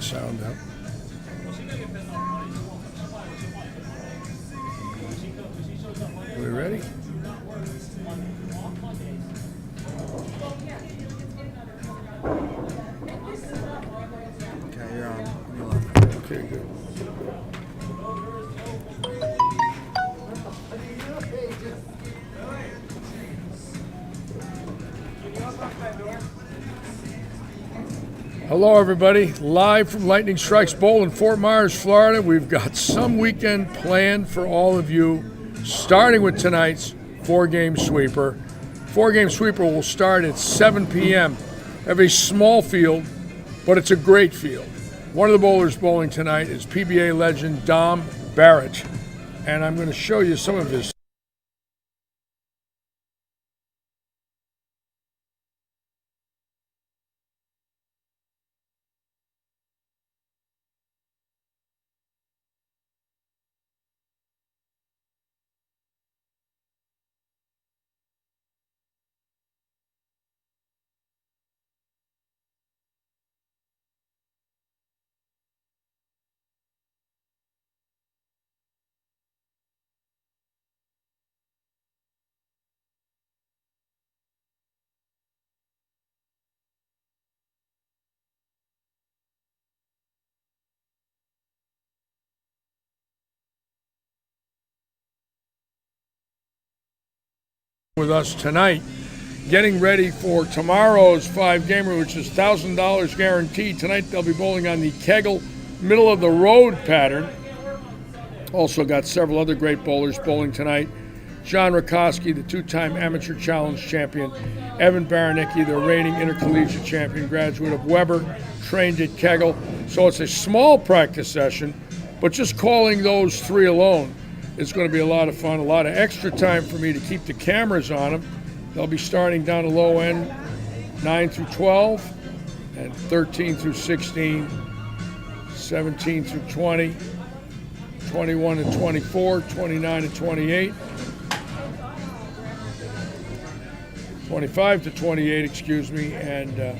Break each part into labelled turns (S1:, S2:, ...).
S1: the sound out. We ready?
S2: Okay, you're on.
S1: Okay, good. Hello, everybody. Live from Lightning Strikes Bowl in Fort Myers, Florida. We've got some weekend planned for all of you, starting with tonight's four-game sweeper. Four-game sweeper will start at 7 p.m. Have a small field, but it's a great field. One of the bowlers bowling tonight is PBA legend Dom Barrett, and I'm going to show you some of his. With us tonight, getting ready for tomorrow's five-gamer, which is $1,000 guaranteed. Tonight they'll be bowling on the Kegel middle-of-the-road pattern. Also got several other great bowlers bowling tonight. John Rakoski, the two-time amateur challenge champion. Evan Baranecki, the reigning intercollegiate champion, graduate of Weber, trained at Kegel. So it's a small practice session, but just calling those three alone, it's going to be a lot of fun, a lot of extra time for me to keep the cameras on them. They'll be starting down the low end, 9 through 12, and 13 through 16, 17 through 20, 21 and 24, 29 and 28, 25 to 28, excuse me, and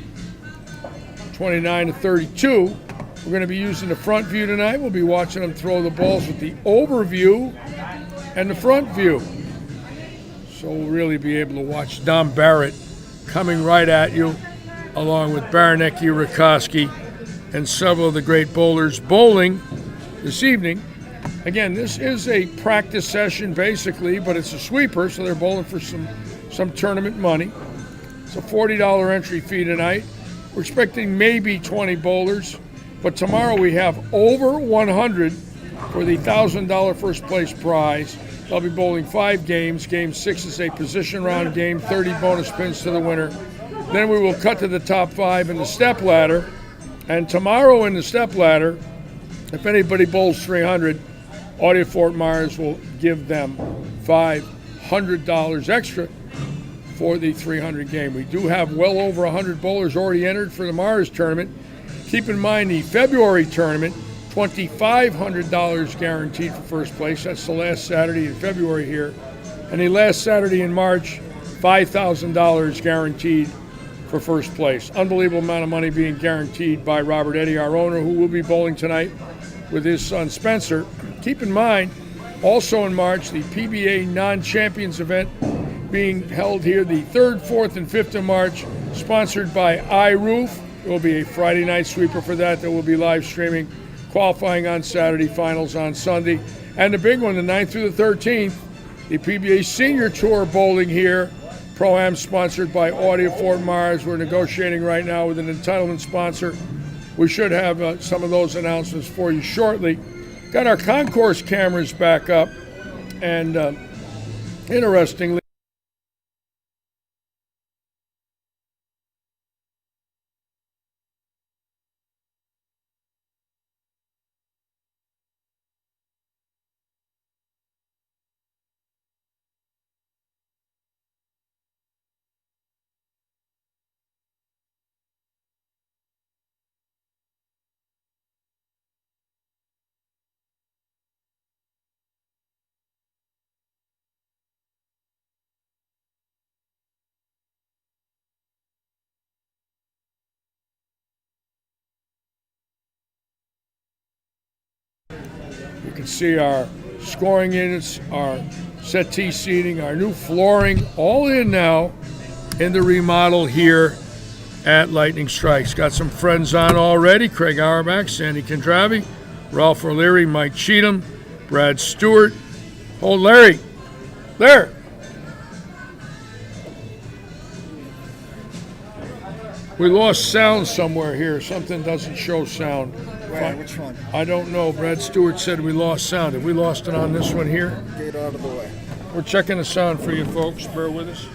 S1: 29 to 32. We're going to be using the front view tonight. We'll be watching them throw the balls with the overview and the front view. So we'll really be able to watch Dom Barrett coming right at you, along with Baranecki, Rakoski, and several of the great bowlers bowling this evening. Again, this is a practice session basically, but it's a sweeper, so they're bowling for some tournament money. It's a $40 entry fee tonight. We're expecting maybe 20 bowlers. But tomorrow we have over 100 for the $1,000 first place prize. They'll be bowling 5 games. Game 6 is a position round game, 30 bonus pins to the winner. Then we will cut to the top 5 in the step ladder. And tomorrow in the step ladder, if anybody bowls 300, Audio Fort Myers will give them $500 extra for the 300 game. We do have well over 100 bowlers already entered for tomorrow's tournament. Keep in mind the February tournament, $2,500 guaranteed for first place. That's the last Saturday in February here. And the last Saturday in March, $5,000 guaranteed for first place. Unbelievable amount of money being guaranteed by Robert Eddy, our owner, who will be bowling tonight with his son Spencer. Keep in mind, also in March, the PBA non-champions event being held here the 3rd, 4th, and 5th of March, sponsored by iRoof. There will be a Friday night sweeper for that will be live streaming, qualifying on Saturday, finals on Sunday. And the big one, the 9th through the 13th, the PBA Senior Tour bowling here, Pro-Am sponsored by Audio Fort Myers. We're negotiating right now with an entitlement sponsor. We should have some of those announcements for you shortly. Got our concourse cameras back up, and interestingly, You can see our scoring units, our settee seating, our new flooring, all in now in the remodel here at Lightning Strikes. Got some friends on already: Craig Auerbach, Sandy Kondravi, Ralph O'Leary, Mike Cheatham, Brad Stewart. Oh, Larry, there. We lost sound somewhere here. Something doesn't show sound.
S2: Where? Which one?
S1: I don't know. Brad Stewart said we lost sound. Have we lost it on this one here?
S2: Get out of the way.
S1: We're checking the sound for you folks. Bear with us.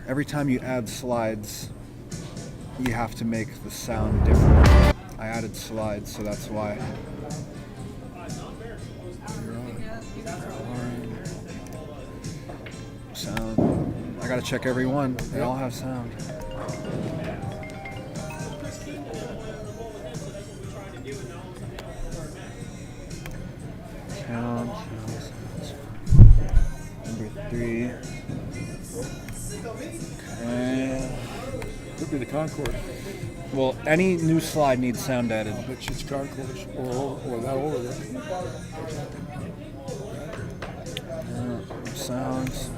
S2: Every time you add slides, you have to make the sound different. I added slides, so that's why. Sound. I gotta check every one. They all have sound. Sound. Number 3. Okay.
S1: Could be the concourse.
S2: Well, any new slide needs sound added.
S1: I bet you it's concourse or that over there.
S2: Sounds.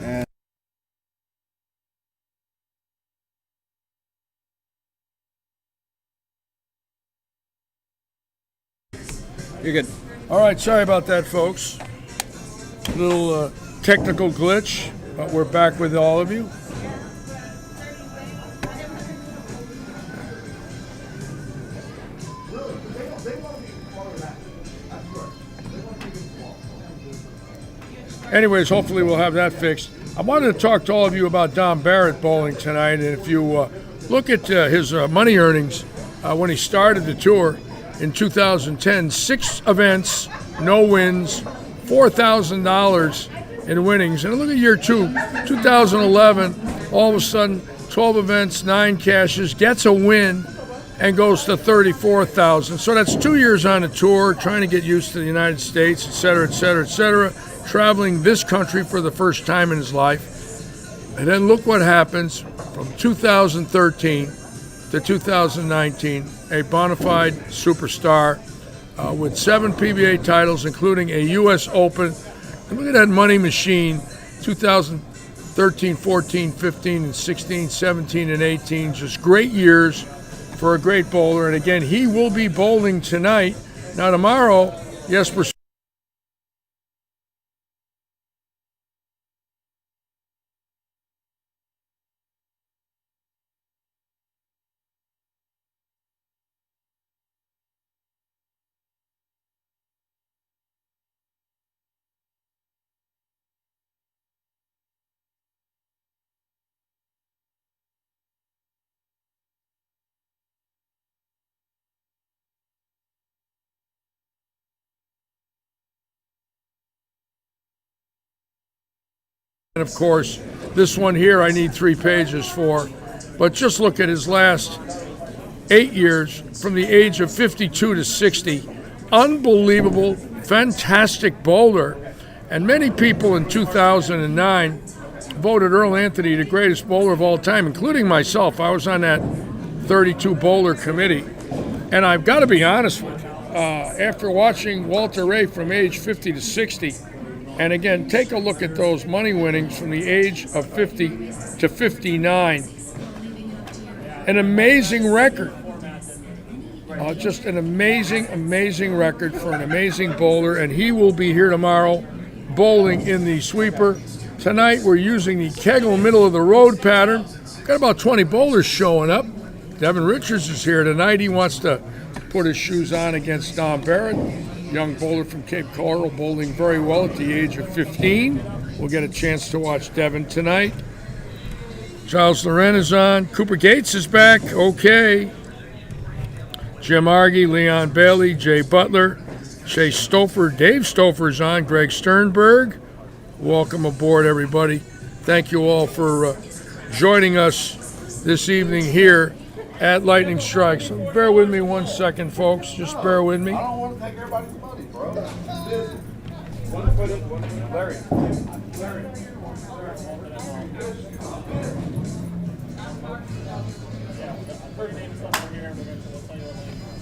S2: And you're good.
S1: All right, sorry about that, folks. Little technical glitch, but we're back with all of you. Anyways, hopefully we'll have that fixed. I wanted to talk to all of you about Don Barrett bowling tonight, and if you look at his money earnings when he started the tour in 2010, 6 events, no wins, $4,000 in winnings. And look at year 2, 2011, all of a sudden, 12 events, 9 cashes, gets a win, and goes to $34,000. So that's 2 years on the tour, trying to get used to the United States, et cetera, et cetera, et cetera, traveling this country for the first time in his life. And then look what happens from 2013 to 2019, a bona fide superstar with 7 PBA titles, including a U.S. Open. And look at that money machine, 2013, 14, 15, and 16, 17, and 18. Just great years for a great bowler. And again, he will be bowling tonight. Now tomorrow, yes, we're And of course, this one here I need 3 pages for. But just look at his last 8 years from the age of 52 to 60. Unbelievable, fantastic bowler. And many people in 2009 voted Earl Anthony the greatest bowler of all time, including myself. I was on that 32 bowler committee. And I've got to be honest with you, after watching Walter Ray from age 50 to 60, and again, take a look at those money winnings from the age of 50 to 59. An amazing record. Just an amazing, amazing record for an amazing bowler, and he will be here tomorrow bowling in the sweeper. Tonight we're using the Kegel middle of the road pattern. Got about 20 bowlers showing up. Devin Richards is here tonight. He wants to put his shoes on against Don Barrett, young bowler from Cape Coral, bowling very well at the age of 15. We'll get a chance to watch Devin tonight. Charles Loren is on. Cooper Gates is back. Okay. Jim Argy, Leon Bailey, Jay Butler, Chase Stouffer, Dave Stouffer's on. Greg Sternberg. Welcome aboard, everybody. Thank you all for joining us this evening here at Lightning Strikes. So bear with me 1 second, folks. Just bear with me.
S3: I don't want to take everybody's money, bro. Larry.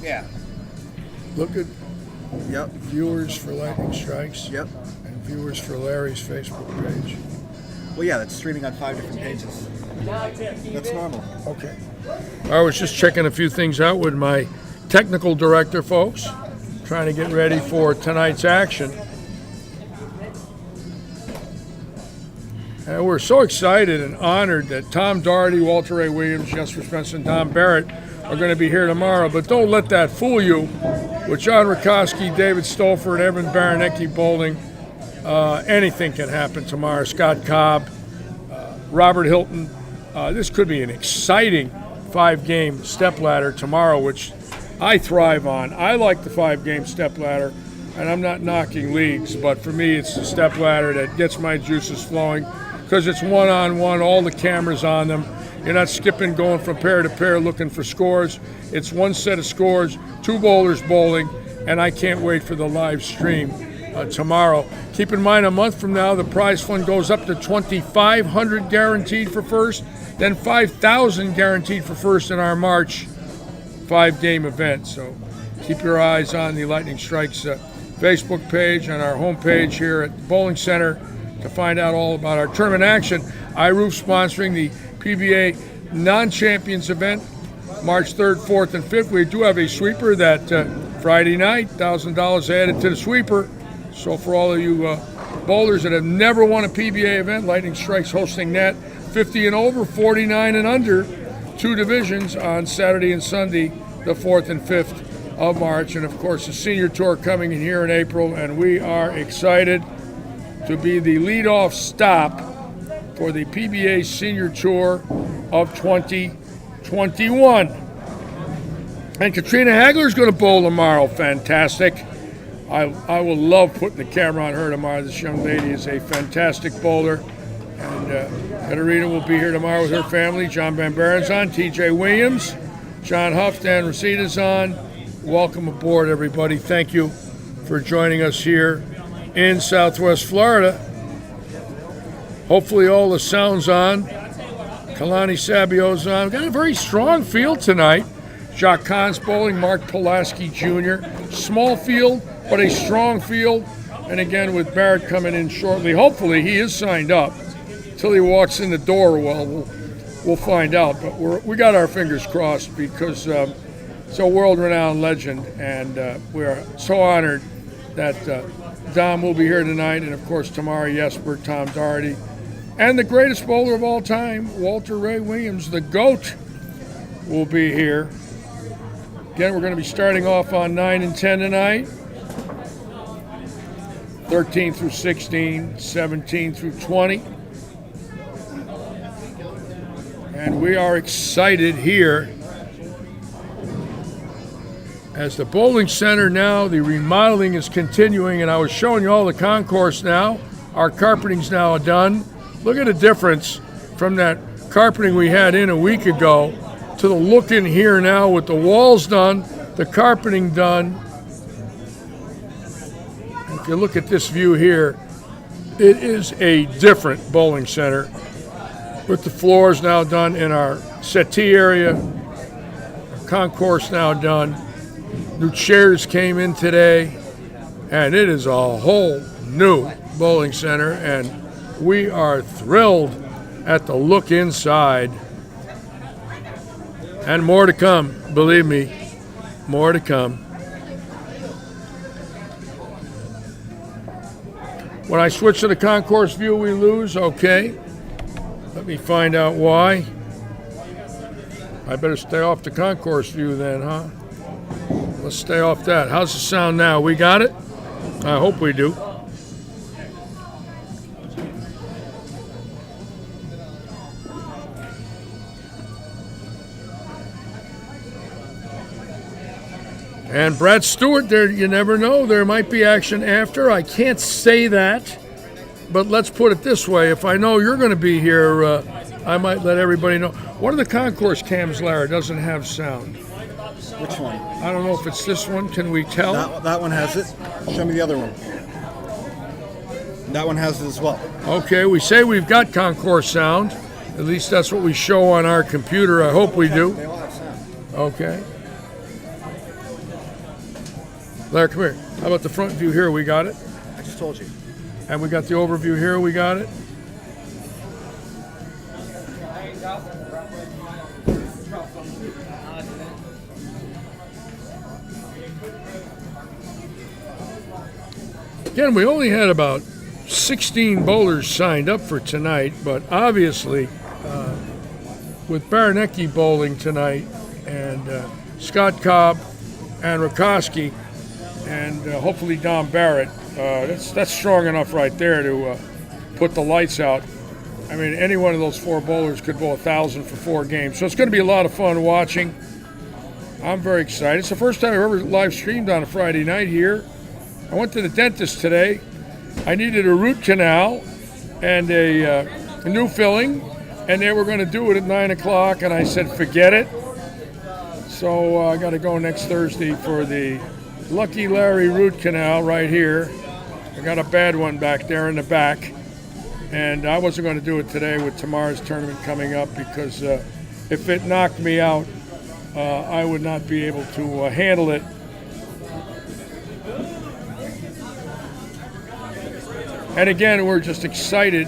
S2: Yeah.
S1: Look at
S2: Yep.
S1: viewers for Lightning Strikes.
S2: Yep.
S1: And viewers for Larry's Facebook page.
S2: Well, yeah, that's streaming on 5 different pages. That's normal.
S1: Okay. I was just checking a few things out with my technical director, folks, trying to get ready for tonight's action. And we're so excited and honored that Tom Doherty, Walter Ray Williams, Jesper Spencer, and Don Barrett are going to be here tomorrow. But don't let that fool you. With John Rakowski, David Stouffer, and Evan Baranecki bowling, anything can happen tomorrow. Scott Cobb, Robert Hilton. This could be an exciting 5-game stepladder tomorrow, which I thrive on. I like the 5-game stepladder, and I'm not knocking leagues, but for me, it's the stepladder that gets my juices flowing because it's one-on-one, all the cameras on them. You're not skipping, going from pair to pair looking for scores. It's one set of scores, 2 bowlers bowling, and I can't wait for the live stream tomorrow. Keep in mind, a month from now, the prize fund goes up to $2,500 guaranteed for first, then $5,000 guaranteed for first in our March 5-game event. So keep your eyes on the Lightning Strikes Facebook page and our homepage here at the Bowling Center to find out all about our tournament action. iRoof sponsoring the PBA non-champions event March 3rd, 4th, and 5th. We do have a sweeper that Friday night, $1,000 added to the sweeper. So for all of you bowlers that have never won a PBA event, Lightning Strikes hosting that. 50 and over, 49 and under, 2 divisions on Saturday and Sunday, the 4th and 5th of March. And of course, the senior tour coming in here in April, and we are excited to be the leadoff stop for the PBA Senior Tour of 2021. And Katrina Hagler is going to bowl tomorrow. Fantastic. I will love putting the camera on her tomorrow. This young lady is a fantastic bowler. And Katarina will be here tomorrow with her family. John Van Baren's on. TJ Williams. John Huff, Dan Rosita's on. Welcome aboard, everybody. Thank you for joining us here in Southwest Florida. Hopefully all the sound's on. Kalani Sabio's on. We've got a very strong field tonight. Jacques Kahn's bowling, Mark Pulaski Jr. Small field, but a strong field. And again, with Barrett coming in shortly, hopefully he is signed up. Until he walks in the door, well, we'll find out. But we got our fingers crossed because it's a world-renowned legend. And we're so honored that Dom will be here tonight. And, of course, tomorrow, Jesper, Tom Doherty. And the greatest bowler of all time, Walter Ray Williams, the GOAT, will be here. Again, we're going to be starting off on 9 and 10 tonight. 13 through 16, 17 through 20. And we are excited here as the bowling center now, the remodeling is continuing, and I was showing you all the concourse now. Our carpeting's now done. Look at the difference from that carpeting we had in a week ago to the look in here now with the walls done, the carpeting done. If you look at this view here, it is a different bowling center with the floors now done in our settee area, our concourse now done. New chairs came in today, and it is a whole new bowling center, and we are thrilled at the look inside. And more to come, believe me, more to come. When I switch to the concourse view, we lose. Okay. Let me find out why. I better stay off the concourse view then, huh? Let's stay off that. How's the sound now? We got it? I hope we do. And Brad Stewart, there, you never know. There might be action after. I can't say that, but let's put it this way. If I know you're going to be here, I might let everybody know. One of the concourse cams, Larry, doesn't have sound.
S2: Which one?
S1: I don't know if it's this one. Can we tell?
S2: That one has it. Show me the other one. That one has it as well.
S1: Okay, we say we've got concourse sound. At least that's what we show on our computer. I hope we do.
S2: They all have sound.
S1: Okay. Larry, come here. How about the front view here? We got it.
S2: I just told you.
S1: And we got the overview here. We got it. Again, we only had about 16 bowlers signed up for tonight, but obviously with Baranecki bowling tonight and Scott Cobb and Rakoski and hopefully Don Barrett, that's strong enough right there to put the lights out. I mean, any one of those four bowlers could bowl 1,000 for 4 games. So it's going to be a lot of fun watching. I'm very excited. It's the first time I've ever live streamed on a Friday night here. I went to the dentist today. I needed a root canal and a new filling, and they were going to do it at 9 o'clock, and I said, forget it. So I got to go next Thursday for the Lucky Larry root canal right here. I got a bad one back there in the back, and I wasn't going to do it today with tomorrow's tournament coming up because if it knocked me out, I would not be able to handle it. And again, we're just excited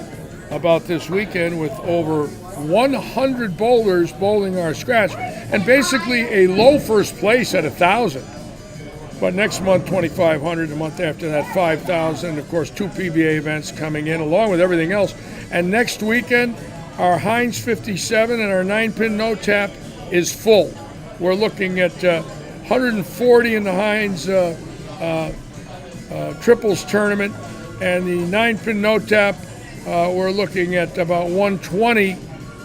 S1: about this weekend with over 100 bowlers bowling our scratch, and basically a low first place at 1,000. But next month, 2,500. The month after that, 5,000. Of course, 2 PBA events coming in, along with everything else. And next weekend, our Heinz 57 and our 9-pin no tap is full. We're looking at 140 in the Heinz triples tournament, and the 9-pin no tap, we're looking at about 120.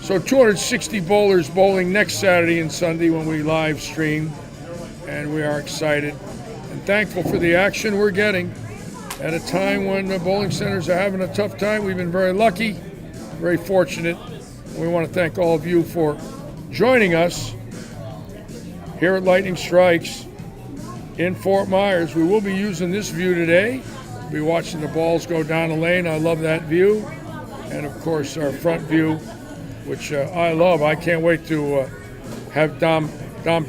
S1: So 260 bowlers bowling next Saturday and Sunday when we live stream, and we are excited and thankful for the action we're getting at a time when the bowling centers are having a tough time. We've been very lucky, very fortunate. And we want to thank all of you for joining us here at Lightning Strikes in Fort Myers. We will be using this view today. We'll be watching the balls go down the lane. I love that view. And of course our front view, which I love. I can't wait to have Don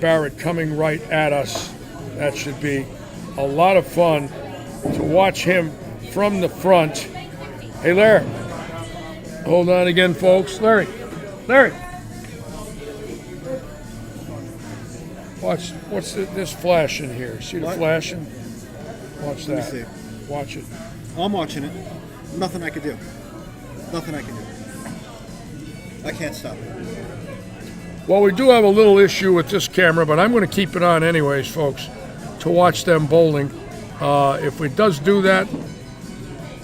S1: Barrett coming right at us. That should be a lot of fun to watch him from the front. Hey, Larry. Hold on again, folks. Larry. Watch, what's this flashing here? See the
S2: What?
S1: flashing? Watch that.
S2: Let me see.
S1: Watch it.
S2: I'm watching it. Nothing I can do. I can't stop it.
S1: Well, we do have a little issue with this camera, but I'm going to keep it on anyways, folks, to watch them bowling. If it does do that,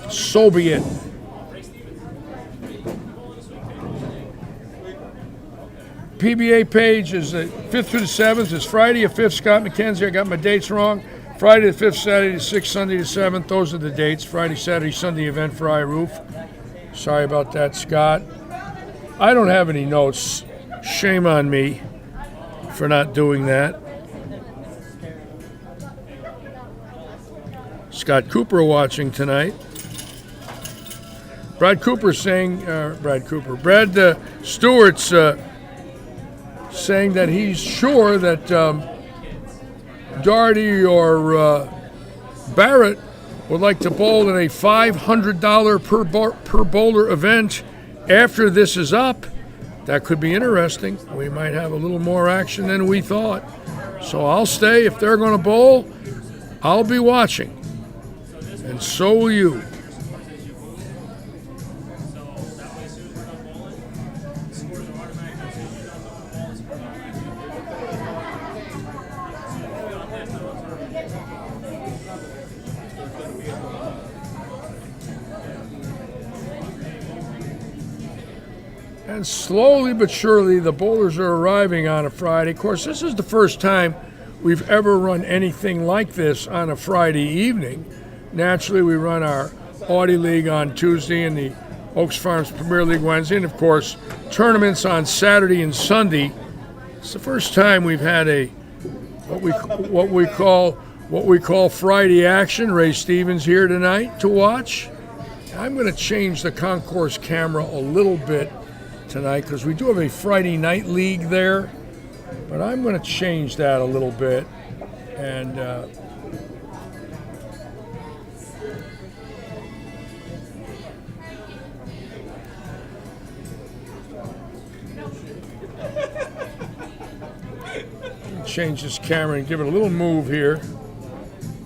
S1: so be it. PBA page is the 5th through the 7th. It's Friday the 5th, Scott McKenzie. I got my dates wrong. Friday the 5th, Saturday the 6th, Sunday the 7th. Those are the dates. Friday, Saturday, Sunday event for iRoof. Sorry about that, Scott. I don't have any notes. Shame on me for not doing that. Scott Cooper watching tonight. Brad Stewart's saying that he's sure that Doherty or Barrett would like to bowl in a $500 per bowler event after this is up. That could be interesting. We might have a little more action than we thought. So I'll stay. If they're going to bowl, I'll be watching. And so will you. And slowly but surely, the bowlers are arriving on a Friday. Of course, this is the first time we've ever run anything like this on a Friday evening. Naturally, we run our Audi League on Tuesday and the Oaks Farms Premier League Wednesday, and of course, tournaments on Saturday and Sunday. It's the first time we've had a what we call Friday action. Ray Stevens here tonight to watch. I'm going to change the concourse camera a little bit tonight because we do have a Friday night league there, but I'm going to change that a little bit and change this camera and give it a little move here.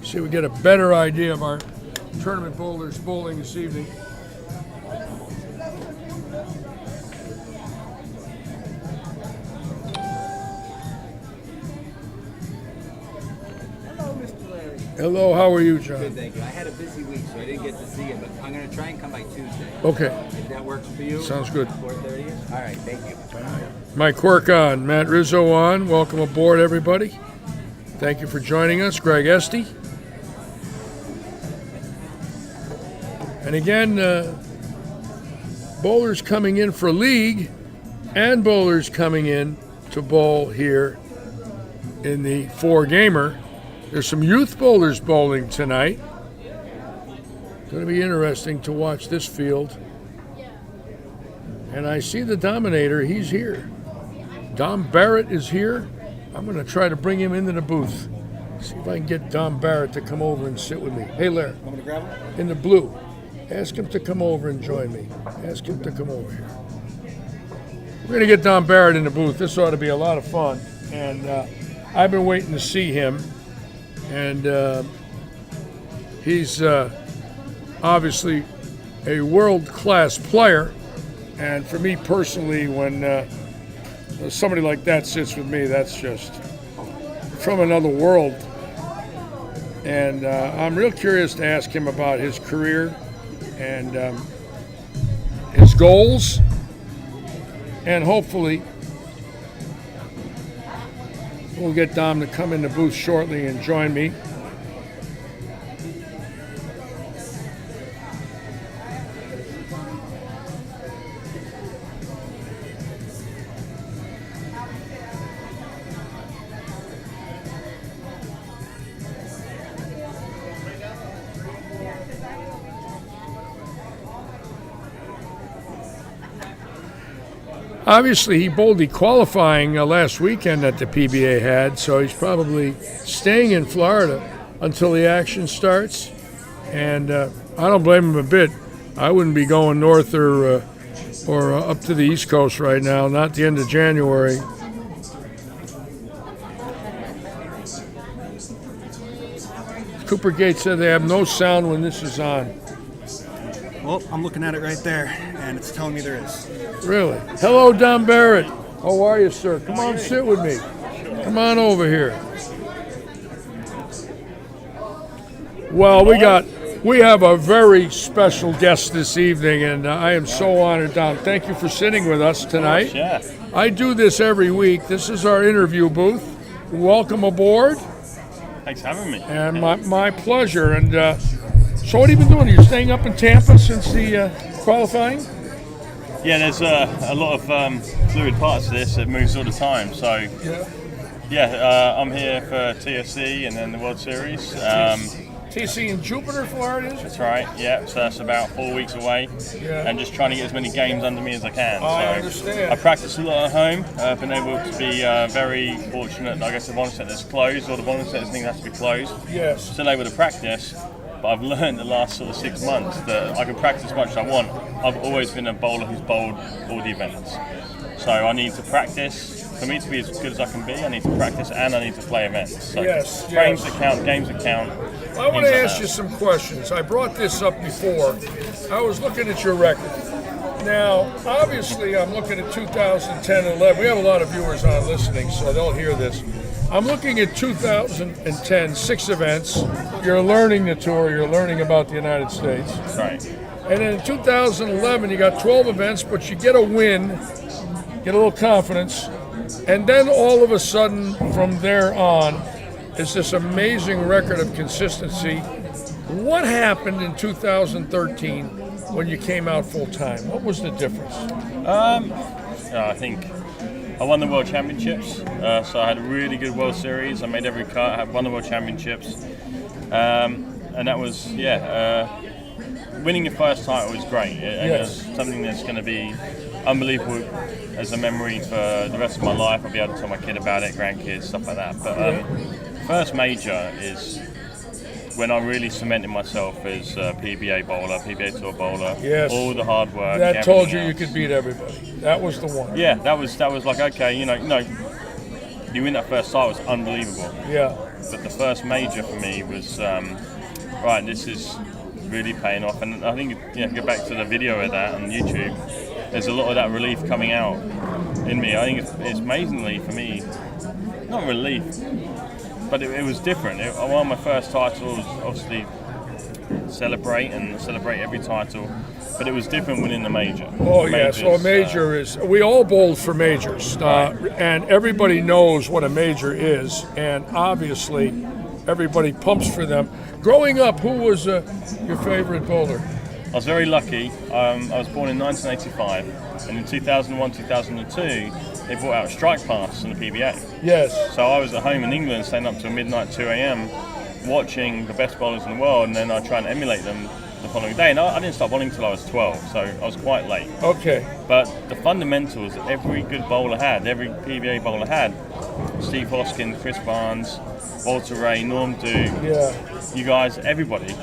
S1: See if we get a better idea of our tournament bowlers bowling this evening. Hello, how are you, John?
S4: Good, thank you. I had a busy week, so I didn't get to see you, but I'm going to try and come by Tuesday.
S1: Okay.
S4: If that works for you.
S1: Sounds good.
S4: 4:30? All right, thank you.
S1: Mike Quirk on, Matt Rizzo on. Welcome aboard, everybody. Thank you for joining us. Greg Estey. And again, bowlers coming in for league and bowlers coming in to bowl here in the four-gamer. There's some youth bowlers bowling tonight. Going to be interesting to watch this field. And I see the Dominator. He's here. Dom Barrett is here. I'm going to try to bring him into the booth. See if I can get Dom Barrett to come over and sit with me. Hey, Larry.
S3: Want me to grab him?
S1: In the blue. Ask him to come over and join me. Ask him to come over here. We're going to get Dom Barrett in the booth. This ought to be a lot of fun. And I've been waiting to see him. And he's obviously a world-class player. And for me personally, when somebody like that sits with me, that's just from another world. And I'm real curious to ask him about his career and his goals. And hopefully we'll get Dom to come in the booth shortly and join me. Obviously, he bowled the qualifying last weekend that the PBA had, so he's probably staying in Florida until the action starts. And I don't blame him a bit. I wouldn't be going north or up to the East Coast right now, not the end of January. Cooper Gates said they have no sound when this is on.
S2: Well, I'm looking at it right there, and it's telling me there is.
S1: Really? Hello, Dom Barrett. How are you, sir? Come on, sit with me. Come on over here. Well, we have a very special guest this evening, and I am so honored, Dom. Thank you for sitting with us tonight.
S5: Yeah.
S1: I do this every week. This is our interview booth. Welcome aboard.
S5: Thanks for having me.
S1: And my pleasure. And So what have you been doing? You're staying up in Tampa since the qualifying?
S5: Yeah, there's a lot of fluid parts to this. It moves all the time. So I'm here for TSC and then the World Series.
S1: TC in Jupiter, Florida?
S5: That's right. Yeah, so that's about 4 weeks away.
S1: Yeah.
S5: And just trying to get as many games under me as I can.
S1: I understand.
S5: I practice a lot at home. I've been able to be very fortunate. I guess the bond center's closed, or the bond center thing has to be closed.
S1: Yes.
S5: Still able to practice. But I've learned the last sort of 6 months that I can practice as much as I want. I've always been a bowler who's bowled all the events. So I need to practice. For me to be as good as I can be, I need to practice and I need to play events. So frames that count, games that count.
S1: I want to ask you some questions. I brought this up before. I was looking at your record. Now, obviously, I'm looking at 2010 and 11. We have a lot of viewers on listening, so they'll hear this. I'm looking at 2010, 6 events. You're learning the tour. You're learning about the United States.
S5: That's right.
S1: And then in 2011, you got 12 events, but you get a win, get a little confidence, and then all of a sudden, from there on, is this amazing record of consistency. What happened in 2013 when you came out full time? What was the difference?
S5: I think I won the World Championships, so I had a really good World Series. I made every cut. I won the World Championships, and that was winning your first title was great. It's something that's going to be unbelievable as a memory for the rest of my life. I'll be able to tell my kid about it, grandkids, stuff like that. But first major is when I really cemented myself as a PBA bowler, PBA Tour bowler.
S1: Yes.
S5: All the hard work.
S1: That told you could beat everybody. That was the one.
S5: Yeah, that was like, okay, you win that first title was unbelievable.
S1: Yeah.
S5: But the first major for me was right. This is really paying off, and I think if you go back to the video of that on YouTube, there's a lot of that relief coming out in me. I think it's amazingly for me, not relief, but it was different. I won my first title, was obviously celebrate every title, but it was different winning the major.
S1: Oh yeah, so a major is, we all bowled for majors, and everybody knows what a major is, and obviously everybody pumps for them. Growing up, who was your favorite bowler?
S5: I was very lucky. I was born in 1985, and in 2001, 2002, they brought out strike pass on the PBA.
S1: Yes.
S5: So I was at home in England, staying up till midnight, 2 a.m., watching the best bowlers in the world, and then I try and emulate them the following day. And I didn't start bowling until I was 12, so I was quite late.
S1: Okay.
S5: But the fundamentals that every good bowler had, every PBA bowler had, Steve Hoskins, Chris Barnes, Walter Ray, Norm Duke, you guys, everybody,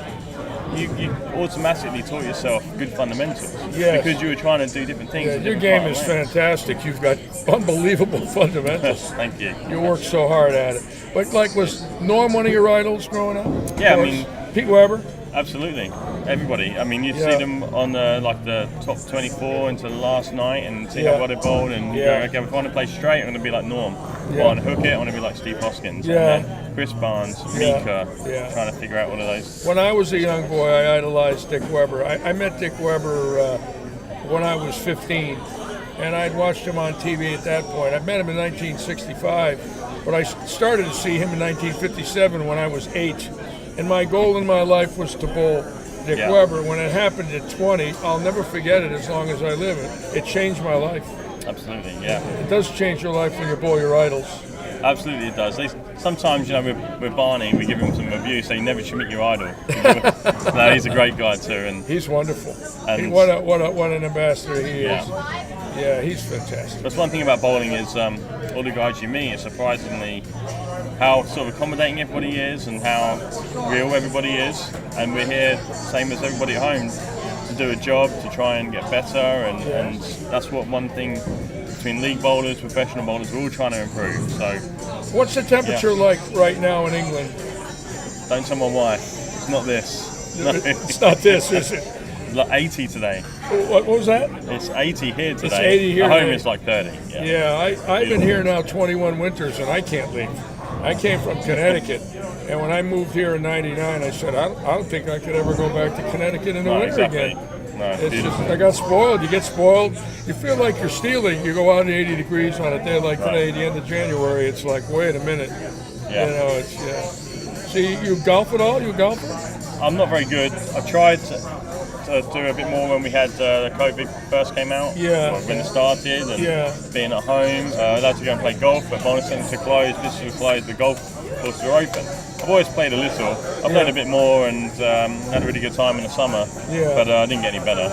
S5: you automatically taught yourself good fundamentals because you were trying to do different things.
S1: Yeah, your game is fantastic. You've got unbelievable fundamentals.
S5: Thank you.
S1: You work so hard at it. But was Norm one of your idols growing up?
S5: Yeah, I mean,
S1: Pete Weber?
S5: Absolutely. Everybody. I mean, you'd see them on the top 24 into the last night and see how well they bowled, and you go, okay, if I want to play straight, I'm going to be like Norm. If I want to hook it, I want to be like Steve Hoskins.
S1: Yeah.
S5: And then Chris Barnes, Mika, trying to figure out one of those.
S1: When I was a young boy, I idolized Dick Weber. I met Dick Weber when I was 15, and I'd watched him on TV at that point. I met him in 1965, but I started to see him in 1957 when I was 8. And my goal in my life was to bowl Dick Weber. When it happened at 20, I'll never forget it as long as I live. It changed my life.
S5: Absolutely, yeah.
S1: It does change your life when you bowl your idols.
S5: Absolutely, it does. Sometimes, with Barney, we give him some reviews, so you never should meet your idol. No, he's a great guy too, and
S1: he's wonderful.
S5: And
S1: what an ambassador he is. Yeah, he's fantastic.
S5: That's one thing about bowling is all the guys you meet, it's surprisingly how sort of accommodating everybody is and how real everybody is. And we're here, same as everybody at home, to do a job, to try and get better. And that's what one thing between league bowlers, professional bowlers, we're all trying to improve. So,
S1: what's the temperature like right now in England?
S5: Don't tell my wife. It's not this. No.
S1: It's not this, is it?
S5: It's like 80 today.
S1: What was that?
S5: It's 80 here today.
S1: It's 80 here.
S5: At home it's like 30.
S1: I've been here now 21 winters and I can't leave. I came from Connecticut, and when I moved here in '99, I said, I don't think I could ever go back to Connecticut in the winter again.
S5: No,
S1: it's just, I got spoiled. You get spoiled. You feel like you're stealing. You go out at 80 degrees on a day like today, the end of January. It's like, wait a minute.
S5: Yeah.
S1: You know, it's See, you golf at all? You a golfer?
S5: I'm not very good. I tried to do a bit more when we had the COVID first came out.
S1: Yeah.
S5: Or when it started, and
S1: Yeah.
S5: being at home, allowed to go and play golf, but bowling centres are closed, this was closed, the golf courses are open. I've always played a little. I've played a bit more and had a really good time in the summer, but I didn't get any better.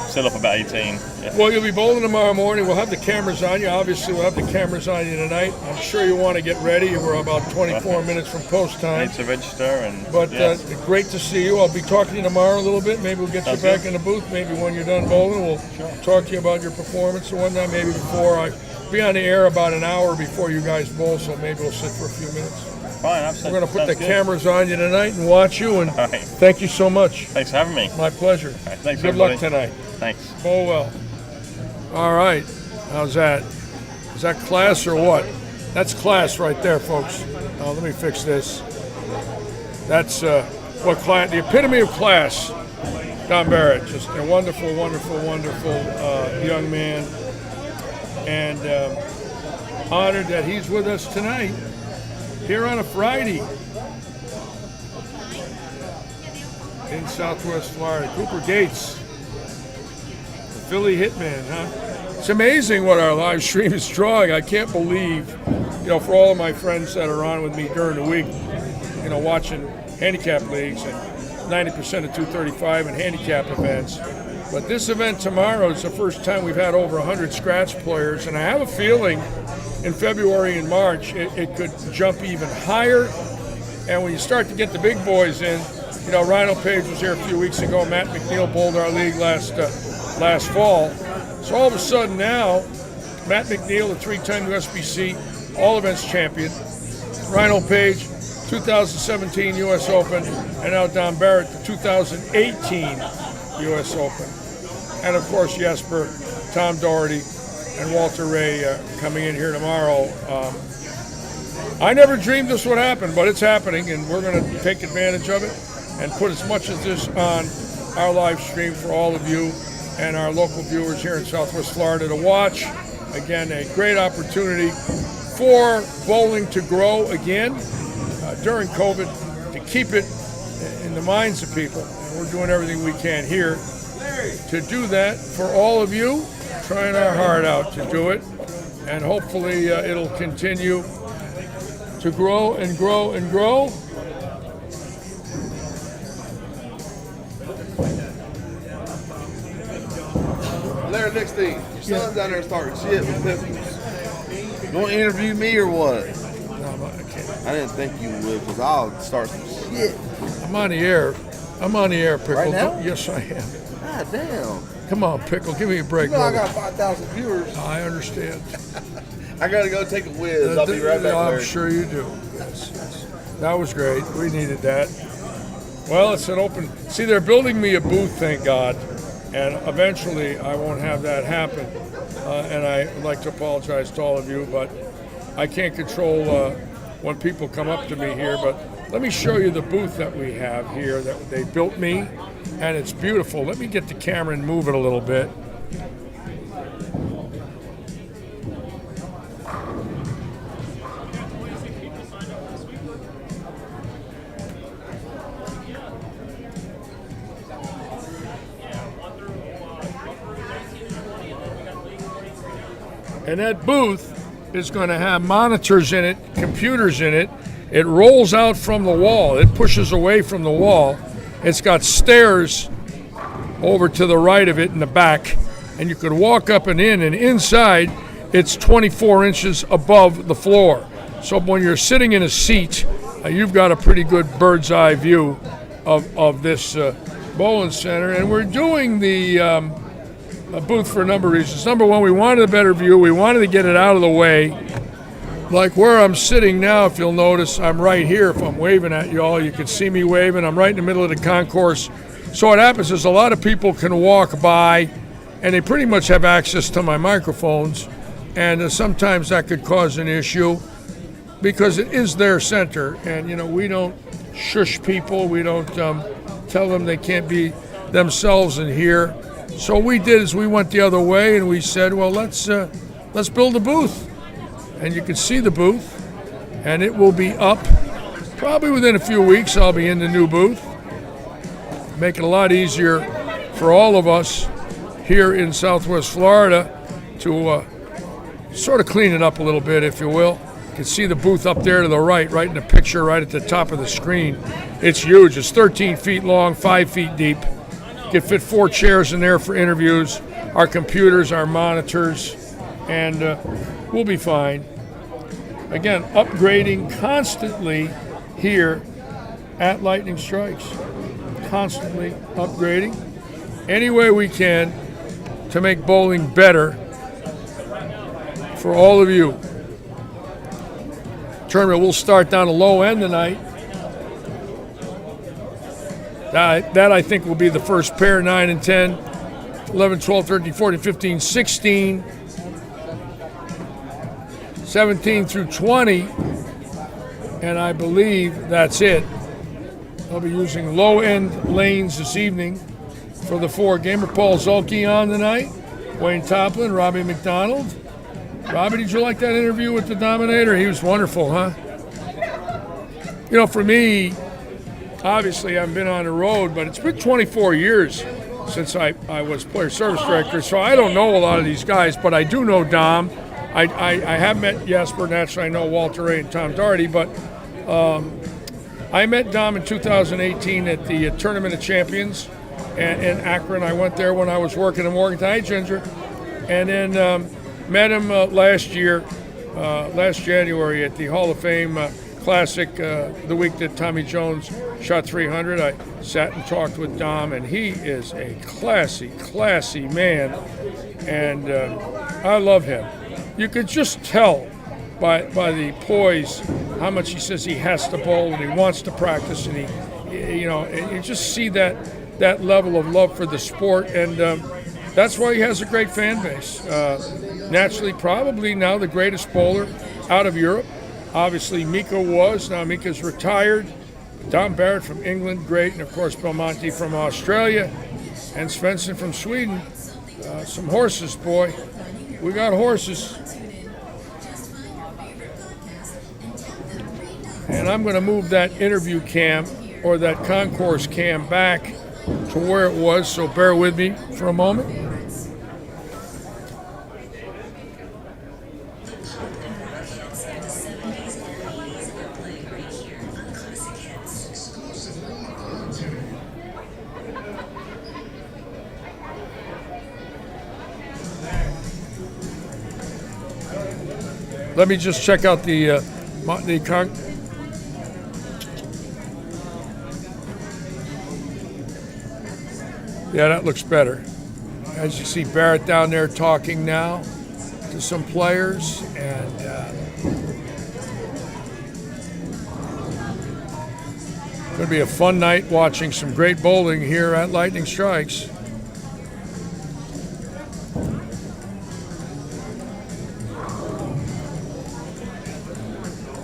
S5: Still up about 18. Yeah.
S1: Well, you'll be bowling tomorrow morning. We'll have the cameras on you. Obviously, we'll have the cameras on you tonight. I'm sure you want to get ready. We're about 24 minutes from post time.
S5: Need to register and.
S1: But great to see you. I'll be talking to you tomorrow a little bit. Maybe we'll get you back in the booth. Maybe when you're done bowling, we'll talk to you about your performance and whatnot. Maybe before I be on the air about an hour before you guys bowl, so maybe we'll sit for a few minutes.
S5: Fine, absolutely.
S1: We're going to put the cameras on you tonight and watch you. And thank you so much.
S5: Thanks for having me.
S1: My pleasure.
S5: Thanks,
S1: Good
S5: everybody.
S1: luck tonight.
S5: Thanks.
S1: Bowl well. All right. How's that? Is that class or what? That's class right there, folks. Let me fix this. That's what class? The epitome of class. Don Barrett, just a wonderful, wonderful, wonderful young man, and honored that he's with us tonight here on a Friday in Southwest Florida. Cooper Gates, the Philly Hitman, huh? It's amazing what our live stream is drawing. I can't believe, for all of my friends that are on with me during the week, watching handicap leagues and 90% of 235 and handicap events. But this event tomorrow is the first time we've had over 100 scratch players, and I have a feeling in February and March it could jump even higher. And when you start to get the big boys in, Rhino Page was here a few weeks ago. Matt McNeil bowled our league last fall. So all of a sudden now, Matt McNeil, a three-time USBC All Events champion, Rhino Page, 2017 U.S. Open, and now Don Barrett, the 2018 U.S. Open. And of course, Jesper, Tom Doherty, and Walter Ray coming in here tomorrow. I never dreamed this would happen, but it's happening, and we're going to take advantage of it and put as much of this on our live stream for all of you and our local viewers here in Southwest Florida to watch. Again, a great opportunity for bowling to grow again during COVID, to keep it in the minds of people. And we're doing everything we can here to do that for all of you, trying our heart out to do it. And hopefully it'll continue to grow and grow and grow.
S3: Larry, next thing, your son's down there starting shit with pistols. You want to interview me or what?
S1: No, I can't.
S3: I didn't think you would, because I'll start some shit.
S1: I'm on the air. I'm on the air, Pickle.
S3: Right now?
S1: Yes, I am.
S3: God damn.
S1: Come on, Pickle. Give me a break.
S3: You know I
S1: brother.
S3: got 5,000 viewers.
S1: I understand.
S3: I got to go take a whiz. I'll be right back,
S1: I'm
S3: Larry.
S1: sure you do. Yes. That was great. We needed that. Well, it's an open... See, they're building me a booth, thank God. And eventually, I won't have that happen. And I would like to apologize to all of you, but I can't control when people come up to me here. But let me show you the booth that we have here that they built me, and it's beautiful. Let me get the camera and move it a little bit. And that booth is going to have monitors in it, computers in it. It rolls out from the wall. It pushes away from the wall. It's got stairs over to the right of it in the back. And you could walk up and in. And inside, it's 24 inches above the floor. So when you're sitting in a seat, you've got a pretty good bird's eye view of this bowling center. And we're doing the... a booth for a number of reasons. Number one, we wanted a better view. We wanted to get it out of the way. Like where I'm sitting now, if you'll notice, I'm right here. If I'm waving at you all, you can see me waving. I'm right in the middle of the concourse. So what happens is a lot of people can walk by, and they pretty much have access to my microphones. And sometimes that could cause an issue because it is their center. And, we don't shush people. We don't tell them they can't be themselves in here. So what we did is we went the other way and we said, well, let's build a booth. And you can see the booth, and it will be up probably within a few weeks, I'll be in the new booth. Make it a lot easier for all of us here in Southwest Florida to sort of clean it up a little bit, if you will. You can see the booth up there to the right in the picture, right at the top of the screen. It's huge. It's 13 feet long, 5 feet deep. You can fit 4 chairs in there for interviews, our computers, our monitors, and we'll be fine. Again, upgrading constantly here at Lightning Strikes. Constantly upgrading any way we can to make bowling better for all of you. Tournament will start down the low end tonight. That I think will be the first pair, 9 and 10, 11, 12, 13, 14, 15, 16, 17 through 20, and I believe that's it. I'll be using low-end lanes this evening for the 4 gamer. Paul Zulke on tonight, Wayne Toplin, Robbie McDonald. Robbie, did you like that interview with the Dominator? He was wonderful, huh? You know, for me, obviously I've been on the road, but it's been 24 years since I was player service director, so I don't know a lot of these guys, but I do know Dom. I have met Jasper, naturally I know Walter Ray and Tom Doherty, but I met Dom in 2018 at the Tournament of Champions in Akron. I went there when I was working in Morgantown. Hey, Ginger. And then met him last January at the Hall of Fame Classic, the week that Tommy Jones shot 300. I sat and talked with Dom, and he is a classy man, and I love him. You could just tell by the poise how much he says he has to bowl and he wants to practice, and you just see that level of love for the sport, and that's why he has a great fan base. Naturally, probably now the greatest bowler out of Europe. Obviously, Mika was. Now Mika's retired. Don Barrett from England, great, and of course Belmonte from Australia, and Svensson from Sweden. Some horses, boy. We got horses. And I'm going to move that interview cam or that concourse cam back to where it was, so bear with me for a moment. Let me just check out the yeah, that looks better. As you see, Barrett down there talking now to some players, and going to be a fun night watching some great bowling here at Lightning Strikes.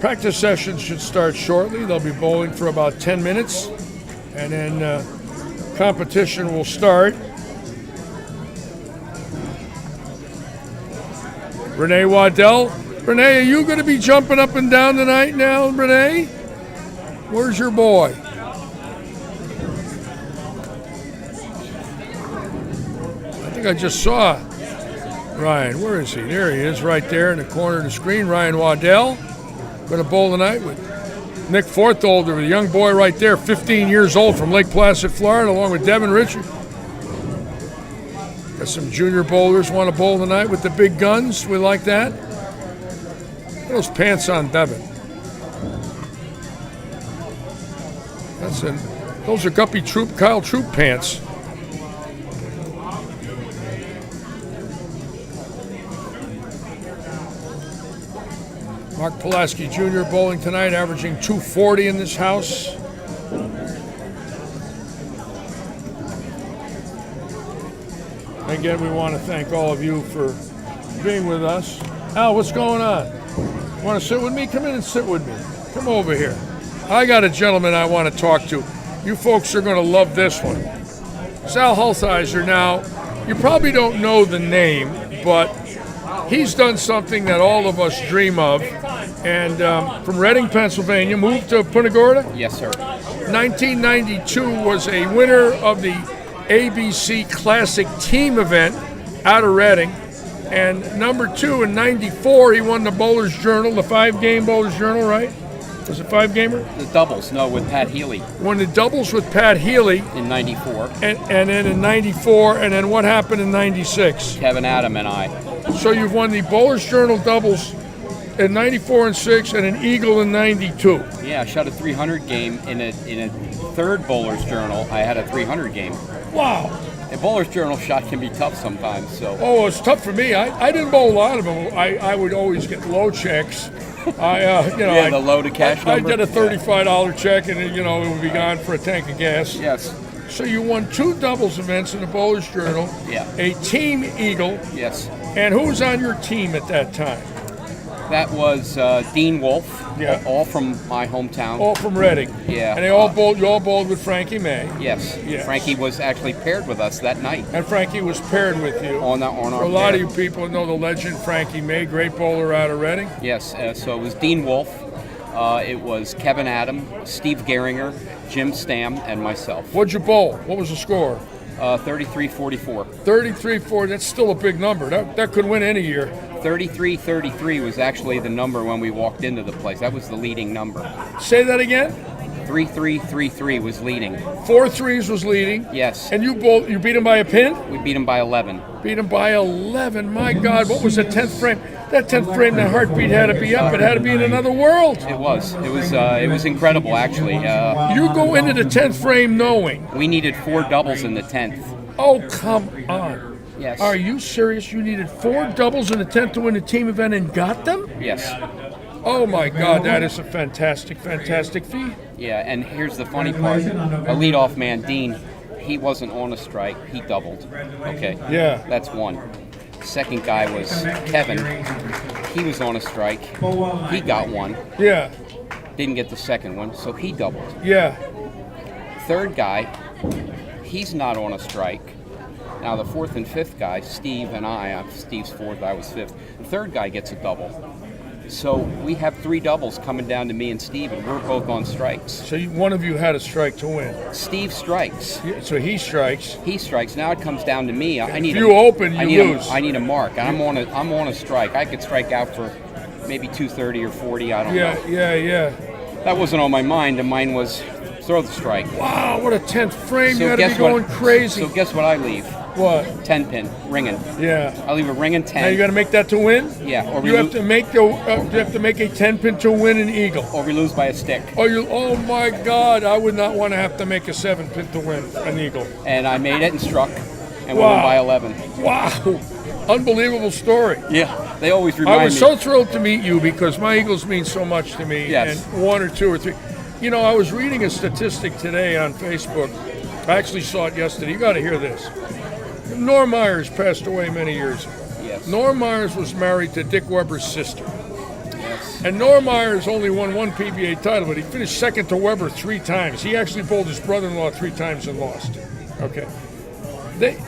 S1: Practice sessions should start shortly. They'll be bowling for about 10 minutes, and then competition will start. Renee Waddell. Renee, are you going to be jumping up and down tonight now, Renee? Where's your boy? I think I just saw Ryan. Where is he? There he is, right there in the corner of the screen. Ryan Waddell. Going to bowl tonight with Nick Fortholder, the young boy right there, 15 years old from Lake Placid, Florida, along with Devin Richard. Got some junior bowlers want to bowl tonight with the big guns. We like that. Look at those pants on Devin. Those are Kyle Troop pants. Mark Pulaski Jr. bowling tonight, averaging 240 in this house. Again, we want to thank all of you for being with us. Al, what's going on? Want to sit with me? Come in and sit with me. Come over here. I got a gentleman I want to talk to. You folks are going to love this one. Sal Hulsizer. Now, you probably don't know the name, but he's done something that all of us dream of, and from Reading, Pennsylvania, moved to Punta Gorda.
S6: Yes, sir.
S1: 1992 was a winner of the ABC Classic Team event out of Reading. And number 2 in 94, he won the Bowler's Journal, the 5-game Bowler's Journal, right? Was it 5-gamer?
S6: The doubles, no, with Pat Healy
S1: Won the doubles with Pat Healy.
S6: in 94.
S1: And then in 94, and then what happened in 96?
S6: Kevin Adam and I.
S1: So you've won the Bowler's Journal doubles in 94 and 6, and an eagle in 92.
S6: Yeah, I shot a 300 game in a third Bowler's Journal. I had a 300 game.
S1: Wow.
S6: A Bowler's Journal shot can be tough sometimes, so.
S1: Oh, it's tough for me. I didn't bowl a lot of them. I would always get low checks.
S6: The low to cash
S1: I'd
S6: number.
S1: get a $35 check, and it would be gone for a tank of gas.
S6: Yes.
S1: So you won 2 doubles events in the Bowler's Journal.
S6: Yeah.
S1: A team eagle.
S6: Yes.
S1: And who was on your team at that time?
S6: That was Dean Wolf.
S1: Yeah.
S6: All from my hometown.
S1: All from Reading.
S6: Yeah.
S1: And they all bowled. You all bowled with Frankie May.
S6: Yes.
S1: Yes.
S6: Frankie was actually paired with us that night.
S1: And Frankie was paired with you.
S6: On our
S1: For a lot
S6: pair.
S1: of you people know the legend Frankie May, great bowler out of Reading.
S6: Yes. So it was Dean Wolf. It was Kevin Adam, Steve Gehringer, Jim Stam, and myself.
S1: What'd you bowl? What was the score?
S6: 33-44.
S1: 33-4. That's still a big number. That could win any year.
S6: 33-33 was actually the number when we walked into the place. That was the leading number.
S1: Say that again.
S6: 33-33 was leading.
S1: 4 threes was leading.
S6: Yes.
S1: And you beat him by a pin?
S6: We beat him by 11.
S1: Beat him by 11. My God, what was the 10th frame? That 10th frame, that heartbeat had to be up. It had to be in another world.
S6: It was incredible, actually.
S1: You go into the 10th frame knowing.
S6: We needed 4 doubles in the 10th.
S1: Oh, come on.
S6: Yes.
S1: Are you serious? You needed 4 doubles in the 10th to win the team event and got them?
S6: Yes.
S1: Oh, my God, that is a fantastic, fantastic feat.
S6: Yeah, and here's the funny part. A leadoff man, Dean, he wasn't on a strike. He doubled. Okay.
S1: Yeah.
S6: That's one. Second guy was Kevin. He was on a strike. He got one.
S1: Yeah.
S6: Didn't get the second one, so he doubled.
S1: Yeah.
S6: Third guy, he's not on a strike. Now the fourth and fifth guy, Steve and Steve's fourth, I was fifth. The third guy gets a double. So we have 3 doubles coming down to me and Steve, and we're both on strikes.
S1: So one of you had a strike to win.
S6: Steve strikes.
S1: Yeah, so he strikes.
S6: He strikes. Now it comes down to me. I need.
S1: If you open, you lose.
S6: I need a mark. I'm on a strike. I could strike out for maybe 230 or 40. I don't know.
S1: Yeah.
S6: That wasn't on my mind. And mine was throw the strike.
S1: Wow, what a 10th frame.
S6: So
S1: You had to be
S6: guess what?
S1: going crazy.
S6: So guess what I leave?
S1: What?
S6: 10 pin ringing.
S1: Yeah.
S6: I leave a ringing 10.
S1: Now you got to make that to win?
S6: Yeah. Or
S1: You have to make a 10-pin to win an eagle.
S6: Or we lose by a stick.
S1: Oh my God! I would not want to have to make a 7-pin to win an eagle.
S6: And I made it and struck, and we
S1: Wow.
S6: won by 11.
S1: Wow! Unbelievable story.
S6: Yeah. They always remind me.
S1: I was so thrilled to meet you because my eagles mean so much to me.
S6: Yes.
S1: And 1 or 2 or 3. You know, I was reading a statistic today on Facebook. I actually saw it yesterday. You got to hear this. Norm Myers passed away many years ago.
S6: Yes.
S1: Norm Myers was married to Dick Weber's sister.
S6: Yes.
S1: And Norm Myers only won 1 PBA title, but he finished second to Weber 3 times. He actually bowled his brother-in-law 3 times and lost. Okay.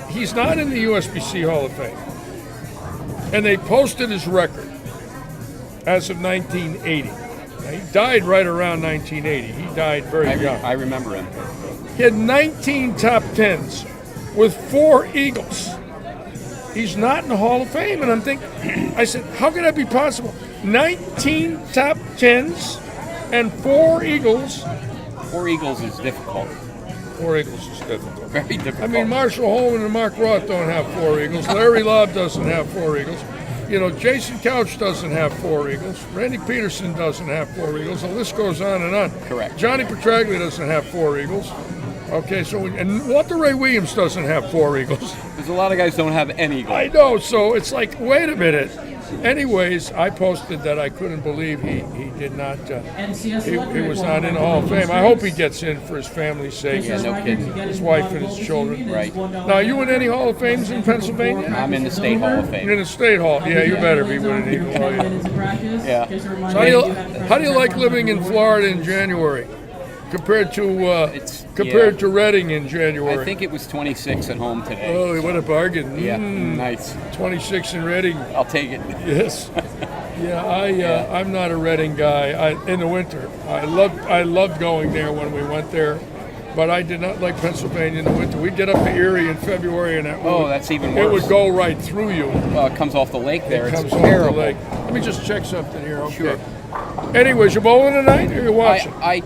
S1: He's not in the USBC Hall of Fame. And they posted his record as of 1980. Now, he died right around 1980. He died very young.
S6: I remember him.
S1: He had 19 top 10s with 4 eagles. He's not in the Hall of Fame. And I'm thinking, I said, how could that be possible? 19 top 10s and 4 eagles.
S6: 4 eagles is difficult.
S1: 4 eagles is difficult.
S6: Very difficult.
S1: I mean, Marshall Holman and Mark Roth don't have 4 eagles. Larry Lobb doesn't have 4 eagles. You know, Jason Couch doesn't have 4 eagles. Randy Peterson doesn't have 4 eagles. The list goes on and on.
S6: Correct.
S1: Johnny Petraglia doesn't have 4 eagles. Okay, and Walter Ray Williams doesn't have 4 eagles.
S6: There's a lot of guys don't have any eagles.
S1: I know, so it's like, wait a minute. Anyways, I posted that I couldn't believe he did not, he was not in the Hall of Fame. I hope he gets in for his family's sake.
S6: Yeah, no kidding.
S1: His wife and his children.
S6: Right.
S1: Now, are you in any Hall of Fames in Pennsylvania?
S6: I'm in the State Hall of
S1: You're in
S6: Fame.
S1: the State Hall. Yeah, you better be with an eagle, are you?
S6: Yeah.
S1: So how do you like living in Florida in January compared to Reading in January?
S6: I think it was 26 at home today.
S1: Oh, what a bargain.
S6: Yeah, nice.
S1: 26 in Reading.
S6: I'll take it.
S1: Yes. I'm not a Reading guy. In the winter, I loved going there when we went there, but I did not like Pennsylvania in the winter. We'd get up to Erie in February, and
S6: that's even
S1: it
S6: worse.
S1: would go right through you.
S6: Well, it comes off the lake there.
S1: It
S6: It's
S1: comes off
S6: terrible.
S1: the lake. Let me just check something here. Okay.
S6: Sure.
S1: Anyways, you bowling tonight, or you watching?
S6: I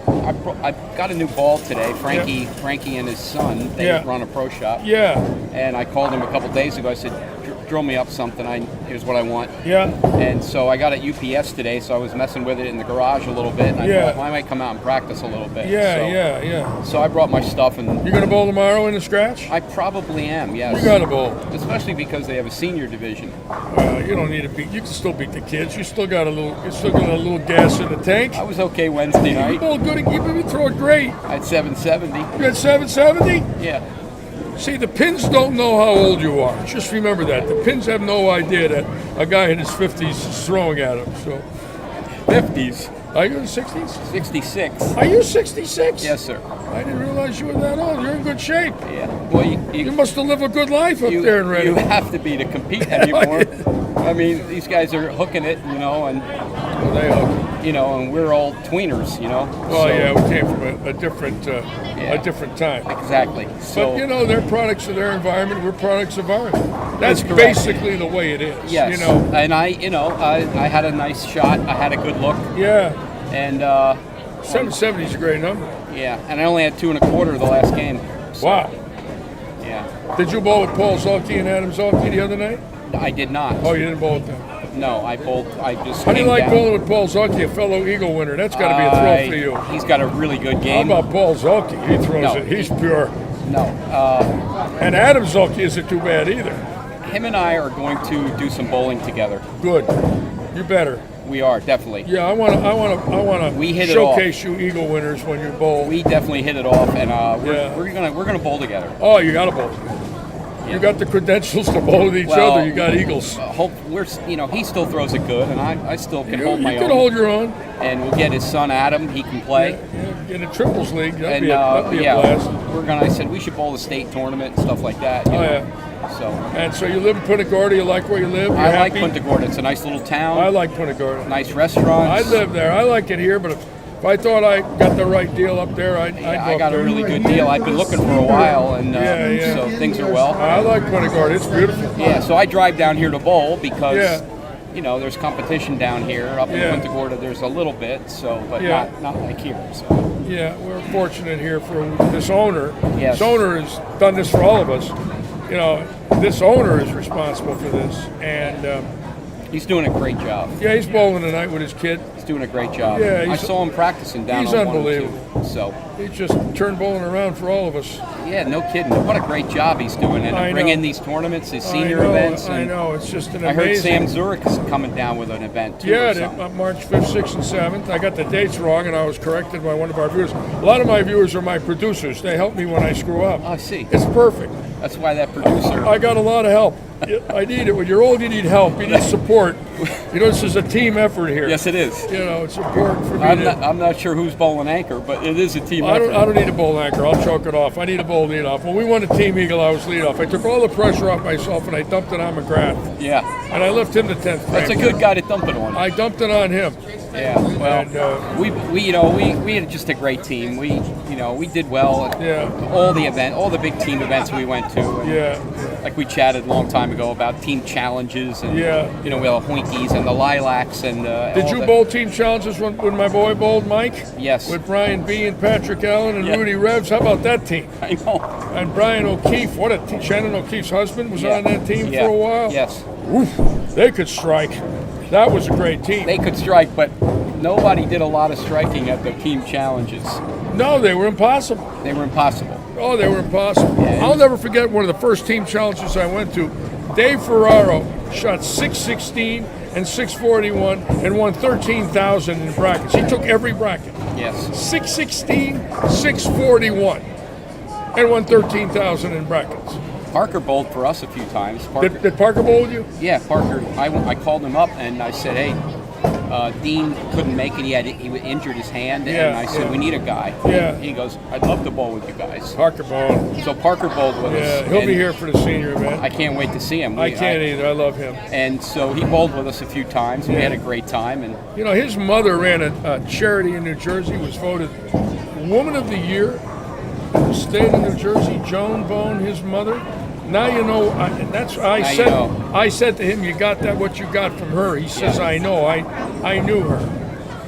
S6: got a new ball today. Frankie and his son, they run a pro shop.
S1: Yeah.
S6: And I called him a couple days ago. I said, drill me up something. Here's what I want.
S1: Yeah.
S6: And so I got it UPS today, so I was messing with it in the garage a little bit. And I thought, well, I might come out and practice a little bit.
S1: Yeah.
S6: So I brought my stuff. And
S1: You gonna bowl tomorrow in the scratch?
S6: I probably am, yes.
S1: You gotta bowl.
S6: Especially because they have a senior division.
S1: You don't need to beat. You can still beat the kids. You still got a little gas in the tank.
S6: I was okay Wednesday
S1: You
S6: night.
S1: bowl good. You throw it great.
S6: I had 770.
S1: You got 770.
S6: Yeah.
S1: See, the pins don't know how old you are. Just remember that. The pins have no idea that a guy in his 50s is throwing at them. So,
S6: 50s.
S1: are you in the 60s?
S6: 66.
S1: Are you 66?
S6: Yes, sir.
S1: I didn't realize you were that old. You're in good shape.
S6: Yeah. Well,
S1: You must have lived a good life up there in
S6: you
S1: Reading.
S6: have to be to compete anymore. I mean, these guys are hooking it, and
S1: Well, they hook.
S6: and we're all tweeners,
S1: Well, yeah, we came from a different time.
S6: Exactly. So,
S1: But they're products of their environment. We're products of ours. That's
S6: correct.
S1: basically the way it is.
S6: yes. And I had a nice shot. I had a good look,
S1: Yeah.
S6: and
S1: 770 is a great number.
S6: and I only had 2 1/4 the last game. So,
S1: Wow.
S6: Yeah.
S1: Did you bowl with Paul Zolke and Adam Zolke the other night?
S6: I did not.
S1: Oh, you didn't bowl with them.
S6: No, I bowled. I just.
S1: How do you
S6: came
S1: like
S6: down.
S1: bowling with Paul Zolke, a fellow Eagle winner? That's got to be a thrill for you.
S6: He's got a really good
S1: How
S6: game.
S1: about Paul Zolke? He throws
S6: No.
S1: it. He's pure.
S6: No.
S1: And Adam Zolke isn't too bad either.
S6: Him and I are going to do some bowling together.
S1: Good. You better.
S6: We are definitely.
S1: Yeah, I want
S6: We
S1: to
S6: hit it
S1: showcase you Eagle winners when you bowl.
S6: We definitely hit it off, and
S1: Yeah.
S6: we're gonna bowl together.
S1: Oh, you got to bowl. You got the credentials to bowl with each
S6: Well,
S1: other. You got Eagles.
S6: Hope he still throws it good, and I still can hold
S1: You
S6: my
S1: can
S6: own.
S1: hold your own.
S6: And we'll get his son Adam. He can play.
S1: Yeah, in a triples league, that'd
S6: And
S1: be a blast.
S6: I said we should bowl the state tournament and stuff like that.
S1: Oh, yeah.
S6: So
S1: And so you live in Punta Gorda. You like where you live? You're
S6: I like
S1: happy?
S6: Punta Gorda. It's a nice little town.
S1: I like Punta Gorda.
S6: Nice restaurants.
S1: I live there. I like it here, but if I thought I got the right deal up there, I'd go
S6: I
S1: up
S6: got a
S1: there.
S6: really good deal. I've been looking for a while, and
S1: Yeah.
S6: so things are well.
S1: I like Punta Gorda. It's beautiful.
S6: Yeah, so I drive down here to bowl because
S1: Yeah.
S6: there's competition down here. Up in
S1: Yeah.
S6: Punta Gorda, there's a little bit, but
S1: Yeah.
S6: not like here. So
S1: Yeah, we're fortunate here for this owner.
S6: Yes.
S1: This owner has done this for all of us. This owner is responsible for this, and
S6: he's doing a great job.
S1: yeah, he's bowling tonight with his kid.
S6: He's doing a great job.
S1: Yeah,
S6: I saw him practicing down
S1: he's
S6: on 1 and 2.
S1: unbelievable.
S6: So
S1: He just turned bowling around for all of us.
S6: yeah, no kidding. What a great job he's doing, and
S1: I
S6: to bring
S1: know.
S6: in these tournaments, his senior
S1: I know,
S6: events.
S1: I
S6: And
S1: know. It's just an
S6: I heard
S1: amazing.
S6: Sam Zurich is coming down with an event too.
S1: Yeah,
S6: or something.
S1: March 5th, 6th, and 7th. I got the dates wrong, and I was corrected by one of our viewers. A lot of my viewers are my producers. They help me when I screw up.
S6: Oh, I see.
S1: It's perfect.
S6: That's why that producer.
S1: I got a lot of help. I need it. When you're old, you need help. You need support. This is a team effort here.
S6: Yes, it is.
S1: It's important for me
S6: I'm not sure who's bowling anchor, but it is a team
S1: I
S6: effort.
S1: don't need a bowl anchor. I'll choke it off. I need a bowl lead off. When we won the Team Eagle, I was lead off. I took all the pressure off myself and I dumped it on McGrath.
S6: Yeah,
S1: And I left him the 10th
S6: that's a
S1: frame.
S6: good guy to dump it on.
S1: I dumped it on him.
S6: Yeah, well,
S1: And,
S6: we had just a great team. We did well at
S1: Yeah.
S6: all the big team events we went to. And
S1: Yeah.
S6: like we chatted a long time ago about team challenges and
S1: Yeah.
S6: we had Hoinkies and the Lilacs and
S1: Did
S6: all
S1: you
S6: the-
S1: bowl team challenges when my boy bowled Mike?
S6: Yes.
S1: With Brian B. and Patrick Allen and
S6: Yeah.
S1: Rudy Revs? How about that team?
S6: I know.
S1: And Brian O'Keefe, what a team. Shannon O'Keefe's husband was
S6: Yeah.
S1: on that team
S6: Yeah.
S1: for a while.
S6: Yes,
S1: Oof, they could strike. That was a great team.
S6: they could strike, but nobody did a lot of striking at the team challenges.
S1: No, they were impossible.
S6: They were impossible.
S1: Oh, they were impossible.
S6: Yeah.
S1: I'll never forget one of the first team challenges I went to. Dave Ferraro shot 616 and 641 and won 13,000 in brackets. He took every bracket.
S6: Yes.
S1: 616, 641, and won 13,000 in brackets.
S6: Parker bowled for us a few times. Parker,
S1: Did Parker bowl with you?
S6: yeah, Parker. I called him up and I said, hey, Dean couldn't make it. He injured his hand,
S1: Yeah,
S6: and I said,
S1: yeah.
S6: we need a guy.
S1: Yeah.
S6: He goes, I'd love to bowl with you guys.
S1: Parker Bone.
S6: So Parker bowled with us.
S1: Yeah, he'll
S6: and
S1: be here for the senior event.
S6: I can't wait to see him.
S1: I can't either. I love him.
S6: And so he bowled with us a few times, and we had a great time. And
S1: You know, his mother ran a charity in New Jersey, was voted Woman of the Year in the state of New Jersey. Joan Bone, his mother. Now you know. I said to him, "You got that? What you got from her?" He says,
S6: Yeah.
S1: "I know. I knew her,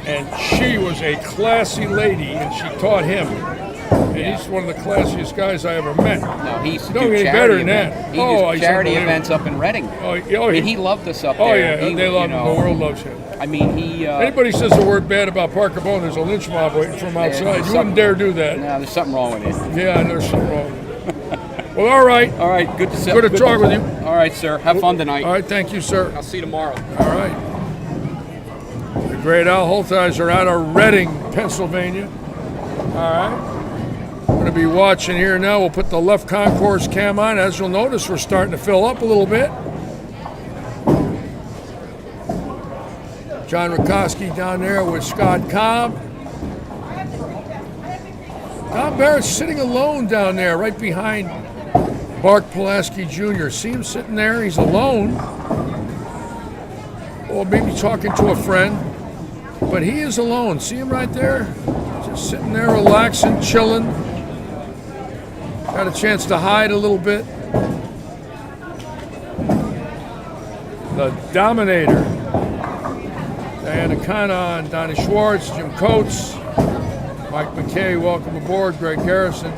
S1: and she was a classy lady, and she taught him. And he's one of the classiest guys I ever met.
S6: no, he used to
S1: Don't
S6: do
S1: get any
S6: charity
S1: better than
S6: events.
S1: that.
S6: He
S1: Oh,
S6: used
S1: he's
S6: charity
S1: unbelievable.
S6: events up in Reading.
S1: Oh,
S6: I mean, he loved us up
S1: Oh
S6: there.
S1: yeah,
S6: He,
S1: they love
S6: you
S1: him.
S6: know,
S1: The world loves him.
S6: I mean, he.
S1: Anybody says a word bad about Parker Bone, there's a lynch mob waiting for him outside.
S6: there's
S1: You wouldn't dare do that.
S6: No, there's something wrong with it.
S1: Yeah, there's something wrong. Well, all right.
S6: All right, good to see.
S1: Good to talk with you.
S6: All right, sir. Have fun tonight.
S1: All right, thank you, sir.
S6: I'll see you tomorrow.
S1: All right. The great Al Holtizer out of Reading, Pennsylvania. All right. We're going to be watching here now. We'll put the left concourse cam on. As you'll notice, we're starting to fill up a little bit. John Rakoski down there with Scott Cobb. Tom Barrett's sitting alone down there right behind Bart Pulaski Jr. See him sitting there? He's alone. Or maybe talking to a friend. But he is alone. See him right there? Just sitting there relaxing, chilling. Got a chance to hide a little bit. The Dominator. Diana Kanan, Donnie Schwartz, Jim Coates, Mike McKay, welcome aboard, Greg Garrison.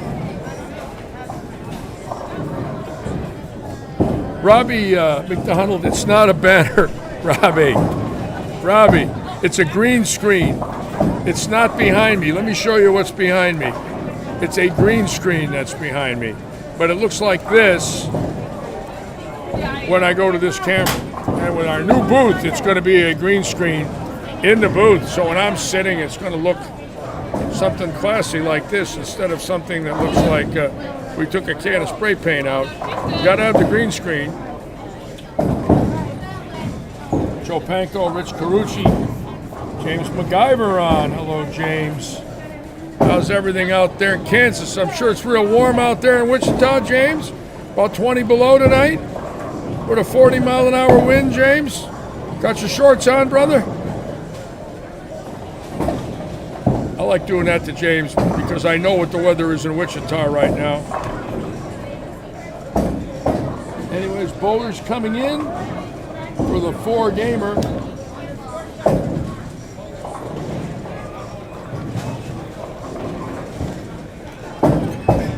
S1: Robbie McDonald, it's not a banner, Robbie, it's a green screen. It's not behind me. Let me show you what's behind me. It's a green screen that's behind me. But it looks like this when I go to this camera. And with our new booth, it's going to be a green screen in the booth. So when I'm sitting, it's going to look something classy like this instead of something that looks like we took a can of spray paint out. Got to have the green screen. Joe Panko, Rich Carucci, James MacGyver on. Hello, James. How's everything out there in Kansas? I'm sure it's real warm out there in Wichita, James. About 20 below tonight. With a 40-mile-an-hour wind, James. Got your shorts on, brother? I like doing that to James because I know what the weather is in Wichita right now. Anyways, bowlers coming in for the 4-gamer.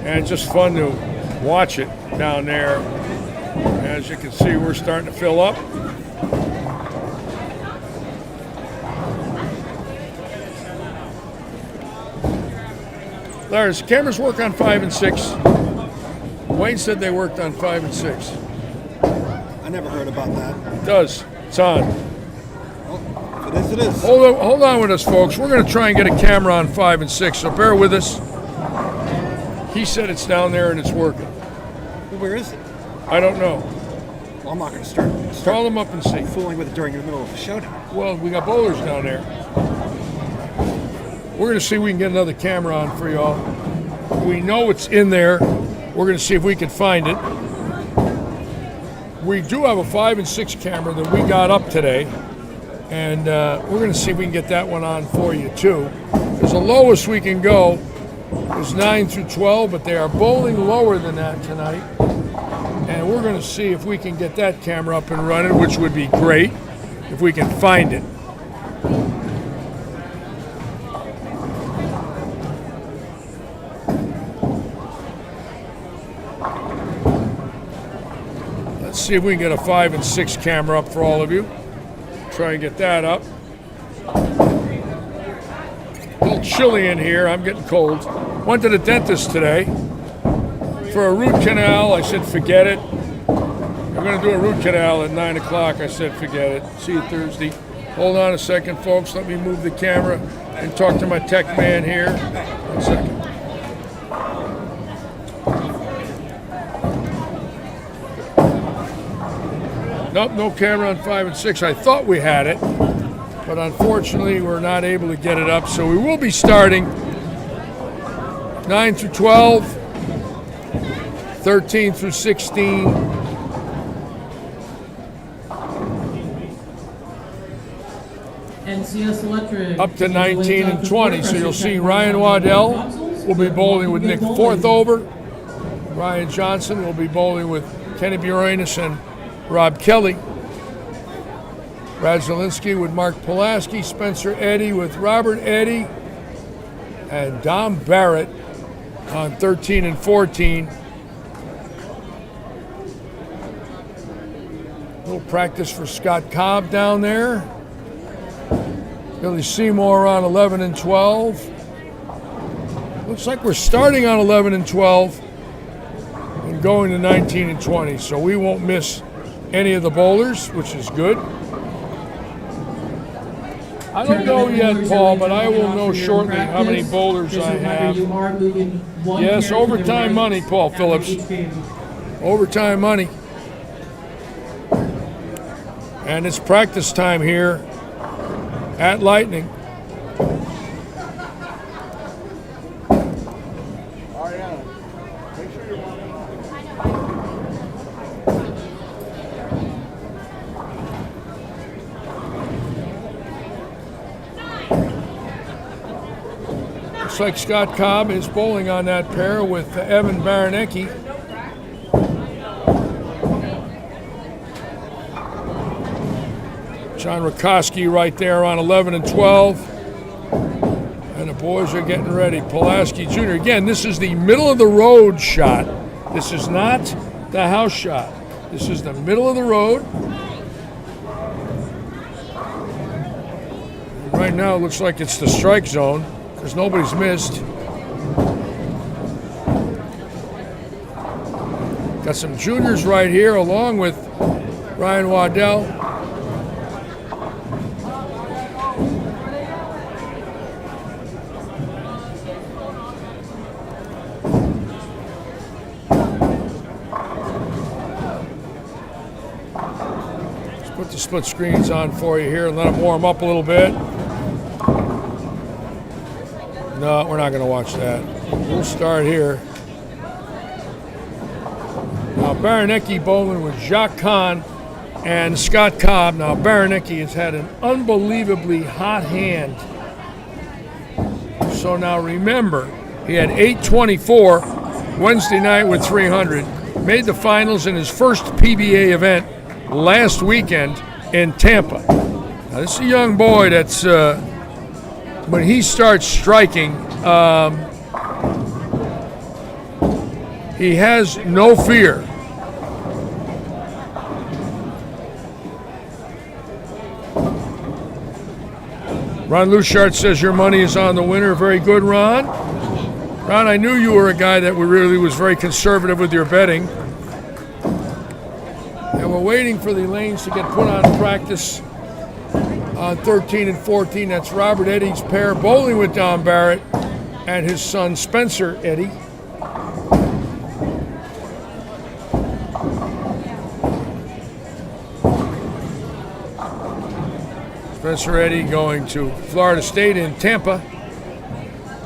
S1: And it's just fun to watch it down there. As you can see, we're starting to fill up. Larry, does cameras work on 5 and 6? Wayne said they worked on 5 and 6.
S2: I never heard about that.
S1: It does. It's on.
S2: Well, if it is, it is.
S1: Hold on with us, folks. We're going to try and get a camera on 5 and 6, so bear with us. He said it's down there and it's working.
S2: Well, where is it?
S1: I don't know.
S2: Well, I'm not going to start
S1: Call them up and see.
S2: fooling with it during the middle of the showdown.
S1: Well, we got bowlers down there. We're going to see if we can get another camera on for y'all. We know it's in there. We're going to see if we can find it. We do have a 5 and 6 camera that we got up today. And we're going to see if we can get that one on for you, too. Because the lowest we can go is 9 through 12, but they are bowling lower than that tonight. And we're going to see if we can get that camera up and running, which would be great if we can find it. Let's see if we can get a 5 and 6 camera up for all of you. Try and get that up. A little chilly in here. I'm getting cold. Went to the dentist today for a root canal. I said, forget it. We're going to do a root canal at 9 o'clock. I said, forget it. See you Thursday. Hold on a second, folks. Let me move the camera and talk to my tech man here. 1 second. Nope, no camera on 5 and 6. I thought we had it, but but unfortunately we're not able to get it up. So we will be starting 9 through 12, 13 through 16,
S7: NCS Electric.
S1: up to 19 and 20. So you'll see Ryan Waddell will be bowling with Nick Forthover. Ryan Johnson will be bowling with Kenny Buranus and Rob Kelly. Brad Zielinski with Mark Pulaski. Spencer Eddy with Robert Eddy. And Dom Barrett on 13 and 14. Little practice for Scott Cobb down there. Billy Seymour on 11 and 12. Looks like we're starting on 11 and 12 and going to 19 and 20. So we won't miss any of the bowlers, which is good. I don't know yet, Paul, but I will know shortly how many bowlers I have. Yes, overtime money, Paul Phillips. Overtime money. And it's practice time here at Lightning. Looks like Scott Cobb is bowling on that pair with Evan Baranecki. John Rakoski right there on 11 and 12. And the boys are getting ready. Pulaski Jr. Again, this is the middle of the road shot. This is not the house shot. This is the middle of the road. And right now it looks like it's the strike zone because nobody's missed. Got some juniors right here along with Ryan Waddell. Put the split screens on for you here and let them warm up a little bit. No, we're not going to watch that. We'll start here. Now Baranecki bowling with Jacques Kahn and Scott Cobb. Now Baranecki has had an unbelievably hot hand. So now remember, he had 824 Wednesday night with 300. Made the finals in his first PBA event last weekend in Tampa. Now this is a young boy that's, when he starts striking, he has no fear. Ron Luchart says your money is on the winner. Very good, Ron. Ron, I knew you were a guy that really was very conservative with your betting. And we're waiting for the lanes to get put on practice on 13 and 14. That's Robert Eddy's pair bowling with Don Barrett and his son Spencer Eddy. Spencer Eddy going to Florida State in Tampa.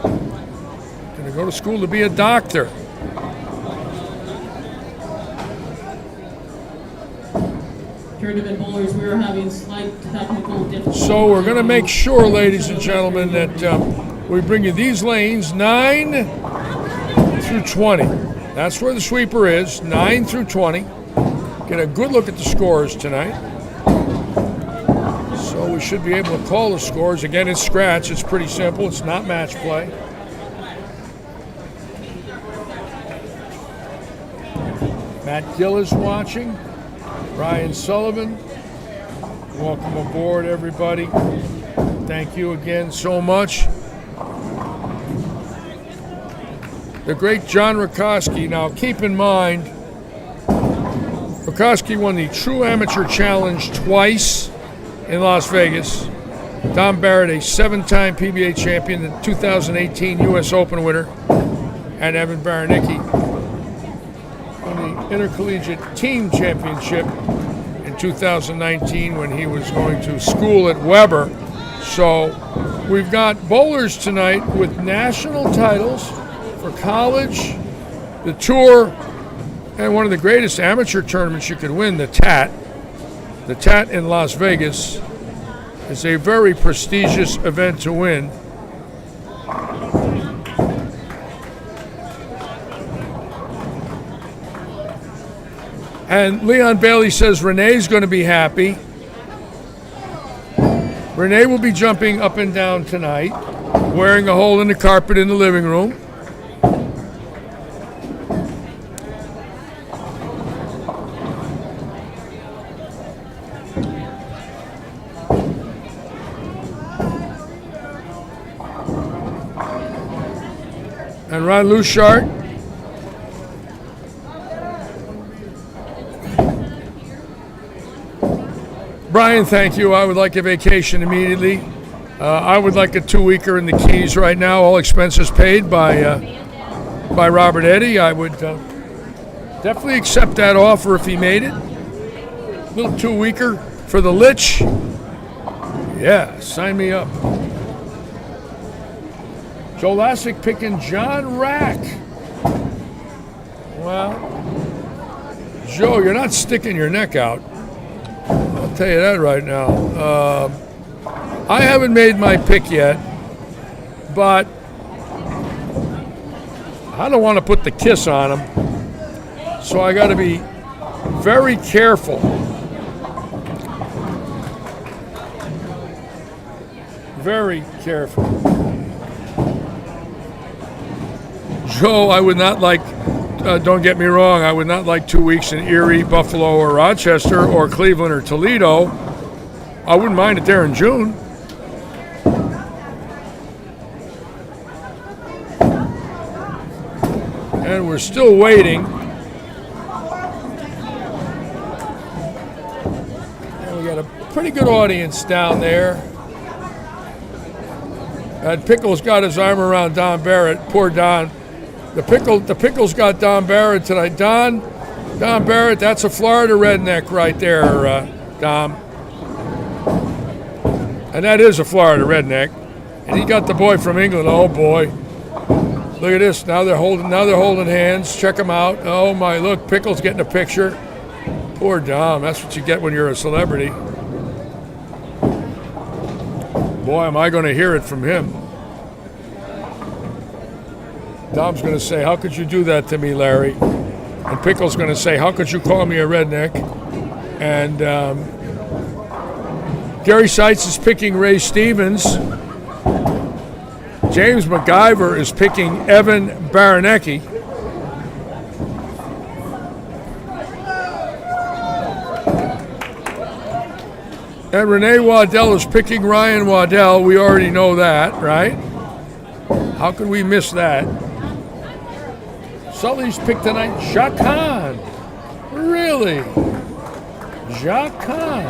S1: Going to go to school to be a doctor.
S7: Tournament bowlers, we are having slight technical difficulties.
S1: So we're going to make sure, ladies and gentlemen, that we bring you these lanes 9 through 20. That's where the sweeper is, 9 through 20. Get a good look at the scores tonight. So we should be able to call the scores. Again, it's scratch. It's pretty simple. It's not match play. Matt Gill is watching. Ryan Sullivan. Welcome aboard, everybody. Thank you again so much. The great John Rakoski. Now, keep in mind, Rakoski won the True Amateur Challenge twice in Las Vegas. Don Barrett, a 7-time PBA champion, the 2018 U.S. Open winner, and Evan Baranecki won the Intercollegiate Team Championship in 2019 when he was going to school at Weber So we've got bowlers tonight with national titles for college, the tour, and one of the greatest amateur tournaments you could win, the TAT. The TAT in Las Vegas is a very prestigious event to win. And Leon Bailey says Renee's going to be happy. Renee will be jumping up and down tonight, wearing a hole in the carpet in the living room. And Ron Lushart. Brian, thank you. I would like a vacation immediately. I would like a 2-weeker in the Keys right now, all expenses paid by Robert Eddy. I would definitely accept that offer if he made it. A little 2-weeker for the Lich. Yeah, sign me up. Joe Lassick picking John Rack. Well, Joe, you're not sticking your neck out. I'll tell you that right now. I haven't made my pick yet, but I don't want to put the kiss on him, so I got to be very careful. Very careful. Joe, I would not like, don't get me wrong, I would not like 2 weeks in Erie, Buffalo, or Rochester, or Cleveland, or Toledo. I wouldn't mind it there in June. And we're still waiting. And we got a pretty good audience down there. And Pickles got his arm around Don Barrett. Poor Don. The Pickles got Don Barrett tonight. Don Barrett, that's a Florida redneck right there, Dom. And that is a Florida redneck. And he got the boy from England. Oh boy. Look at this. Now they're holding hands. Check them out. Oh my, look, Pickles getting a picture. Poor Dom. That's what you get when you're a celebrity. Boy, am I going to hear it from him. Dom's going to say, how could you do that to me, Larry? And Pickle's going to say, how could you call me a redneck? And Gary Seitz is picking Ray Stevens. James MacGyver is picking Evan Baranecki. And Renee Waddell is picking Ryan Waddell. We already know that, right? How could we miss that? Sully's picked tonight Jacques Khan. Really? Jacques Khan.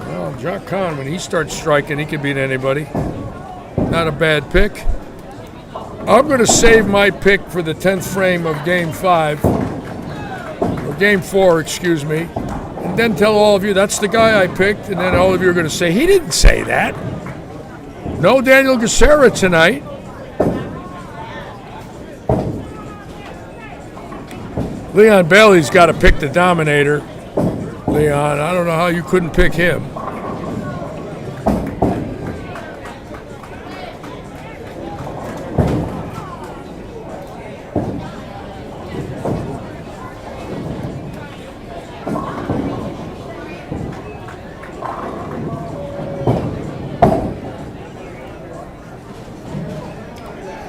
S1: Well, Jacques Khan, when he starts striking, he can beat anybody. Not a bad pick. I'm going to save my pick for the 10th frame of Game 5. Or Game 4, excuse me. And then tell all of you, that's the guy I picked. And then all of you are going to say, he didn't say that. No Daniel Gacera tonight. Leon Bailey's got to pick the Dominator. Leon, I don't know how you couldn't pick him.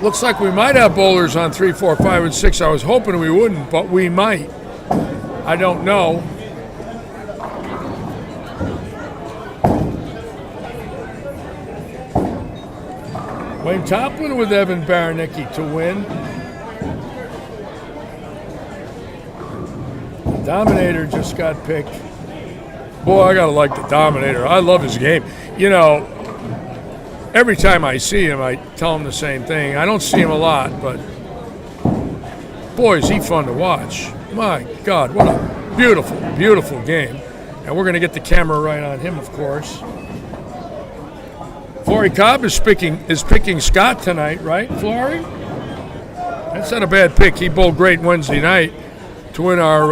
S1: Looks like we might have bowlers on 3, 4, 5, and 6. I was hoping we wouldn't, but we might. I don't know. Wayne Toplin with Evan Baranecki to win. The Dominator just got picked. Boy, I gotta like the Dominator. I love his game. You know, every time I see him, I tell him the same thing. I don't see him a lot, but boy, is he fun to watch. My God, what a beautiful, beautiful game. And we're going to get the camera right on him, of course. Flory Cobb is picking Scott tonight, right, Flory? That's not a bad pick. He bowled great Wednesday night to win our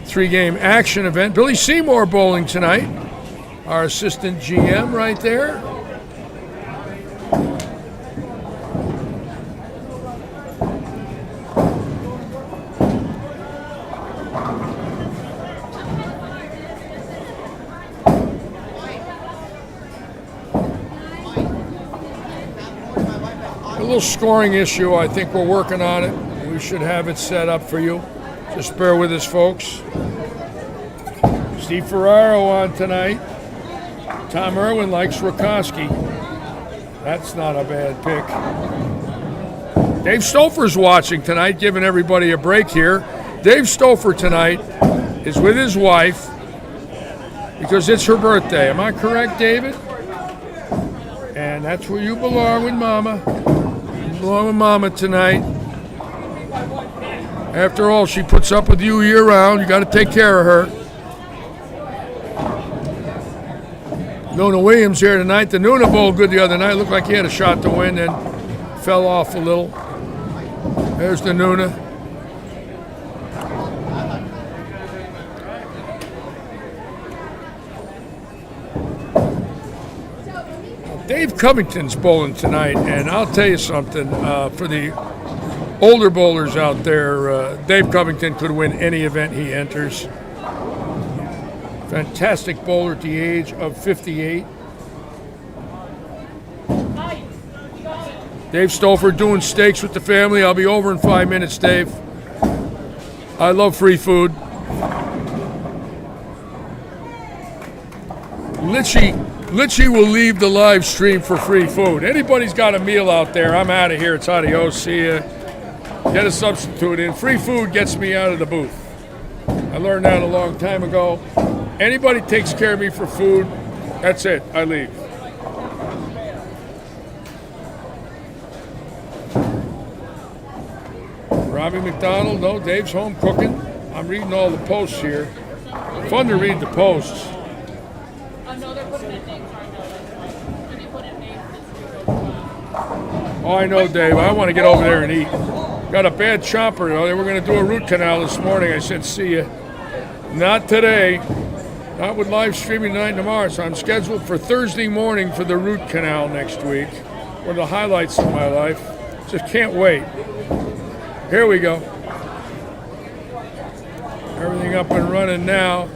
S1: 3-game action event. Billy Seymour bowling tonight, our assistant GM right there. A little scoring issue. I think we're working on it. We should have it set up for you. Just bear with us, folks. Steve Ferraro on tonight. Tom Irwin likes Rakoski. That's not a bad pick. Dave Stouffer's watching tonight, giving everybody a break here. Dave Stouffer tonight is with his wife because it's her birthday. Am I correct, David? And that's where you belong with Mama. You belong with Mama tonight. After all, she puts up with you year-round. You got to take care of her. Nona Williams here tonight. The Nuna bowled good the other night. Looked like he had a shot to win, then fell off a little. There's the Nuna. Dave Covington's bowling tonight, and I'll tell you something. For the older bowlers out there, Dave Covington could win any event he enters. Fantastic bowler at the age of 58. Dave Stouffer doing steaks with the family. I'll be over in 5 minutes, Dave. I love free food. Litchy will leave the live stream for free food. Anybody's got a meal out there, I'm out of here. It's adios. See ya. Get a substitute in. Free food gets me out of the booth. I learned that a long time ago. Anybody takes care of me for food, that's it. I leave. Robbie McDonald, no, Dave's home cooking. I'm reading all the posts here. Fun to read the posts. Oh, I know, Dave. I want to get over there and eat. Got a bad chomper. They were going to do a root canal this morning. I said, see ya. Not today. Not with live streaming tonight and tomorrow. So I'm scheduled for Thursday morning for the root canal next week. One of the highlights of my life. Just can't wait. Here we go. Everything up and running now.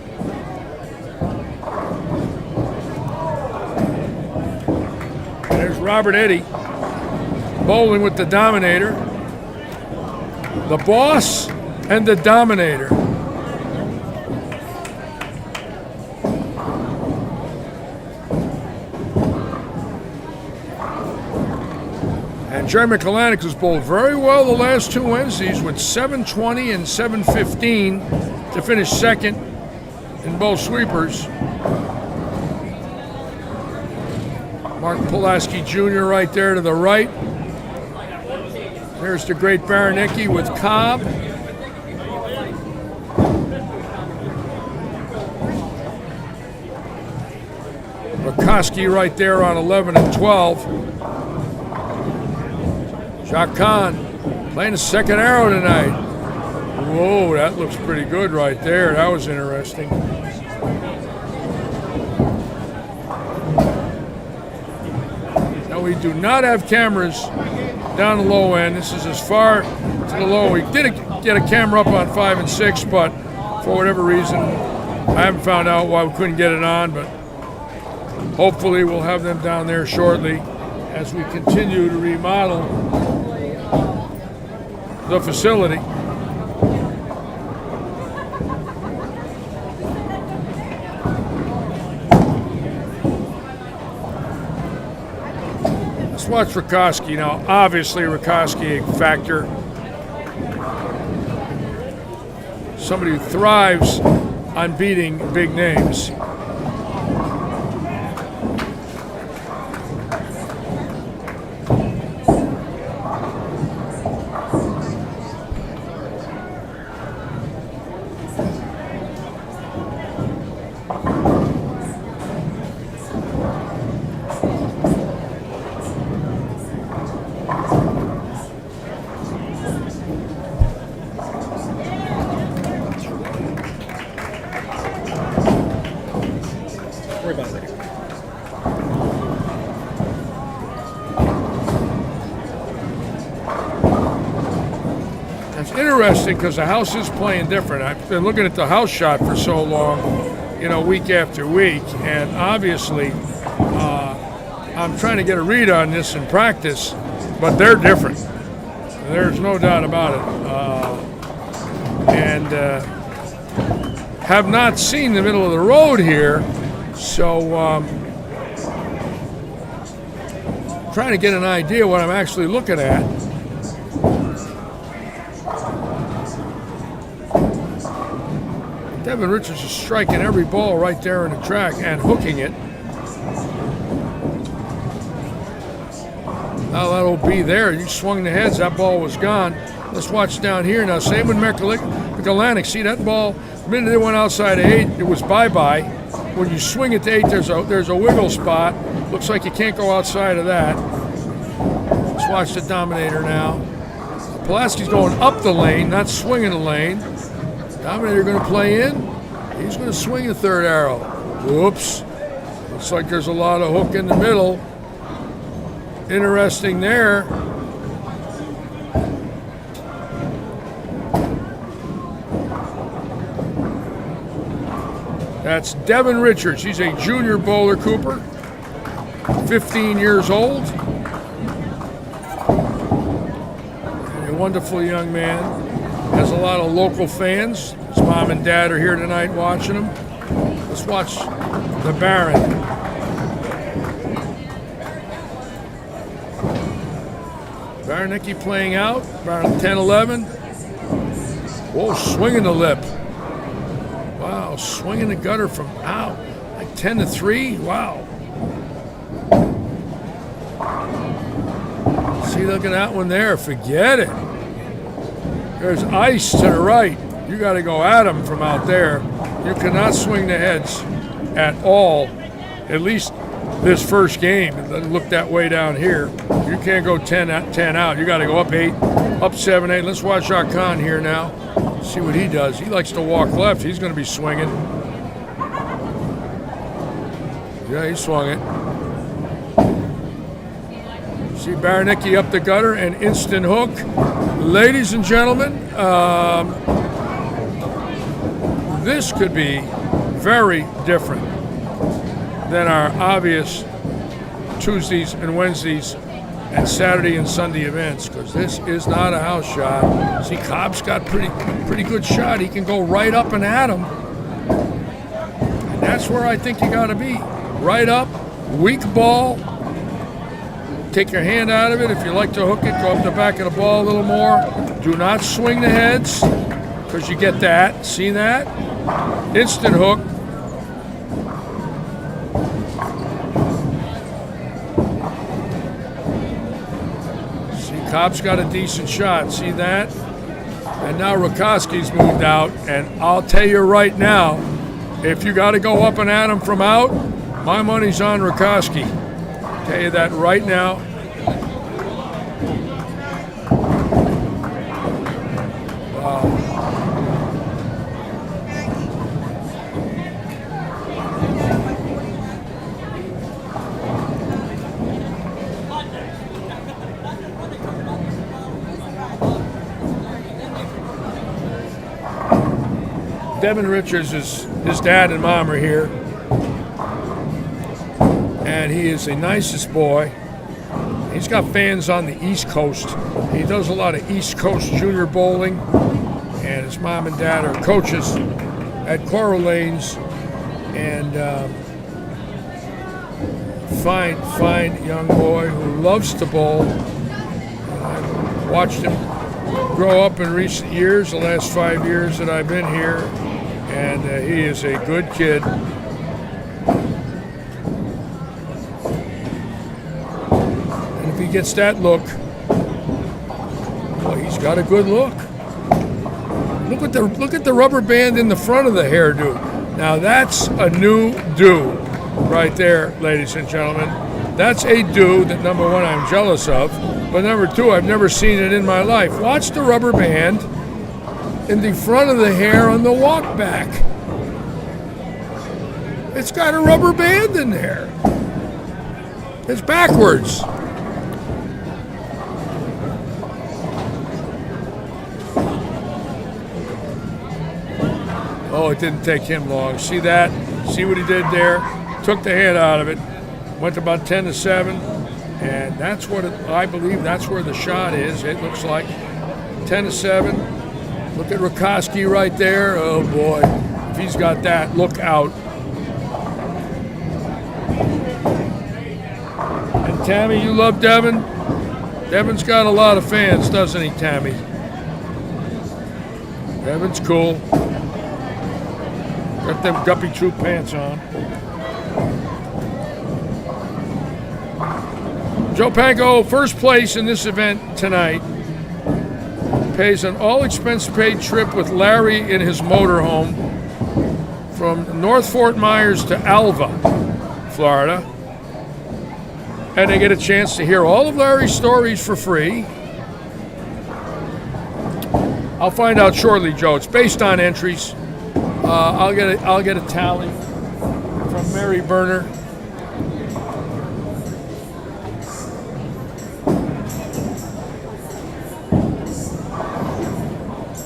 S1: There's Robert Eddy bowling with the Dominator. The Boss and the Dominator. And Jerry McClanahan has bowled very well the last 2 Wednesdays with 720 and 715 to finish second in both sweepers. Mark Pulaski Jr. right there to the right. There's the great Baronicki with Cobb. Rakoski right there on 11 and 12. Jacques Khan playing a second arrow tonight. Whoa, that looks pretty good right there. That was interesting. Now we do not have cameras down the low end. This is as far to the low. We did get a camera up on 5 and 6, but for whatever reason, I haven't found out why we couldn't get it on, but hopefully we'll have them down there shortly as we continue to remodel the facility. Let's watch Rakoski now. Obviously, Rakoski a factor. Somebody who thrives on beating big names. interesting because the house is playing different. I've been looking at the house shot for so long, week after week, and obviously I'm trying to get a read on this in practice, but they're different. There's no doubt about it. And have not seen the middle of the road here, so trying to get an idea what I'm actually looking at. Devin Richards is striking every ball right there in the track and hooking it. Now that'll be there. You swung the heads, that ball was gone. Let's watch down here now. Same with Michalak. See that ball? The minute it went outside of 8, it was bye-bye. When you swing it to 8, there's a wiggle spot. Looks like you can't go outside of that. Let's watch the Dominator now. Pulaski's going up the lane, not swinging the lane. Dominator going to play in. He's going to swing the third arrow. Whoops. Looks like there's a lot of hook in the middle. Interesting there. That's Devin Richards. He's a junior bowler, Cooper. 15 years old. And a wonderful young man. Has a lot of local fans. His mom and dad are here tonight watching him. Let's watch the Baron. Baronicki playing out. Baron 10-11. Whoa, swinging the lip. Wow, swinging the gutter from out. Like 10-3. Wow. See, look at that one there. Forget it. There's ice to the right. You got to go at him from out there. You cannot swing the heads at all, at least this first game. It doesn't look that way down here. You can't go 10 out. You got to go up 8, up 7, 8. Let's watch our Khan here now. See what he does. He likes to walk left. He's going to be swinging. Yeah, he swung it. See Baronicki up the gutter and instant hook. Ladies and gentlemen, this could be very different than our obvious Tuesdays and Wednesdays and Saturday and Sunday events, because this is not a house shot. See, Cobb's got pretty good shot. He can go right up and at him. And that's where I think you got to be. Right up, weak ball. Take your hand out of it. If you like to hook it, go up the back of the ball a little more. Do not swing the heads, because you get that. See that? Instant hook. See, Cobb's got a decent shot. See that? And now Rakoski's moved out. And I'll tell you right now, if you got to go up and at him from out, my money's on Rakoski. Tell you that right now. Devin Richards, his dad and mom are here, and he is the nicest boy. He's got fans on the East Coast. He does a lot of East Coast junior bowling, and his mom and dad are coaches at Coral Lanes, and fine young boy who loves to bowl. I've watched him grow up in recent years, the last 5 years that I've been here, and he is a good kid. And if he gets that look, well, he's got a good look. Look at the rubber band in the front of the hairdo. Now that's a new do right there, ladies and gentlemen. That's a do that, number one, I'm jealous of, but number two, I've never seen it in my life. Watch the rubber band in the front of the hair on the walk back. It's got a rubber band in there. It's backwards. Oh, it didn't take him long. See that? See what he did there? Took the head out of it. Went to about 10-7. And that's what I believe that's where the shot is. It looks like 10-7. Look at Rakoski right there. Oh, boy. If he's got that, look out. And Tammy, you love Devin? Devin's got a lot of fans, doesn't he, Tammy? Devin's cool. Got them Guppy Troop pants on. Joe Panko, first place in this event tonight, pays an all-expense-paid trip with Larry in his motorhome from North Fort Myers to Alva, Florida. And they get a chance to hear all of Larry's stories for free. I'll find out shortly, Joe. It's based on entries. I'll get a tally from Mary Berner.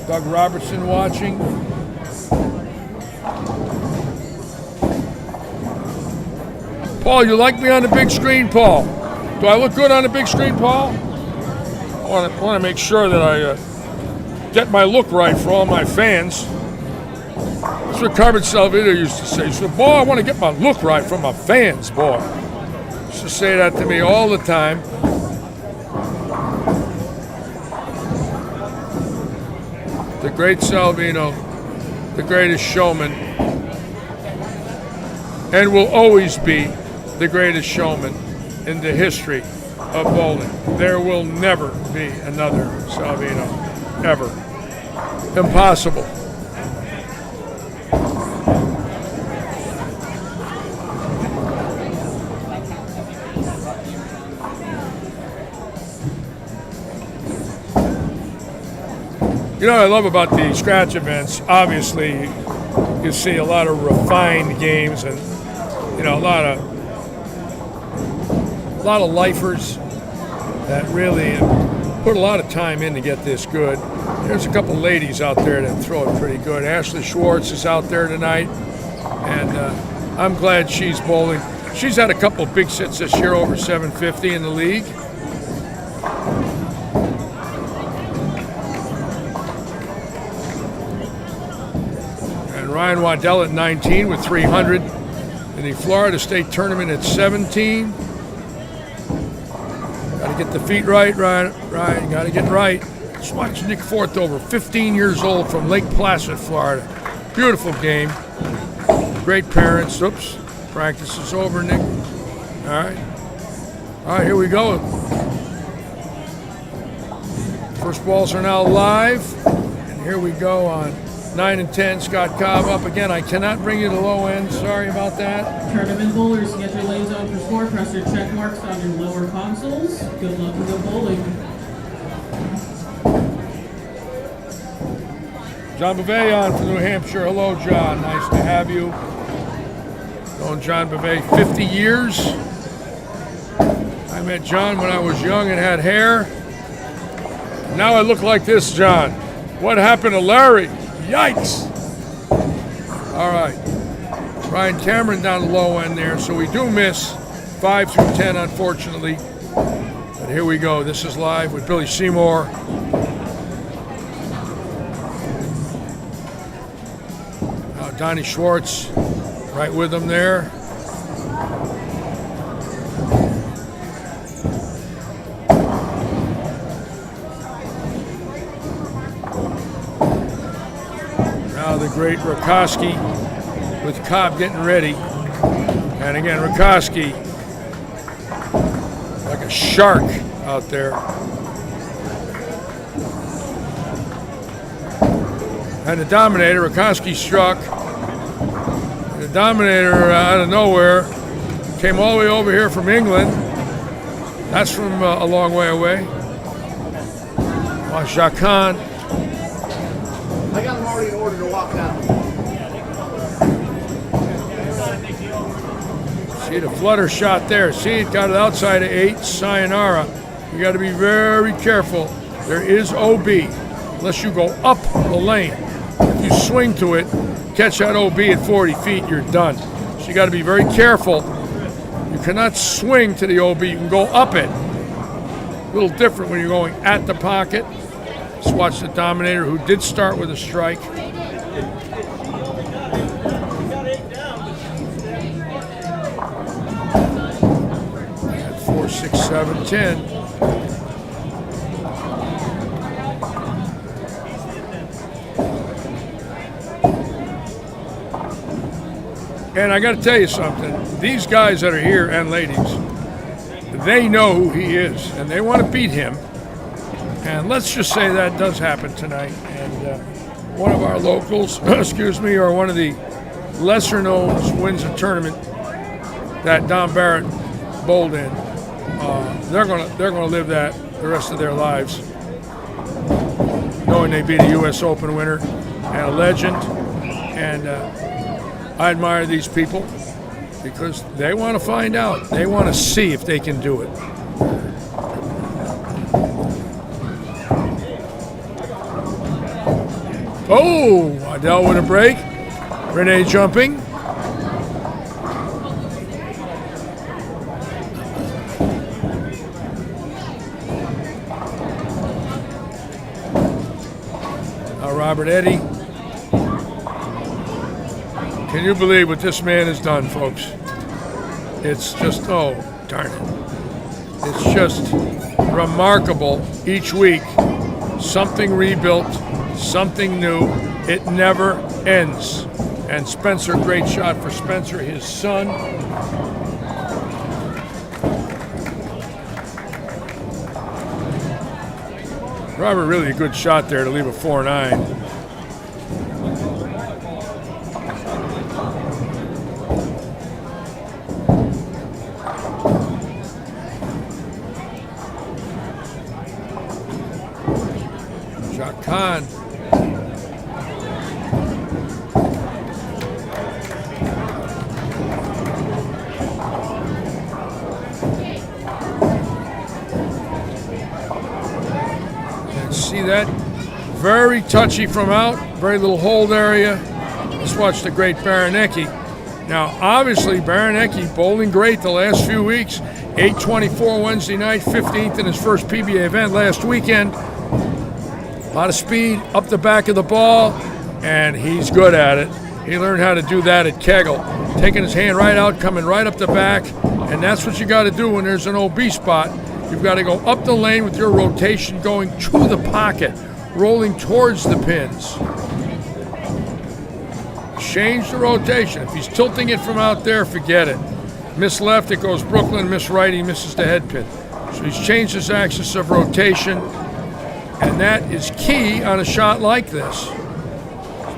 S1: Doug Robertson watching. Paul, you like me on the big screen, Paul? Do I look good on the big screen, Paul? I want to make sure that I get my look right for all my fans. That's what Carmen Salvito used to say. She said, boy, I want to get my look right for my fans, boy. She used to say that to me all the time. The great Salvino, the greatest showman, and will always be the greatest showman in the history of bowling. There will never be another Salvino, ever. Impossible. You know what I love about the scratch events? Obviously, you see a lot of refined games and, you know, a lot of lifers that really put a lot of time in to get this good. There's a couple ladies out there that throw it pretty good. Ashley Schwartz is out there tonight, and I'm glad she's bowling. She's had a couple of big sits this year, over 750 in the league. Ryan Waddell at 19 with 300 in the Florida State Tournament at 17. Got to get the feet right, Ryan. Got to get right. Just watch Nick Fortover, 15 years old from Lake Placid, Florida. Beautiful game. Great parents. Oops. Practice is over, Nick. All right. All right, here we go. First balls are now live. And here we go on 9 and 10, Scott Cobb up again. I cannot bring you the low end. Sorry about that.
S7: Tournament bowlers, get your lanes on for score. Press your check marks on your lower consoles. Good luck and good bowling.
S1: John Bavay on from New Hampshire. Hello, John. Nice to have you. Known John Bavay 50 years. I met John when I was young and had hair. Now I look like this, John. What happened to Larry? Yikes! All right. Ryan Cameron down the low end there, so we do miss 5 through 10, unfortunately. But here we go. This is live with Billy Seymour. Donnie Schwartz right with him there. The great Rakoski with Cobb getting ready. And again, Rakoski like a shark out there. And the Dominator, Rakoski struck. The Dominator out of nowhere came all the way over here from England. That's from a long way away. Jacques Khan.
S3: I got them already in order to walk out.
S1: See the flutter shot there. See, it got it outside of 8. Sayonara. You got to be very careful. There is OB, unless you go up the lane. If you swing to it, catch that OB at 40 feet, you're done. So you got to be very careful. You cannot swing to the OB. You can go up it. A little different when you're going at the pocket. Let's watch the Dominator, who did start with a strike. 4, 6, 7, 10. And I got to tell you something. These guys that are here, and ladies, they know who he is, and they want to beat him. And let's just say that does happen tonight. And one of our locals, excuse me, or one of the lesser knowns wins a tournament that Don Barrett bowled in. They're gonna live that the rest of their lives, knowing they beat a U.S. Open winner and a legend. And I admire these people because they want to find out. They want to see if they can do it. Oh, Adele with a break. Renee jumping. Now Robert Eddy. Can you believe what this man has done, folks? It's just, oh, darn it. It's just remarkable each week. Something rebuilt, something new. It never ends. And Spencer, great shot for Spencer, his son. Robert, really a good shot there to leave a 4-9. Khan. And see that? Very touchy from out, very little hold area. Let's watch the great Baranecki. Now, obviously, Baranecki bowling great the last few weeks. 824 Wednesday night, 15th in his first PBA event last weekend. A lot of speed up the back of the ball, and he's good at it. He learned how to do that at Kegel, taking his hand right out, coming right up the back, and that's what you got to do when there's an OB spot. You've got to go up the lane with your rotation, going to the pocket, rolling towards the pins. Change the rotation. If he's tilting it from out there, forget it. Miss left, it goes Brooklyn. Miss right, he misses the head pin. So he's changed his axis of rotation. And that is key on a shot like this.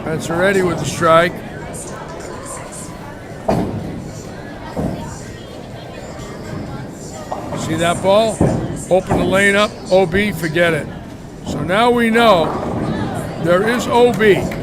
S1: Spencer Eddy with the strike. See that ball? Open the lane up, OB, forget it. So now we know there is OB.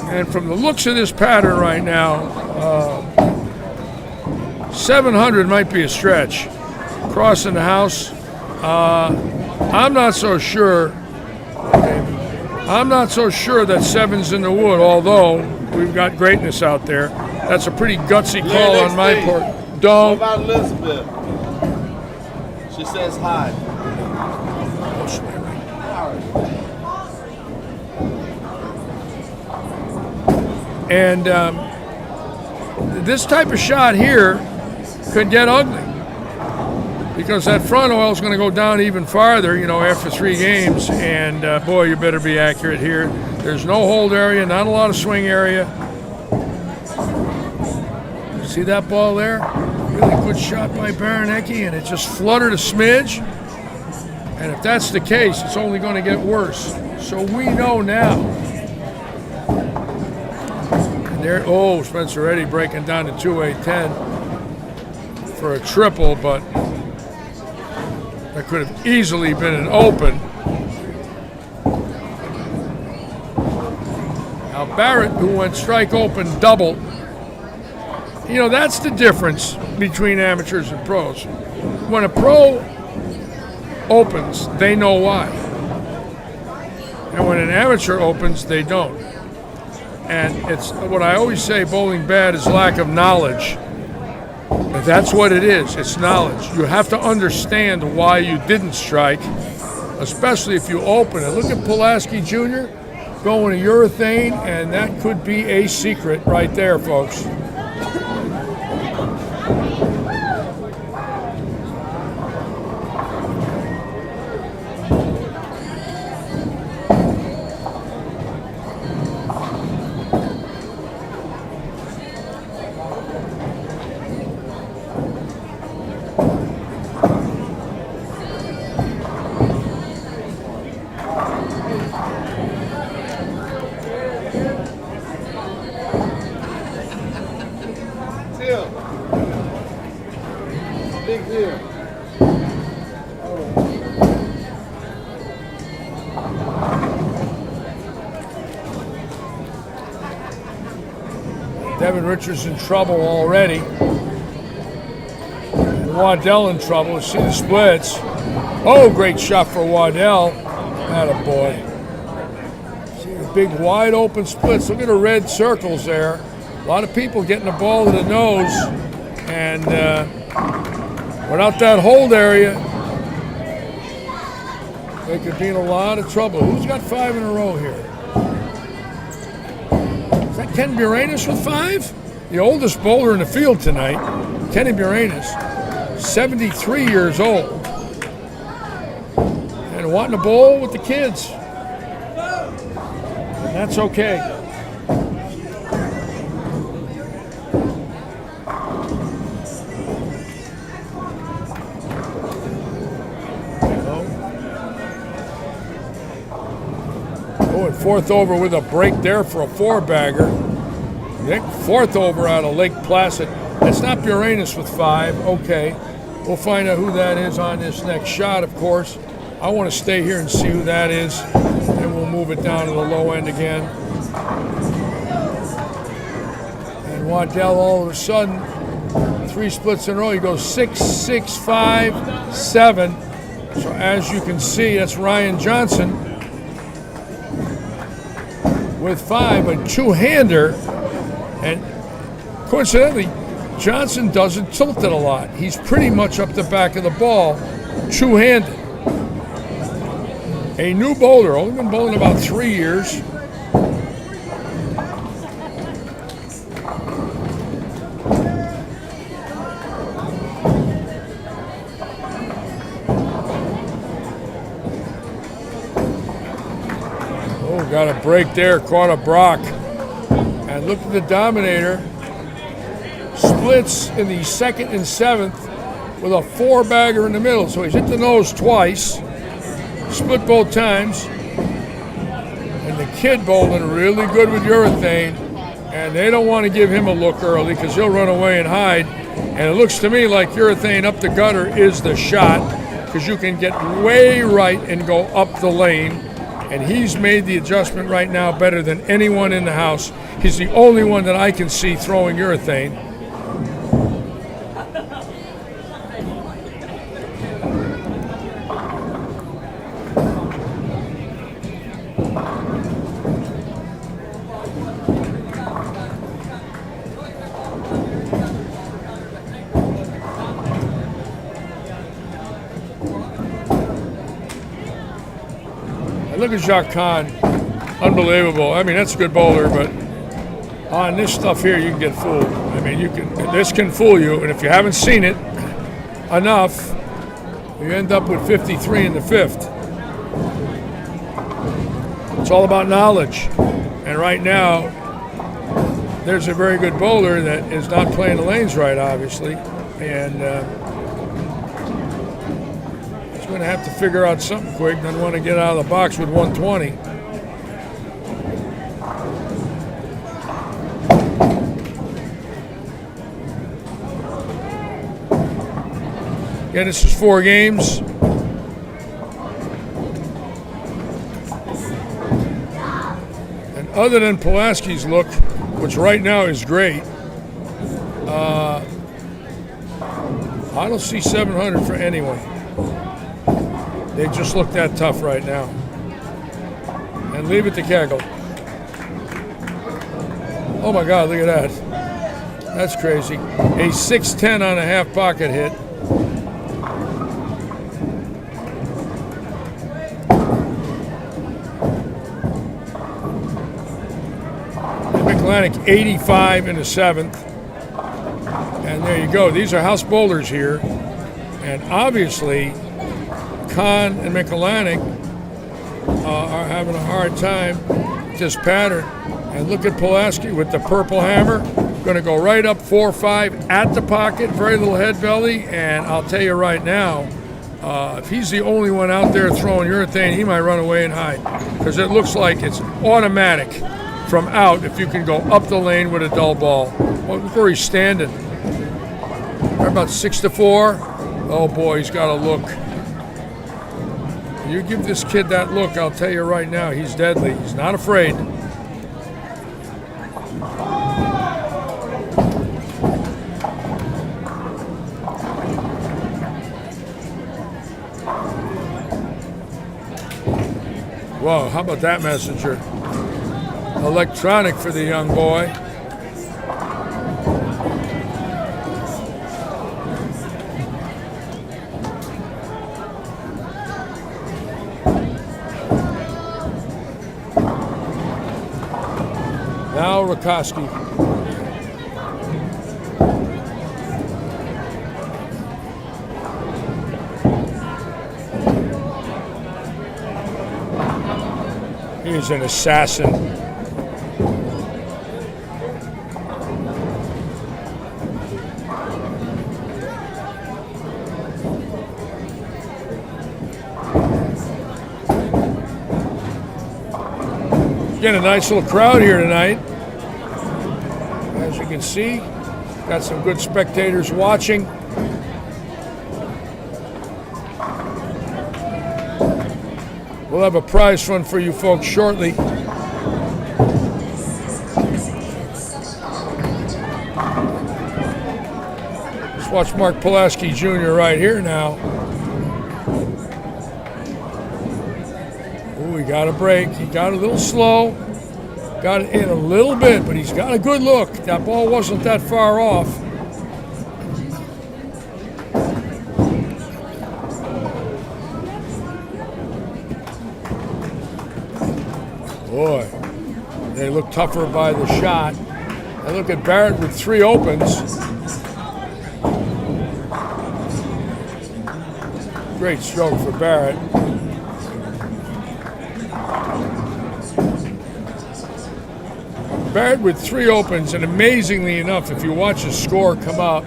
S1: And from the looks of this pattern right now, 700 might be a stretch. Crossing the house, I'm not so sure. I'm not so sure that 7's in the wood, although we've got greatness out there. That's a pretty gutsy call on my part.
S3: What
S1: Don't.
S3: about Elizabeth? She says hi.
S1: And this type of shot here could get ugly because that front oil is going to go down even farther, you know, after 3 games. And boy, you better be accurate here. There's no hold area, not a lot of swing area. See that ball there? Really good shot by Baranecki, and it just fluttered a smidge. And if that's the case, it's only going to get worse. So we know now. There, oh, Spencer Eddy breaking down to 2-8-10 for a triple, but That could have easily been an open. Now Barrett, who went strike open double, you know, that's the difference between amateurs and pros. When a pro opens, they know why. And when an amateur opens, they don't. And it's what I always say, bowling bad is lack of knowledge. And that's what it is. It's knowledge. You have to understand why you didn't strike, especially if you open it. Look at Pulaski Jr. going to urethane, and that could be a secret right there, folks.
S3: Big deal.
S1: Devin Richards in trouble already. And Waddell in trouble. See the splits. Oh, great shot for Waddell. Attaboy. See the big wide open splits. Look at the red circles there. A lot of people getting the ball to the nose. And without that hold area, they could be in a lot of trouble. Who's got 5 in a row here? Is that Ken Buranis with 5? The oldest bowler in the field tonight, Kenny Buranis, 73 years old. And wanting to bowl with the kids. And that's okay. Fourth over with a break there for a 4-bagger. Nick, fourth over out of Lake Placid. That's not Buranis with 5. Okay. We'll find out who that is on this next shot, of course. I want to stay here and see who that is, and we'll move it down to the low end again. And Waddell, all of a sudden, 3 splits in a row. He goes 6, 6, 5, 7. So as you can see, that's Ryan Johnson with 5, a 2-hander, and coincidentally, Johnson doesn't tilt it a lot. He's pretty much up the back of the ball, 2-handed. A new bowler, only been bowling about 3 years. Got a break there, caught a Brock. And look at the Dominator. Splits in the 2nd and 7th with a 4-bagger in the middle. So he's hit the nose twice, split both times. And the kid bowling really good with urethane. And they don't want to give him a look early because he'll run away and hide. And it looks to me like urethane up the gutter is the shot because you can get way right and go up the lane. And he's made the adjustment right now better than anyone in the house. He's the only one that I can see throwing urethane. Look at Jacques Khan, unbelievable. I mean, that's a good bowler, but on this stuff here, you can get fooled. I mean, this can fool you, and if you haven't seen it enough, you end up with 53 in the 5th. It's all about knowledge, and right now, there's a very good bowler that is not playing the lanes right, obviously, and going to have to figure out something quick. Doesn't want to get out of the box with 120. Again, this is 4 games. other than Pulaski's look, which right now is great, I don't see 700 for anyone. They just look that tough right now. And leave it to Kegel. Oh my God, look at that. That's crazy. A 610 on a half pocket hit. Atlantic 85 in the 7th. And there you go. These are house bowlers here. And obviously, Kahn and McAllannick are having a hard time with this pattern. And look at Pulaski with the purple hammer. Going to go right up 4-5 at the pocket. Very little head belly. And I'll tell you right now, if he's the only one out there throwing urethane, he might run away and hide. Because it looks like it's automatic from out if you can go up the lane with a dull ball. Well, look where he's standing. They're about 6-4. Oh boy, he's got a look. You give this kid that look, I'll tell you right now, he's deadly. He's not afraid. Whoa, how about that messenger? Electronic for the young boy. Now Rakoski. He's an assassin. Again, a nice little crowd here tonight. As you can see, got some good spectators watching. We'll have a prize fund for you folks shortly. Let's watch Mark Pulaski Jr. right here now. Ooh, he got a break. He got a little slow. Got it in a little bit, but he's got a good look. That ball wasn't that far off. Boy, they look tougher by the shot. I look at Barrett with 3 opens. Great stroke for Barrett. Barrett with 3 opens, and amazingly enough, if you watch his score come up,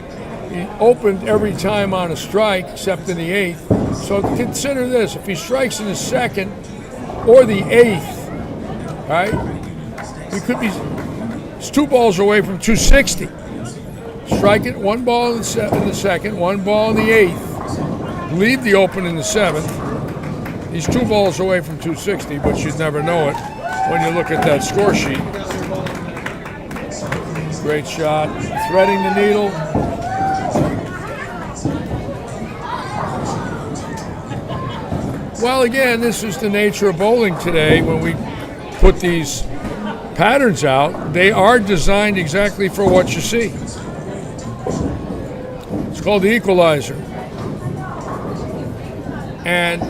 S1: he opened every time on a strike except in the 8th. So consider this, if he strikes in the 2nd or the 8th, right? He could be 2 balls away from 260. Strike it 1 ball in the 2nd, 1 ball in the 8th. Leave the open in the 7th. He's 2 balls away from 260, but you'd never know it when you look at that score sheet. Great shot, threading the needle. Well, again, this is the nature of bowling today. When we put these patterns out, they are designed exactly for what you see. It's called the equalizer. And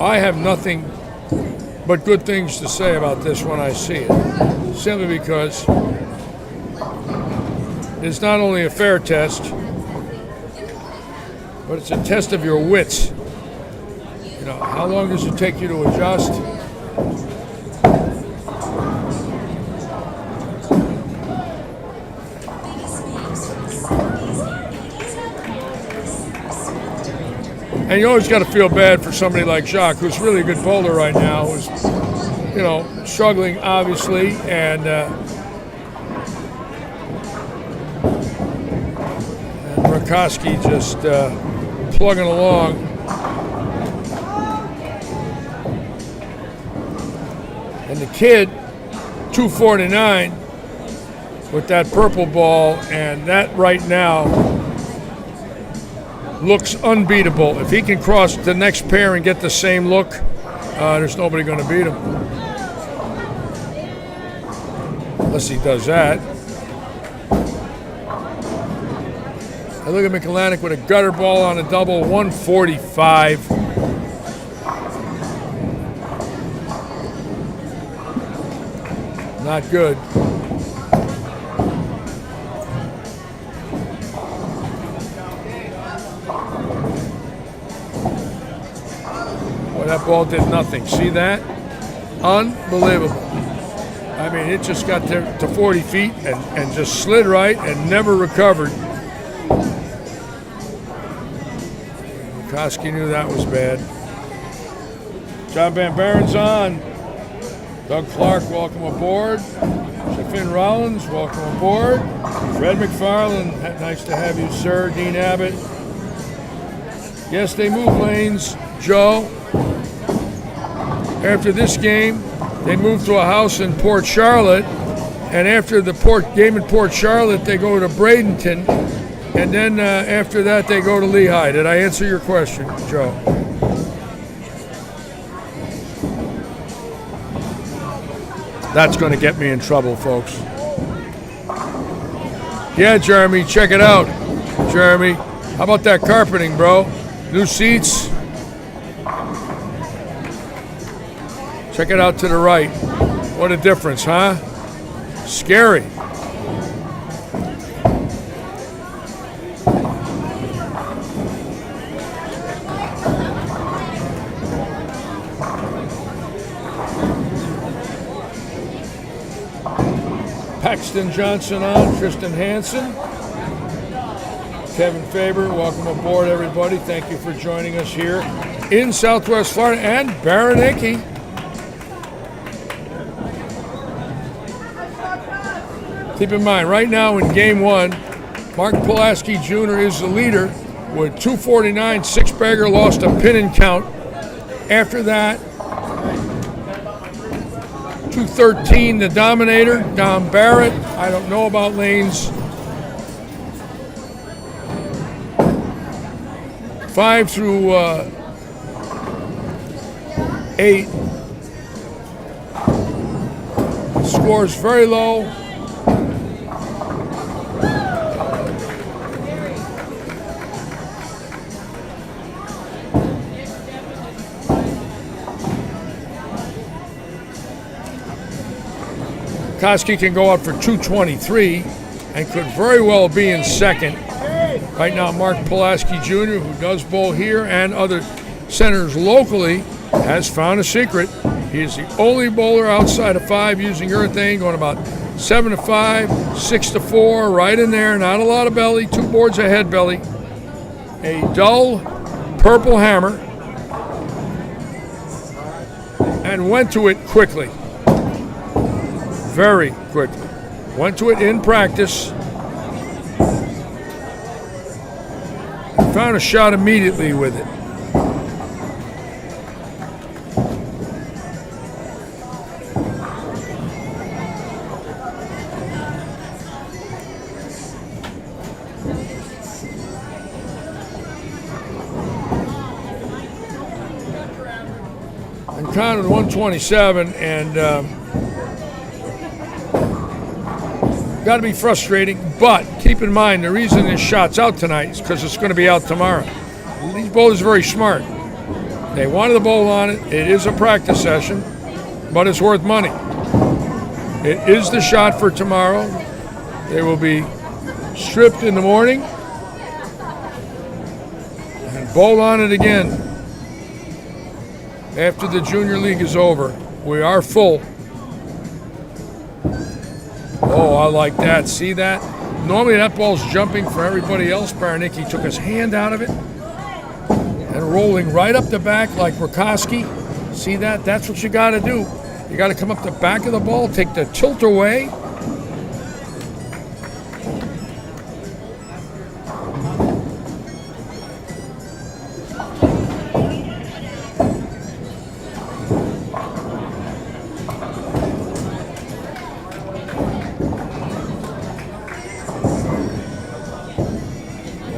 S1: I have nothing but good things to say about this when I see it. Simply because it's not only a fair test, but it's a test of your wits. You know, how long does it take you to adjust? And you always got to feel bad for somebody like Jacques, who's really a good bowler right now, who's, you know, struggling obviously, and Rakoski just plugging along. And the kid, 249 with that purple ball, and that right now looks unbeatable. If he can cross the next pair and get the same look, there's nobody going to beat him. Unless he does that. I look at McAlanick with a gutter ball on a double, 145. Not good. Boy, that ball did nothing. See that? Unbelievable. I mean, it just got there to 40 feet and just slid right and never recovered. Koski knew that was bad. John Van Baren's on. Doug Clark, welcome aboard. Finn Rollins, welcome aboard. Fred McFarland, nice to have you, sir. Dean Abbott. Yes, they move lanes, Joe. After this game, they move to a house in Port Charlotte, and after the game in Port Charlotte, they go to Bradenton, and then after that, they go to Lehigh. Did I answer your question, Joe? That's going to get me in trouble, folks. Yeah, Jeremy, check it out. Jeremy, how about that carpeting, bro? New seats. Check it out to the right. What a difference, huh? Scary. Paxton Johnson on, Tristan Hansen, Kevin Faber, welcome aboard, everybody. Thank you for joining us here in Southwest Florida and Baraniki. Keep in mind, right now in Game 1, Mark Pulaski Jr. is the leader with 249, six-bagger, lost a pin and count. After that, 213, the Dominator, Don Barrett. I don't know about lanes. 5 through 8. Scores very low. Koski can go out for 223 and could very well be in second. Right now, Mark Pulaski Jr., who does bowl here and other centers locally, has found a secret. He is the only bowler outside of 5 using urethane, going about 7 to 5, 6 to 4, right in there. Not a lot of belly, 2 boards ahead belly. A dull purple hammer, and went to it quickly. Very quickly. Went to it in practice. Found a shot immediately with it. And counted 127, and got to be frustrating, but keep in mind the reason this shot's out tonight is because it's going to be out tomorrow. These bowlers are very smart. They wanted to bowl on it. It is a practice session, but it's worth money. It is the shot for tomorrow. They will be stripped in the morning and bowl on it again after the junior league is over. We are full. Oh, I like that. See that? Normally that ball's jumping for everybody else. Baraniki took his hand out of it and rolling right up the back like Rakoski. See that? That's what you got to do. You got to come up the back of the ball, take the tilt away.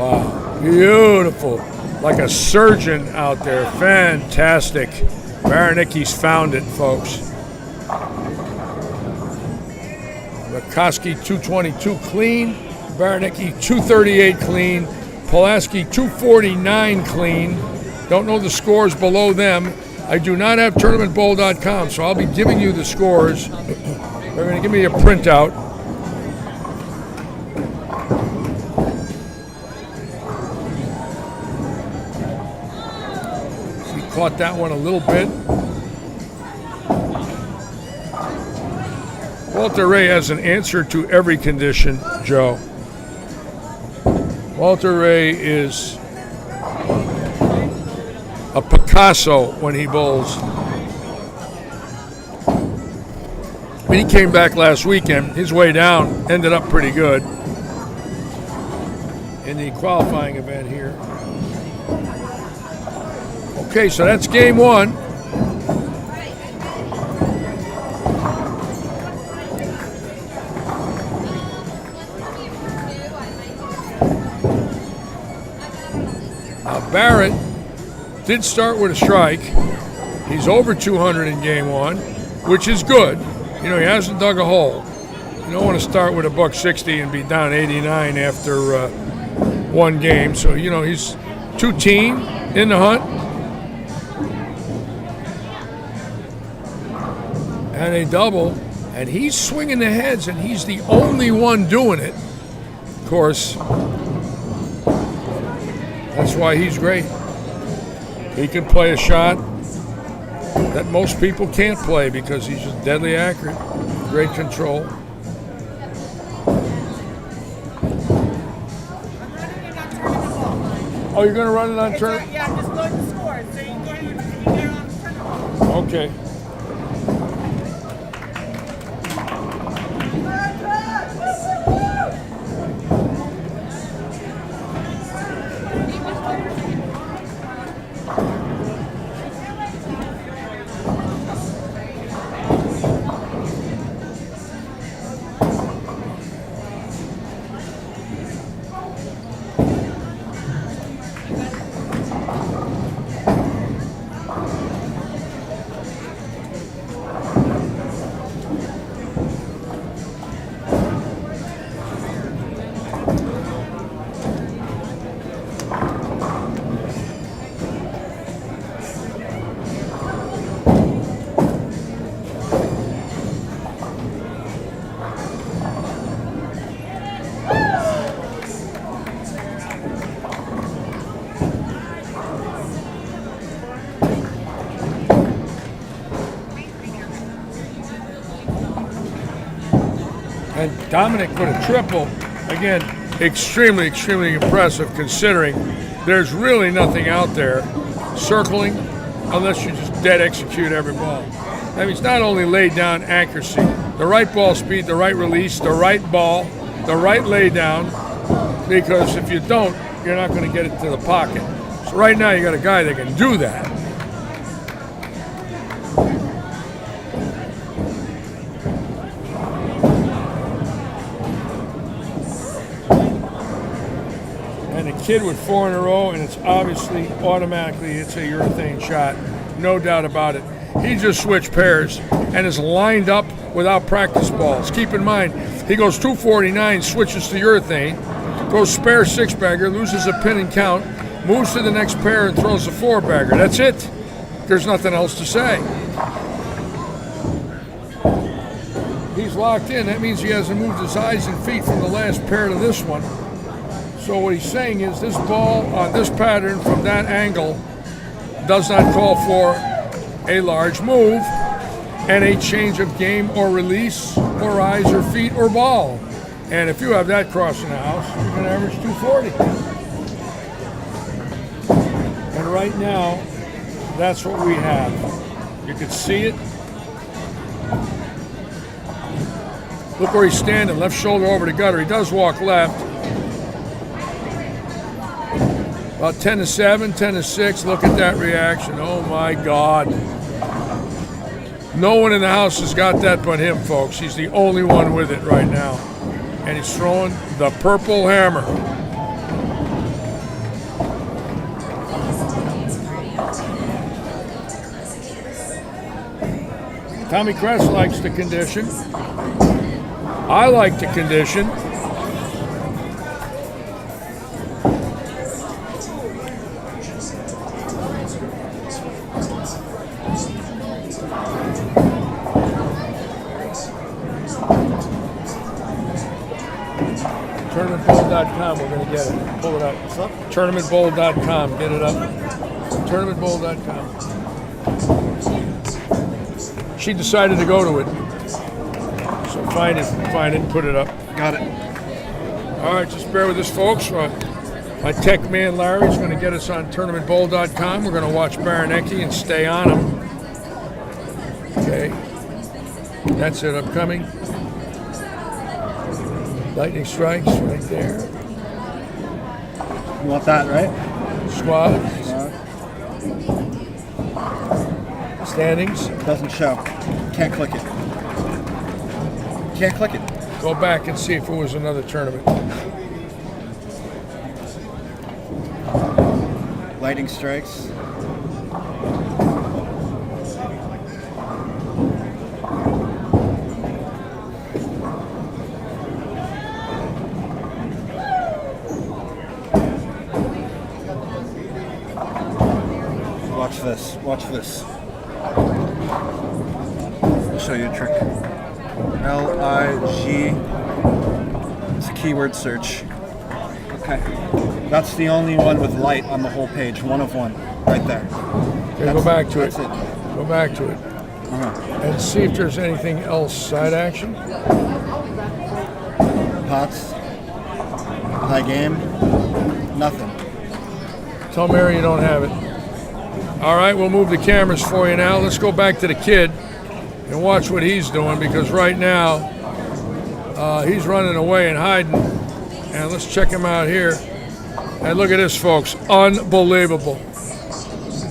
S1: Wow, beautiful. Like a surgeon out there. Fantastic. Baranicki's found it, folks. Rakoski 222 clean. Baranicki 238 clean. Pulaski 249 clean. Don't know the scores below them. I do not have tournamentbowl.com, so I'll be giving you the scores. They're going to give me a printout. He caught that one a little bit. Walter Ray has an answer to every condition, Joe. Walter Ray is a Picasso when he bowls. When he came back last weekend, his way down ended up pretty good in the qualifying event here. Okay, so that's game one. Barrett did start with a strike. He's over 200 in game one, which is good. You know, he hasn't dug a hole. You don't want to start with a $160 and be down 89 after one game. So, you know, he's 2-team in the hunt. And a double. And he's swinging the heads, and he's the only one doing it. Of course, that's why he's great. He can play a shot that most people can't play because he's just deadly accurate. Great control. Oh, you're going to run it on turn?
S8: Yeah, just load the scores. So you can go ahead and get on the tournament.
S1: Okay. And Dominic with a triple. Again, extremely, extremely impressive considering there's really nothing out there circling unless you just dead execute every ball. I mean, it's not only laid down accuracy, the right ball speed, the right release, the right ball, the right lay down, because if you don't, you're not going to get it to the pocket. So right now you got a guy that can do that. Kid with 4 in a row, and it's obviously automatically it's a urethane shot, no doubt about it. He just switched pairs and is lined up without practice balls. Keep in mind, he goes 249, switches to urethane, goes spare 6-bagger, loses a pin and count, moves to the next pair and throws a 4-bagger. That's it. There's nothing else to say. He's locked in. That means he hasn't moved his eyes and feet from the last pair to this one. So what he's saying is this ball on this pattern from that angle does not call for a large move and a change of game or release or eyes or feet or ball. And if you have that crossing the house, you're going to average 240. And right now, that's what we have. You can see it. Look where he's standing, left shoulder over the gutter. He does walk left. About 10-7, 10-6. Look at that reaction. Oh my God. No one in the house has got that but him, folks. He's the only one with it right now. And he's throwing the purple hammer. Tommy Kress likes to condition. I like to condition. TournamentBowl.com, we're going to get it. Pull it up. What's up? TournamentBowl.com, get it up. TournamentBowl.com. She decided to go to it. So find it, and put it up.
S2: Got it.
S1: All right, just bear with us, folks. My tech man Larry's going to get us on TournamentBowl.com. We're going to watch Baranecki and stay on him. Okay. That's it, upcoming. Lightning strikes right there.
S2: You want that, right?
S1: Squad. Standings.
S2: Doesn't show. Can't click it. Can't click it.
S1: Go back and see if it was another tournament.
S2: Lightning strikes. Watch this. Watch this. I'll show you a trick. LIG. It's a keyword search. Okay. That's the only one with light on the whole page. One of one. Right there.
S1: Okay, go back to it.
S2: That's it.
S1: Go back to it. And see if there's anything else. Side action.
S2: Pots. High game. Nothing.
S1: Tell Mary you don't have it. All right, we'll move the cameras for you now. Let's go back to the kid and watch what he's doing, because right now he's running away and hiding. And let's check him out here. And look at this, folks. Unbelievable.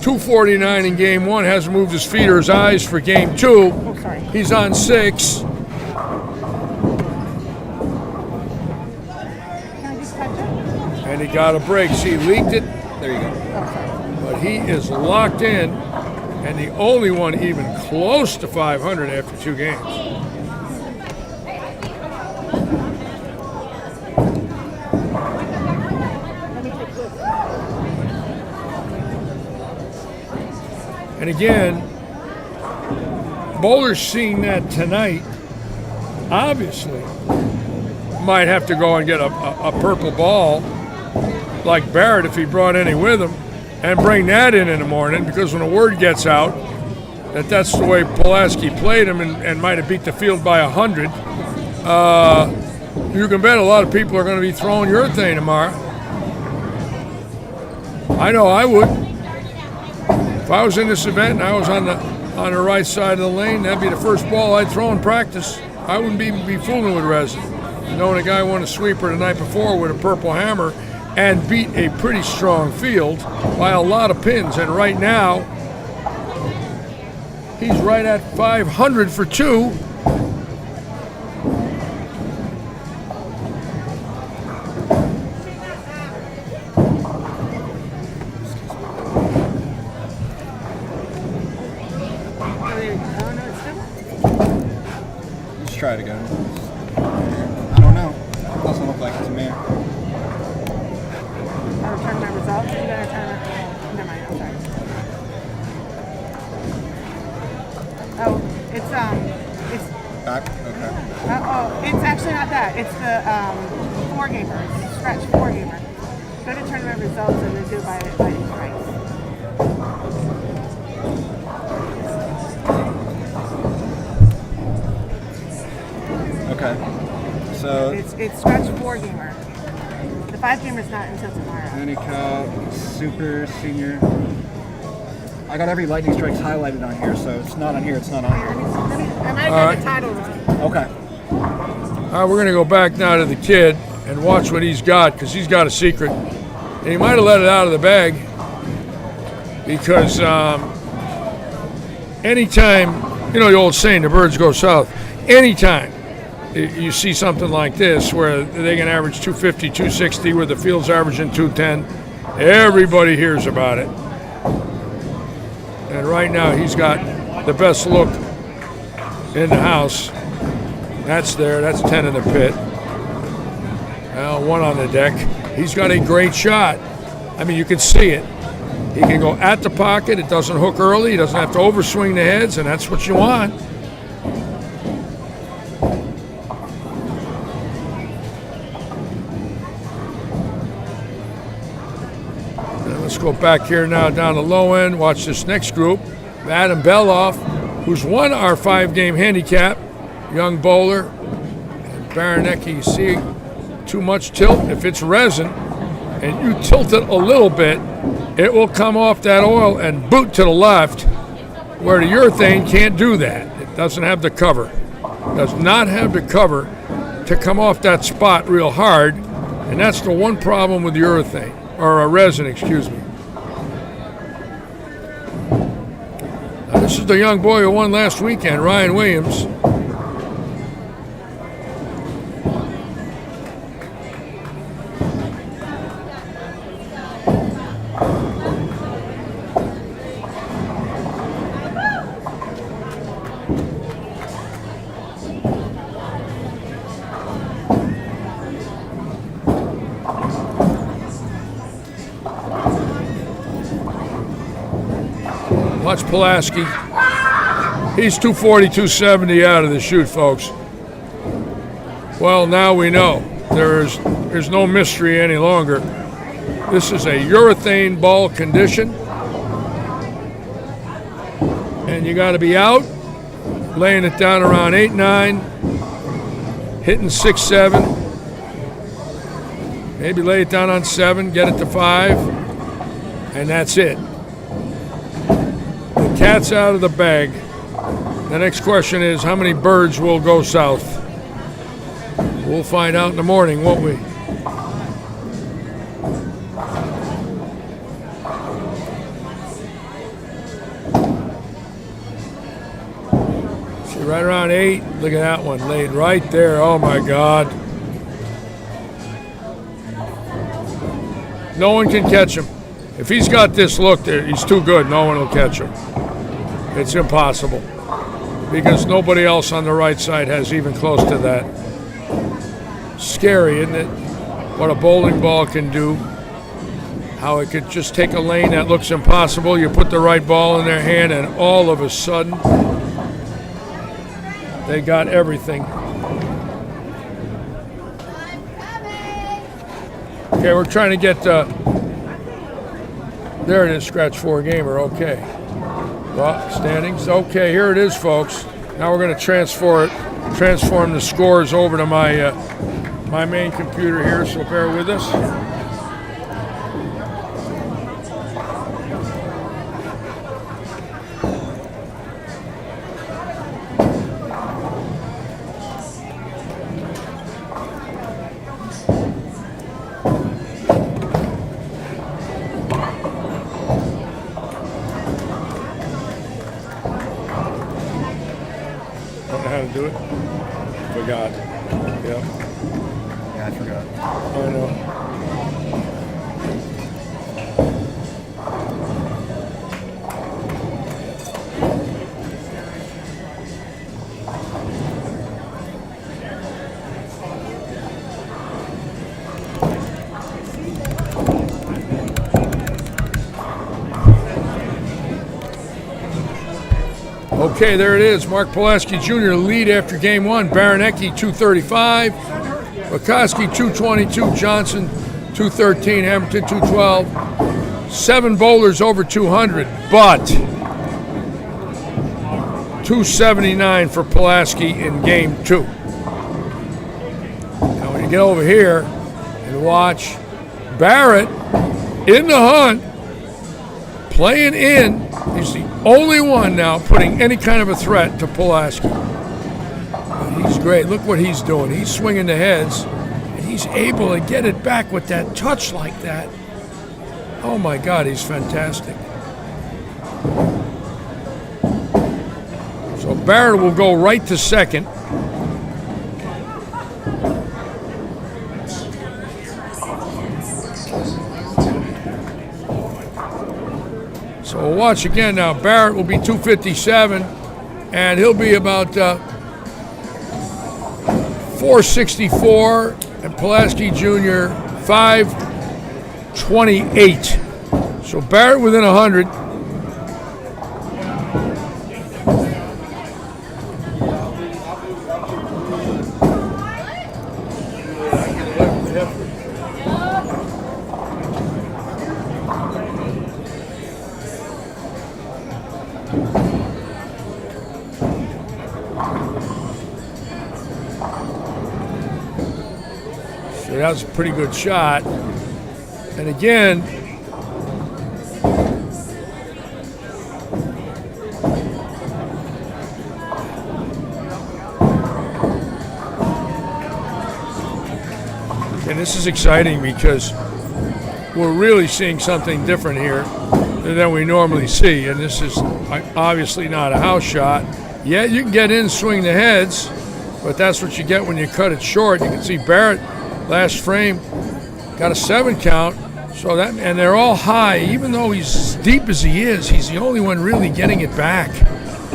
S1: 249 in game one. Hasn't moved his feet or his eyes for game two. He's on 6. And he got a break. See, he leaked it.
S2: There you go.
S1: But he is locked in, and the only one even close to 500 after 2 games. And again, Bowler's seeing that tonight, obviously might have to go and get a purple ball like Barrett if he brought any with him, and bring that in the morning, because when the word gets out that that's the way Pulaski played him and might have beat the field by 100, you can bet a lot of people are going to be throwing your thing tomorrow. I know I would. If I was in this event and I was on the right side of the lane, that'd be the first ball I'd throw in practice. I wouldn't be fooling with resin. Knowing a guy won a sweeper the night before with a purple hammer and beat a pretty strong field by a lot of pins. And right now, he's right at 500 for 2.
S2: Let's try it again. I don't know. Doesn't look like it to me.
S8: I'll return my results. You gotta turn it. Never mind. I'm sorry. Oh, it's
S2: Back? Okay.
S8: it's actually not that. It's the 4-gamer. It's stretch 4-gamer. Go to tournament results and then do it by price.
S2: Okay. So
S8: It's stretch 4-gamer. The 5-gamer's not until tomorrow.
S2: handicap, super senior. I got every lightning strikes highlighted on here, so it's not on here. It's not on here.
S8: I might have got the title wrong.
S2: Okay.
S1: All right, we're going to go back now to the kid and watch what he's got, because he's got a secret. And he might have let it out of the bag, because anytime, you know the old saying, the birds go south. Anytime you see something like this where they can average 250, 260, where the field's averaging 210, everybody hears about it. And right now he's got the best look in the house. That's there. That's 10 in the pit. Well, 1 on the deck. He's got a great shot. I mean, you can see it. He can go at the pocket. It doesn't hook early. He doesn't have to overswing the heads, and that's what you want. And let's go back here now down the low end. Watch this next group. Adam Beloff, who's won our 5-game handicap. Young bowler. And Baranecki, you see too much tilt. If it's resin and you tilt it a little bit, it will come off that oil and boot to the left, where the urethane can't do that. It doesn't have the cover. It does not have the cover to come off that spot real hard, and that's the one problem with urethane, or resin, excuse me. Now, this is the young boy who won last weekend, Ryan Williams. Watch Pulaski. He's 240, 270 out of the chute, folks. Well, now we know. There's no mystery any longer. This is a urethane ball condition. And you got to be out, laying it down around 8-9, hitting 6-7. Maybe lay it down on 7, get it to 5, and that's it. The cat's out of the bag. The next question is, how many birds will go south? We'll find out in the morning, won't we? See, right around 8. Look at that one laid right there. Oh my God. No one can catch him. If he's got this look there, he's too good. No one will catch him. It's impossible, because nobody else on the right side has even close to that. Scary, isn't it? What a bowling ball can do. How it could just take a lane that looks impossible. You put the right ball in their hand, and all of a sudden, they got everything. Okay, we're trying to get... there it is, scratch 4 gamer. Okay. Well, standings. Okay, here it is, folks. Now we're going to transform the scores over to my my main computer here, so bear with us. How to do it? Forgot. Yep.
S2: Yeah, I forgot.
S1: I know. Okay, there it is. Mark Pulaski Jr. lead after game 1. Baranecki 235, Wachowski 222, Johnson 213, Hamilton 212. 7 bowlers over 200, but 279 for Pulaski in game 2. Now when you get over here and watch Barrett in the hunt, playing in, he's the only one now putting any kind of a threat to Pulaski. But he's great. Look what he's doing. He's swinging the heads, and he's able to get it back with that touch like that. Oh my God, he's fantastic. So Barrett will go right to second. So we'll watch again now. Barrett will be 257, and he'll be about 464, and Pulaski Jr. 528. So Barrett within 100. So that was a pretty good shot. And again, and this is exciting because we're really seeing something different here than we normally see. And this is obviously not a house shot. Yeah, you can get in, swing the heads, but that's what you get when you cut it short. You can see Barrett, last frame, got a 7 count. So that, and they're all high. Even though he's as deep as he is, he's the only one really getting it back,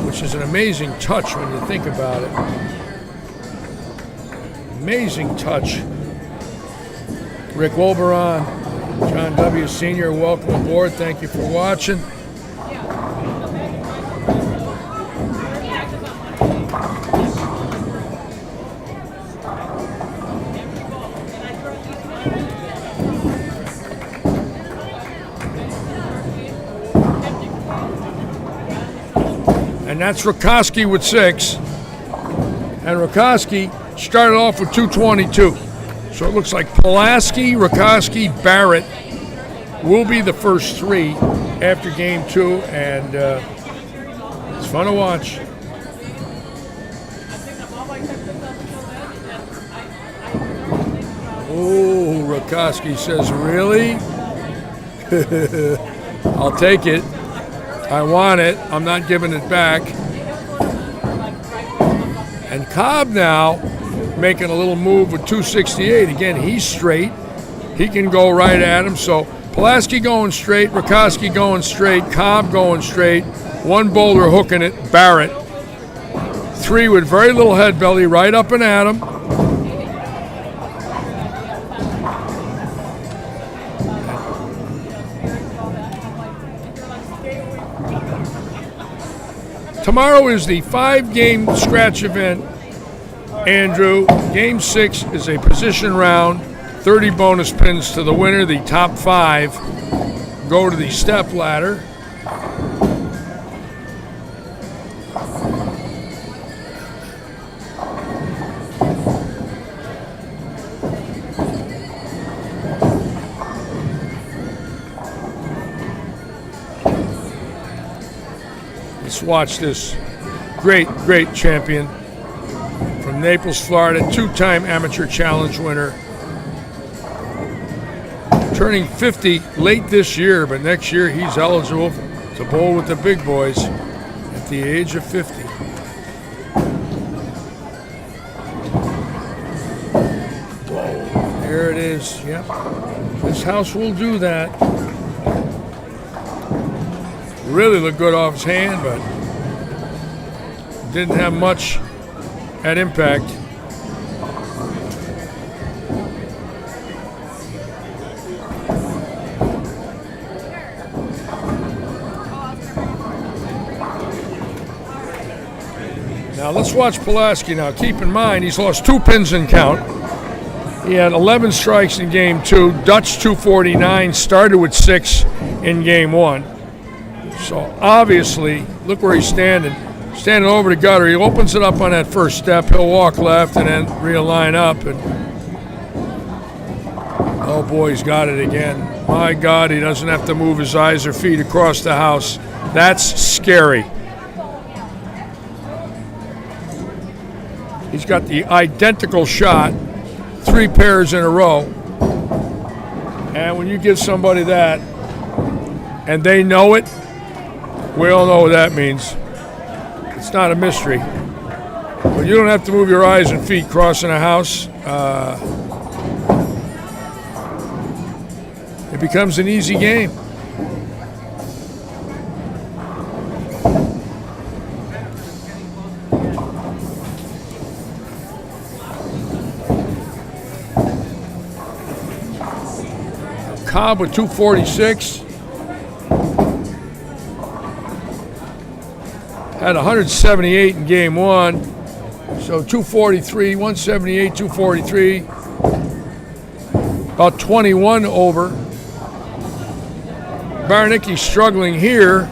S1: which is an amazing touch when you think about it. Amazing touch. Rick Wolberon, John W. Sr., welcome aboard. Thank you for watching. And that's Rakoski with 6. And Rakoski started off with 222. So it looks like Pulaski, Rakoski, Barrett will be the first 3 after game 2. And it's fun to watch. Oh, Rakoski says, really? I'll take it. I want it. I'm not giving it back. And Cobb now making a little move with 268. Again, he's straight. He can go right at him. So Pulaski going straight, Rakoski going straight, Cobb going straight. 1 bowler hooking it, Barrett. 3 with very little head belly, right up and at him. Tomorrow is the 5-game scratch event, Andrew. Game 6 is a position round, 30 bonus pins to the winner. The top 5 go to the step ladder. Let's watch this great champion from Naples, Florida, 2-time amateur challenge winner. Turning 50 late this year, but next year he's eligible to bowl with the big boys at the age of 50. Whoa, there it is. Yep, this house will do that. Really looked good off his hand, but didn't have much at impact. Now let's watch Pulaski now. Keep in mind, he's lost 2 pins in count. He had 11 strikes in game 2. Dutch 249, started with 6 in game 1. So obviously, look where he's standing. Standing over the gutter. He opens it up on that first step. He'll walk left and then realign up. And oh boy, he's got it again. My God, he doesn't have to move his eyes or feet across the house. That's scary. He's got the identical shot, 3 pairs in a row. And when you give somebody that and they know it, we all know what that means. It's not a mystery. But you don't have to move your eyes and feet crossing a house. It becomes an easy game. Cobb with 246. Had 178 in game one. So 243, 178, 243. About 21 over. Baranecki struggling here.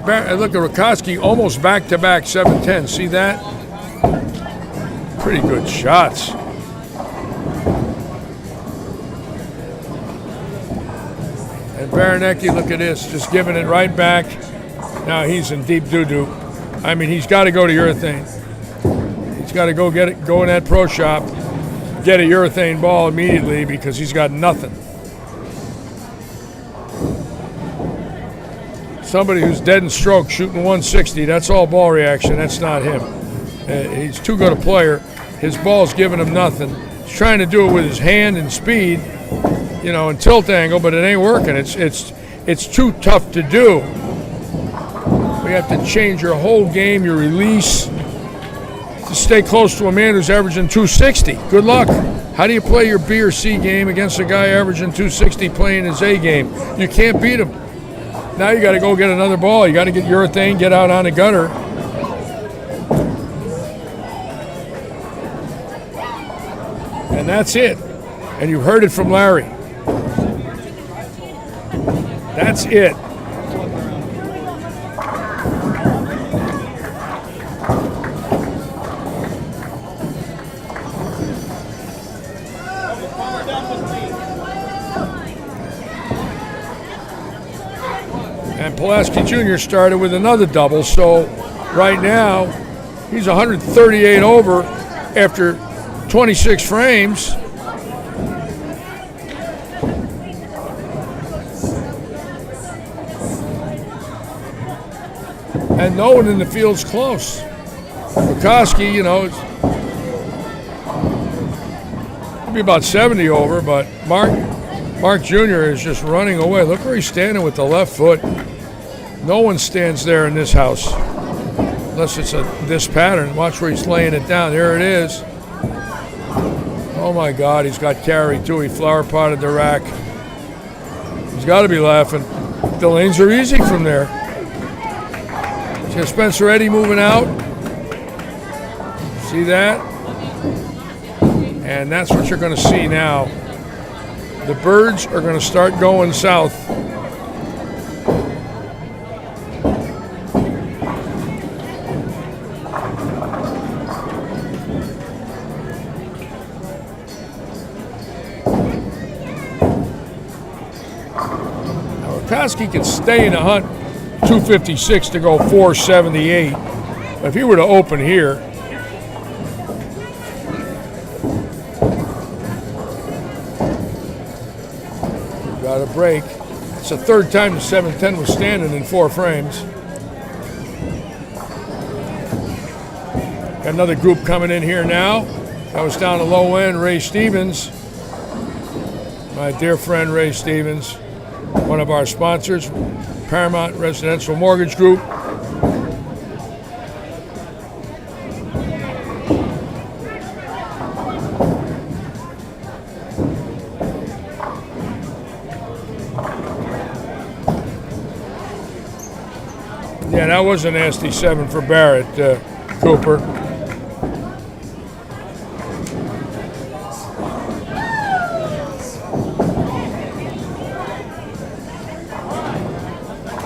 S1: And look at Rakoski, almost back-to-back 7-10. See that? Pretty good shots. And Baranecki, look at this, just giving it right back. Now he's in deep doo-doo. I mean, he's got to go to urethane. He's got to go in that pro shop, get a urethane ball immediately because he's got nothing. Somebody who's dead in stroke shooting 160, that's all ball reaction. That's not him. He's too good a player. His ball's giving him nothing. He's trying to do it with his hand and speed, you know, and tilt angle, but it ain't working. It's too tough to do. We have to change your whole game, your release, to stay close to a man who's averaging 260. Good luck. How do you play your B or C game against a guy averaging 260 playing his A game? You can't beat him. Now you got to go get another ball. You got to get urethane, get out on the gutter. And that's it. And you heard it from Larry. That's it. And Pulaski Jr. started with another double, so right now he's 138 over after 26 frames. And no one in the field's close. Rakoski, you know, it'll be about 70 over, but Mark Jr. is just running away. Look where he's standing with the left foot. No one stands there in this house unless it's this pattern. Watch where he's laying it down. There it is. Oh my God, he's got carry too. He flower potted the rack. He's got to be laughing. The lanes are easy from there. See Spencer Eddy moving out. See that? And that's what you're going to see now. The birds are going to start going south. Rakoski can stay in the hunt 256 to go 478. If he were to open here, got a break. It's the third time the 710 was standing in 4 frames. Got another group coming in here now. That was down the low end, Ray Stevens. My dear friend Ray Stevens, one of our sponsors, Paramount Residential Mortgage Group. Yeah, that was a nasty 7 for Barrett, Cooper.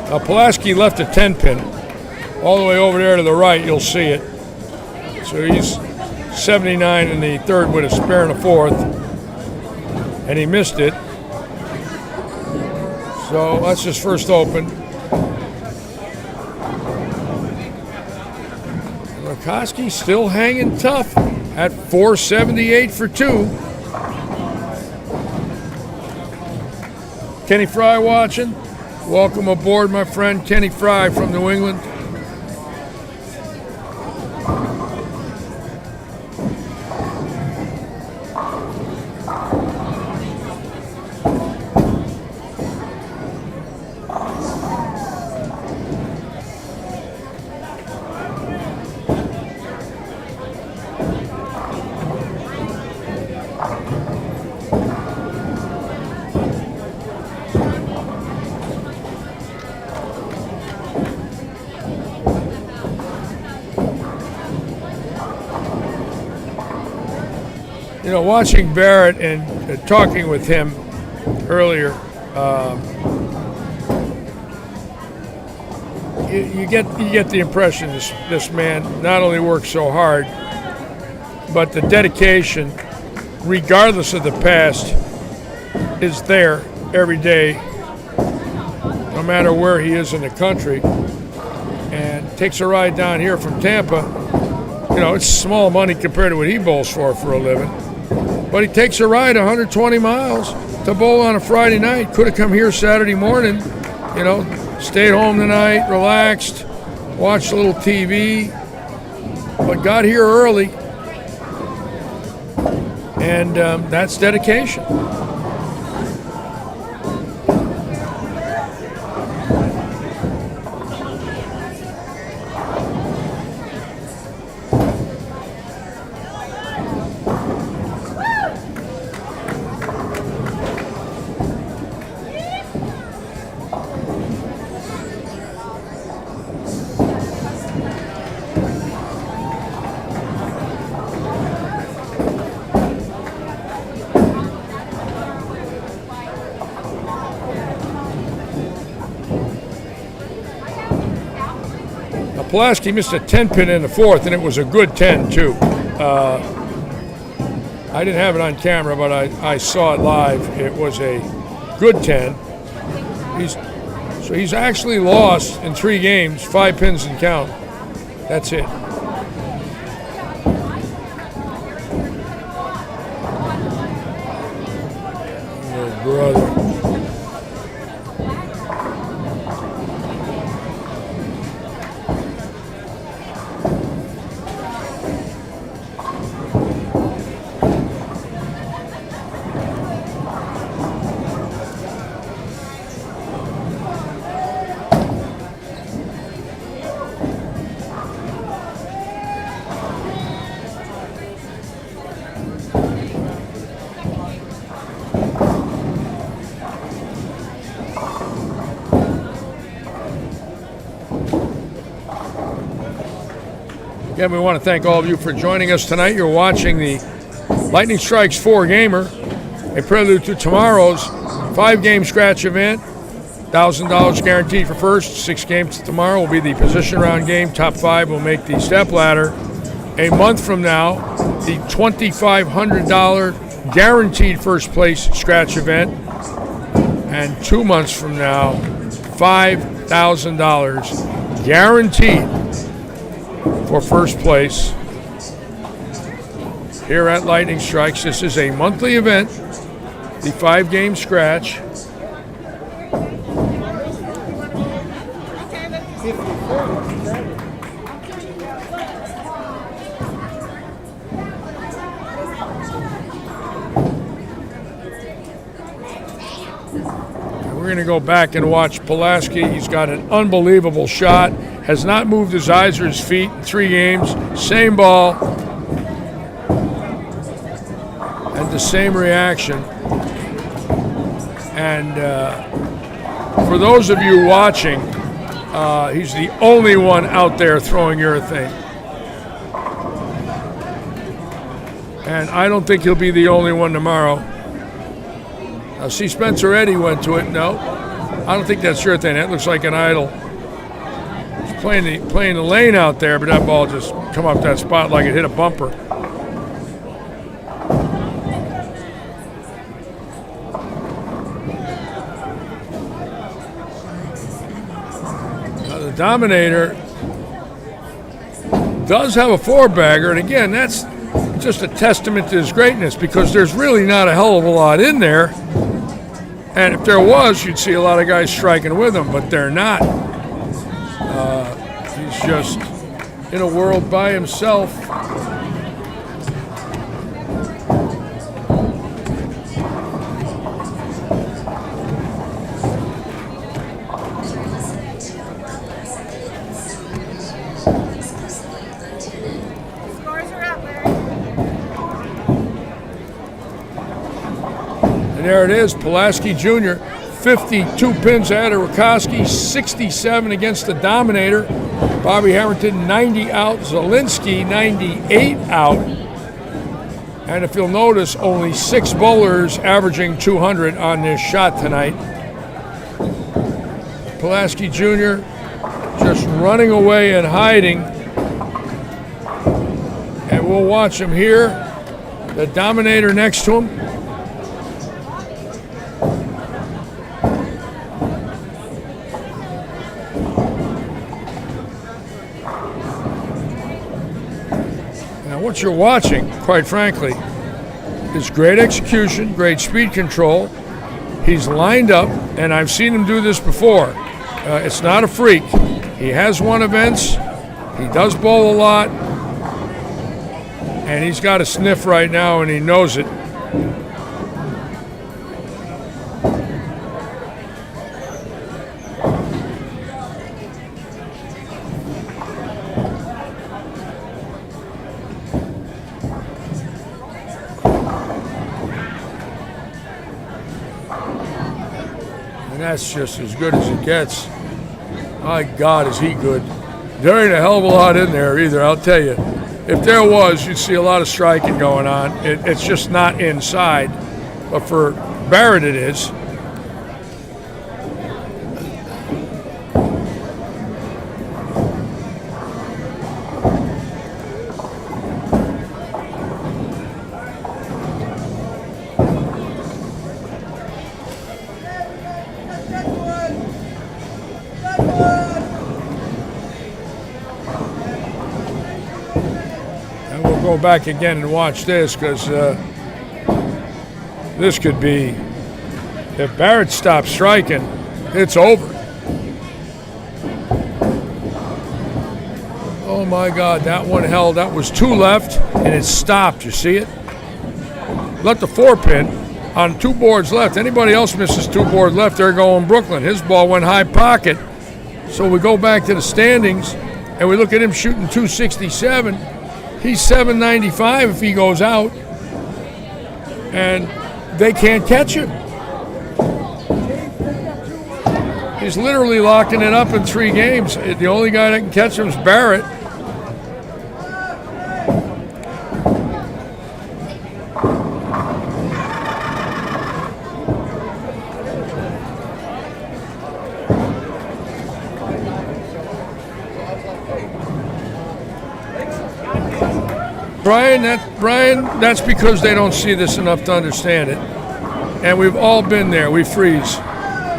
S1: Now Pulaski left a 10-pin all the way over there to the right. You'll see it. So he's 79 in the third with a spare in the fourth, and he missed it. So that's his first open. Rakoski still hanging tough at 478 for 2. Kenny Fry watching. Welcome aboard, my friend Kenny Fry from New England. You know, watching Barrett and talking with him earlier, you get the impression this man not only works so hard, but the dedication, regardless of the past, is there every day, no matter where he is in the country, and takes a ride down here from Tampa. You know, it's small money compared to what he bowls for a living, but he takes a ride 120 miles to bowl on a Friday night. Could have come here Saturday morning, you know, stayed home tonight, relaxed, watched a little TV, but got here early, and that's dedication. Pulaski missed a 10-pin in the fourth, and it was a good 10, too. I didn't have it on camera, but I saw it live. It was a good 10. He's actually lost in 3 games, 5 pins and count. That's it. Oh, brother. Again, we want to thank all of you for joining us tonight. You're watching the Lightning Strikes 4-gamer, a prelude to tomorrow's 5-game scratch event. $1,000 guaranteed for first. 6 games tomorrow will be the position round game. Top 5 will make the step ladder. A month from now, the $2,500 guaranteed first place scratch event. And 2 months from now, $5,000 guaranteed for first place here at Lightning Strikes. This is a monthly event, the 5-game scratch. We're going to go back and watch Pulaski. He's got an unbelievable shot. Has not moved his eyes or his feet in 3 games. Same ball. And the same reaction. And for those of you watching, he's the only one out there throwing urethane. And I don't think he'll be the only one tomorrow. Now, see, Spencer Eddy went to it. No, I don't think that's urethane. That looks like an idol. Playing the lane out there, but that ball just come off that spot like it hit a bumper. Now the Dominator does have a 4-bagger, and again, that's just a testament to his greatness because there's really not a hell of a lot in there. And if there was, you'd see a lot of guys striking with him, but they're not. He's just in a world by himself.
S8: Scores are up, Larry.
S1: And there it is, Pulaski Jr., 52 pins ahead of Rakoski, 67 against the Dominator. Bobby Harrington 90 out, Zielinski 98 out. And if you'll notice, only 6 bowlers averaging 200 on this shot tonight. Pulaski Jr. just running away and hiding. And we'll watch him here. The Dominator next to him. Now what you're watching, quite frankly, is great execution, great speed control. He's lined up, and I've seen him do this before. It's not a freak. He has won events. He does bowl a lot. And he's got a sniff right now, and he knows it. And that's just as good as it gets. My God, is he good. There ain't a hell of a lot in there either, I'll tell you. If there was, you'd see a lot of striking going on. It's just not inside. But for Barrett, it is. Go back again and watch this, because this could be, if Barrett stops striking, it's over. Oh my God, that one held. That was 2 left, and it stopped. You see it? Let the 4-pin on 2 boards left. Anybody else misses 2 boards left, they're going Brooklyn. His ball went high pocket. So we go back to the standings, and we look at him shooting 267. He's 795 if he goes out, and they can't catch him. He's literally locking it up in 3 games. The only guy that can catch him is Barrett. Brian, that's because they don't see this enough to understand it. And we've all been there. We freeze.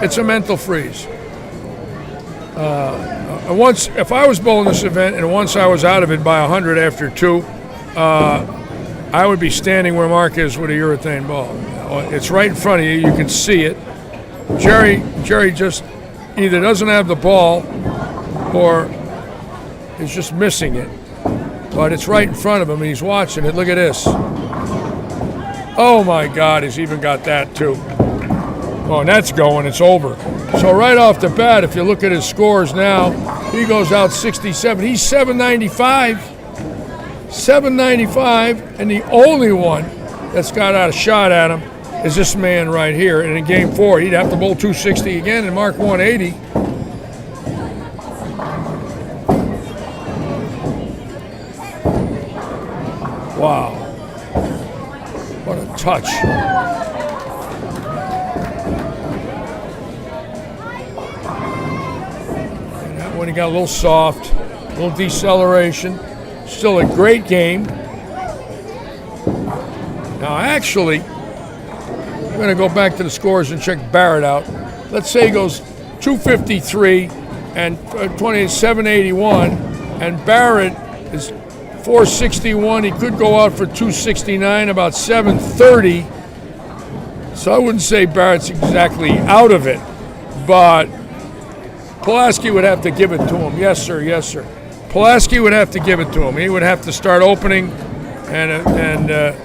S1: It's a mental freeze. Once, if I was bowling this event and once I was out of it by 100 after 2, I would be standing where Mark is with a urethane ball. It's right in front of you. You can see it. Jerry just either doesn't have the ball or is just missing it. But it's right in front of him, and he's watching it. Look at this. Oh, my God, he's even got that, too. Oh, and that's going. It's over. So right off the bat, if you look at his scores now, he goes out 67. He's 795. 795, and the only one that's got out a shot at him is this man right here. And in Game 4, he'd have to bowl 260 again and mark 180. Wow. What a touch. And that one he got a little soft, a little deceleration. Still a great game. Now actually, I'm going to go back to the scores and check Barrett out. Let's say he goes 253 and 781, and Barrett is 461. He could go out for 269, about 730. So I wouldn't say Barrett's exactly out of it, but Pulaski would have to give it to him. Yes, sir. Yes, sir. Pulaski would have to give it to him. He would have to start opening, and there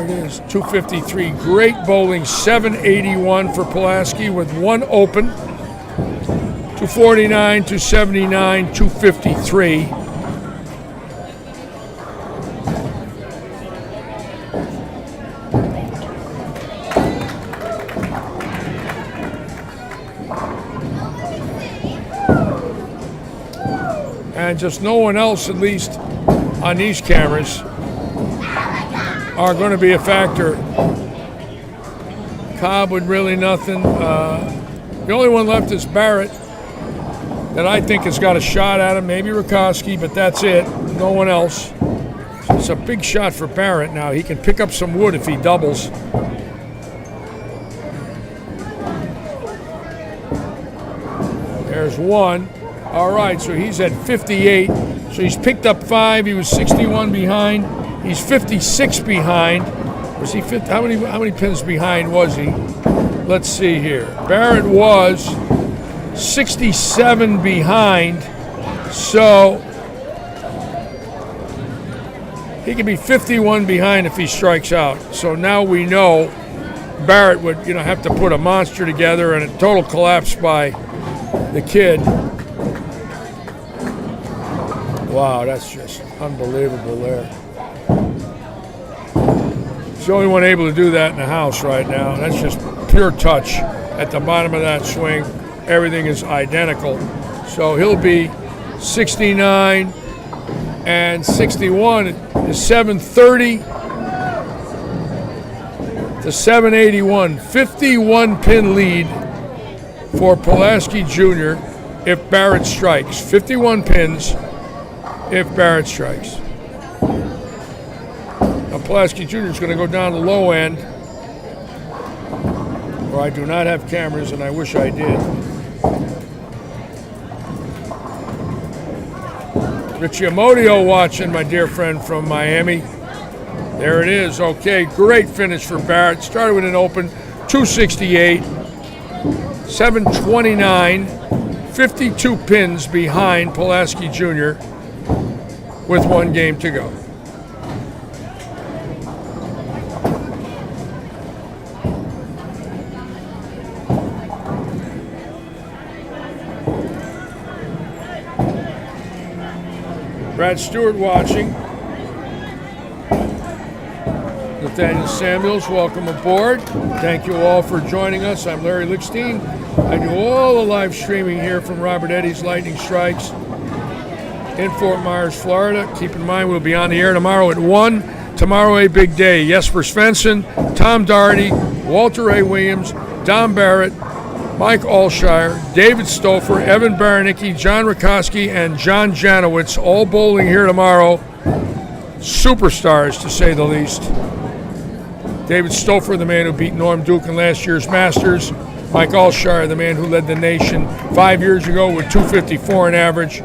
S1: it is, 253. Great bowling, 781 for Pulaski with 1 open. 249, 279, 253. and just no one else, at least on these cameras, are going to be a factor. Cobb with really nothing. The only one left is Barrett, that I think has got a shot at him. Maybe Rakowski, but that's it. No one else. So it's a big shot for Barrett now. He can pick up some wood if he doubles. There's one. All right, so he's at 58. So he's picked up 5. He was 61 behind. He's 56 behind. Was he 50? How many pins behind was he? Let's see here. Barrett was 67 behind. So he could be 51 behind if he strikes out. So now we know Barrett would, have to put a monster together, and a total collapse by the kid. Wow, that's just unbelievable there. He's the only one able to do that in the house right now. That's just pure touch at the bottom of that swing. Everything is identical. So he'll be 69 and 61 is 730 to 781. 51 pin lead for Pulaski Jr. if Barrett strikes. 51 pins if Barrett strikes. Now Pulaski Jr. is going to go down the low end, where I do not have cameras, and I wish I did. Richie Amodio watching, my dear friend from Miami. There it is. Okay, great finish for Barrett. Started with an open 268, 729, 52 pins behind Pulaski Jr. with 1 game to go. Brad Stewart watching. Nathaniel Samuels, welcome aboard. Thank you all for joining us. I'm Larry Lichstein. I do all the live streaming here from Robert Eddy's Lightning Strikes in Fort Myers, Florida. Keep in mind we'll be on the air tomorrow at 1. Tomorrow a big day. Jesper Svensson, Tom Doherty, Walter A. Williams, Don Barrett, Mike Alshire, David Stouffer, Evan Baranicki, John Rakowski, and John Janowitz, all bowling here tomorrow. Superstars, to say the least. David Stouffer, the man who beat Norm Duke in last year's Masters. Mike Alshire, the man who led the nation 5 years ago with 254 in average.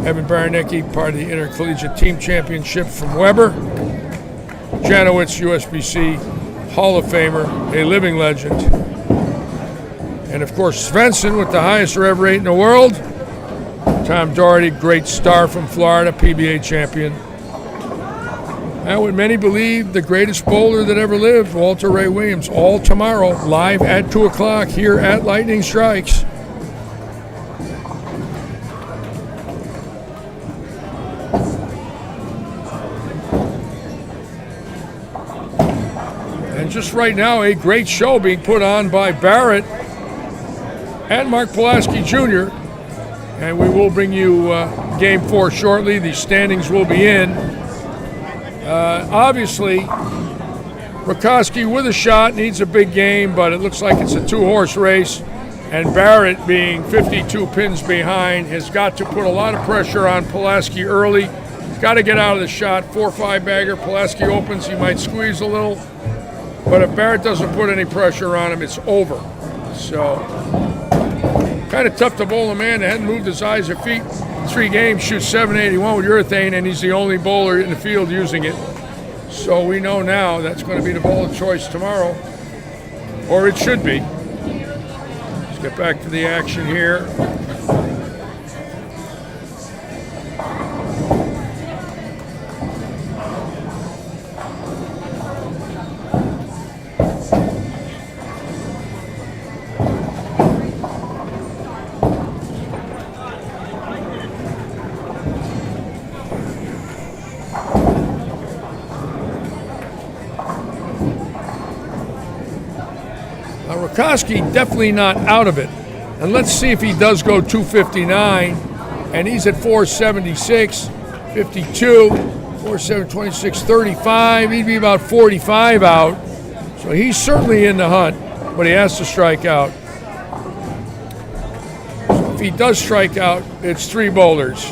S1: Evan Baranicki, part of the Intercollegiate Team Championship from Weber. Janowitz, USBC Hall of Famer, a living legend. And of course, Svensson with the highest rev rate in the world. Tom Doherty, great star from Florida, PBA champion. And what many believe, the greatest bowler that ever lived, Walter Ray Williams, all tomorrow, live at 2 o'clock here at Lightning Strikes. And just right now, a great show being put on by Barrett and Mark Pulaski Jr. And we will bring you Game 4 shortly. The standings will be in. Obviously, Rakowski with a shot needs a big game, but it looks like it's a 2-horse race. And Barrett, being 52 pins behind, has got to put a lot of pressure on Pulaski early. He's got to get out of the shot. 4-5 bagger. Pulaski opens. He might squeeze a little. But if Barrett doesn't put any pressure on him, it's over. So, kind of tough to bowl a man that hadn't moved his eyes or feet 3 games, shoots 781 with urethane, and he's the only bowler in the field using it. So we know now that's going to be the bowl of choice tomorrow, or it should be. Let's get back to the action here. Rakowski definitely not out of it. And let's see if he does go 259. and he's at 476, 52, 47, 26, 35. He'd be about 45 out. So he's certainly in the hunt, but he has to strike out. So if he does strike out, it's 3 bowlers.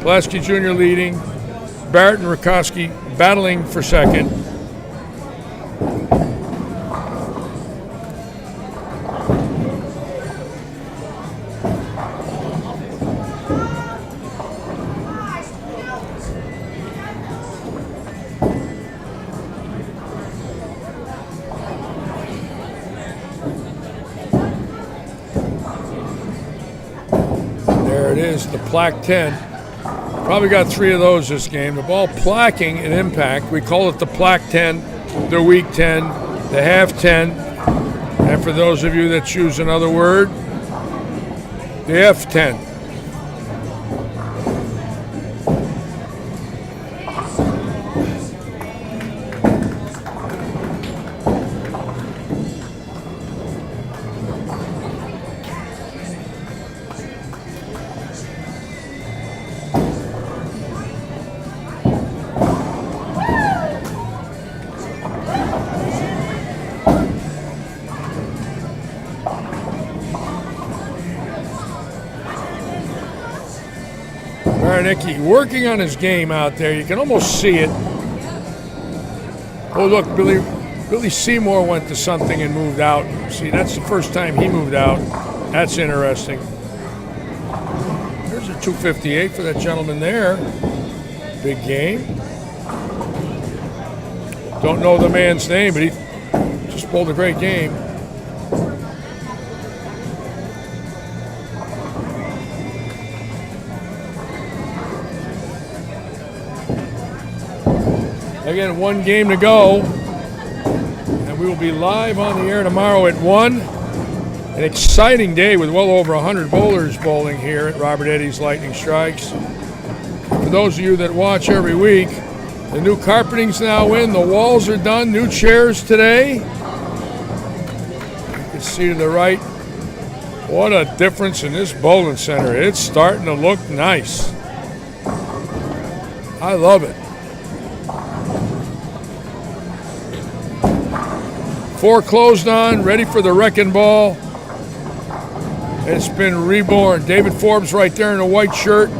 S1: Pulaski Jr. leading, Barrett and Rakoski battling for second. There it is, the plaque 10. Probably got 3 of those this game. The ball placking an impact. We call it the plaque 10, the weak 10, the half 10, and for those of you that choose another word, the F10. Nicky working on his game out there. You can almost see it. Oh, look, Billy Seymour went to something and moved out. See, that's the first time he moved out. That's interesting. There's a 258 for that gentleman there. Big game. Don't know the man's name, but he just bowled a great game. Again, 1 game to go, and we will be live on the air tomorrow at 1. An exciting day with well over 100 bowlers bowling here at Robert Eddy's Lightning Strikes. For those of you that watch every week, the new carpeting's now in, the walls are done, new chairs today. You can see to the right, what a difference in this bowling center. It's starting to look nice. I love it. 4 closed on, ready for the wrecking ball. It's been reborn. David Forbes right there in a white shirt,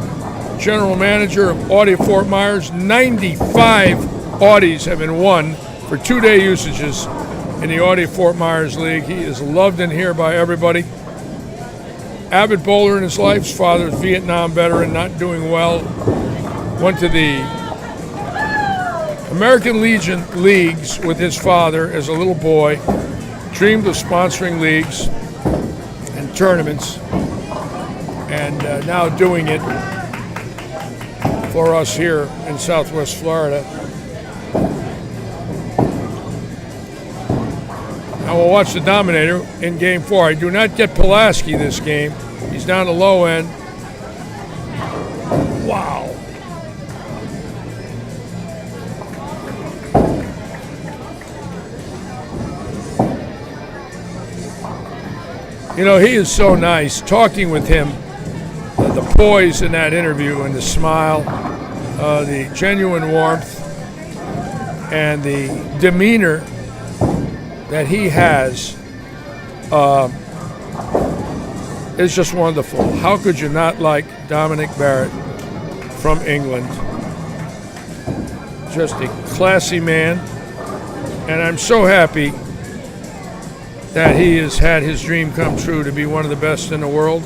S1: general manager of Audi of Fort Myers. 95 Audis have been won for 2-day usages in the Audi of Fort Myers League. He is loved in here by everybody. Avid bowler in his life. His father's Vietnam veteran, not doing well. Went to the American Legion leagues with his father as a little boy, dreamed of sponsoring leagues and tournaments, and now doing it for us here in Southwest Florida. Now we'll watch the Dominator in Game 4. I do not get Pulaski this game. He's down the low end. Wow. You know, he is so nice. Talking with him, the poise in that interview and the smile, the genuine warmth, and the demeanor that he has is just wonderful. How could you not like Dominic Barrett from England? Just a classy man, and I'm so happy that he has had his dream come true to be one of the best in the world.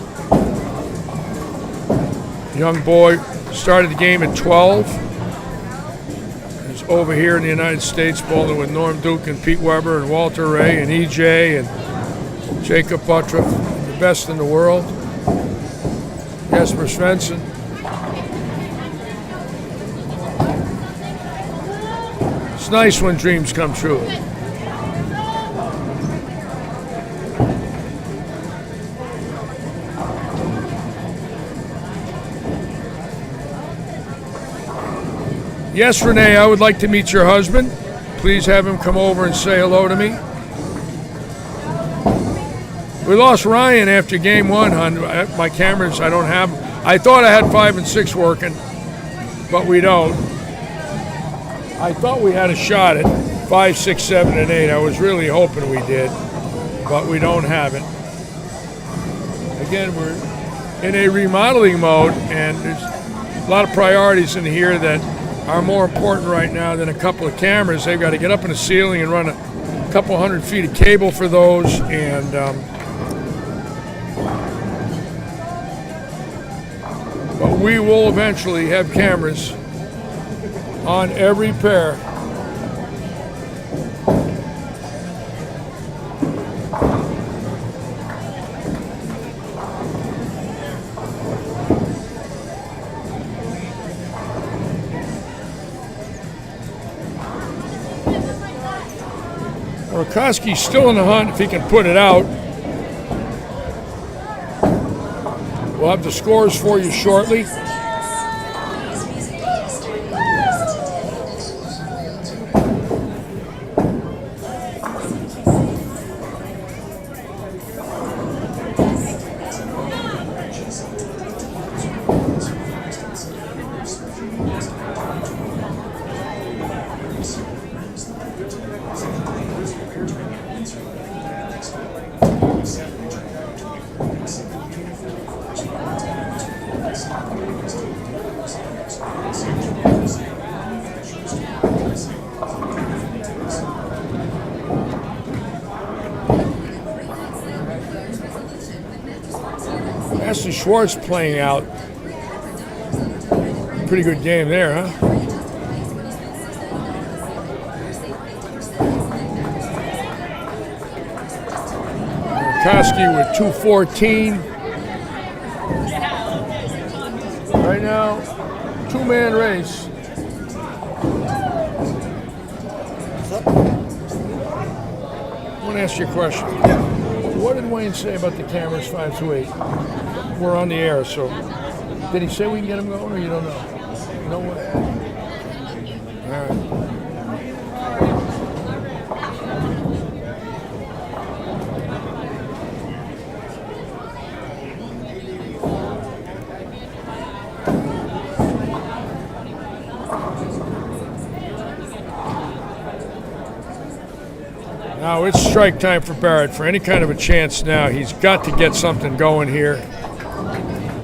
S1: Young boy, started the game at 12. He's over here in the United States bowling with Norm Duke and Pete Weber and Walter Ray and EJ and Jacob Buttriff, the best in the world. Jesper Svensson. It's nice when dreams come true. Yes, Renee, I would like to meet your husband. Please have him come over and say hello to me. We lost Ryan after Game 1, hon. My cameras, I don't have them. I thought I had 5 and 6 working, but we don't. I thought we had a shot at 5, 6, 7, and 8. I was really hoping we did, but we don't have it. Again, we're in a remodeling mode, and there's a lot of priorities in here that are more important right now than a couple of cameras. They've got to get up in the ceiling and run a couple hundred feet of cable for those, and but we will eventually have cameras on every pair. Rikoski's still in the hunt if he can put it out. We'll have the scores for you shortly. Ashley Schwartz playing out. Pretty good game there, huh? Rikoski with 214. Right now, two-man race. I want to ask you a question. What did Wayne say about the cameras 5 to 8? We're on the air, so did he say we can get them going, or you don't know? You know what? All right. Now it's strike time for Barrett. For any kind of a chance now, he's got to get something going here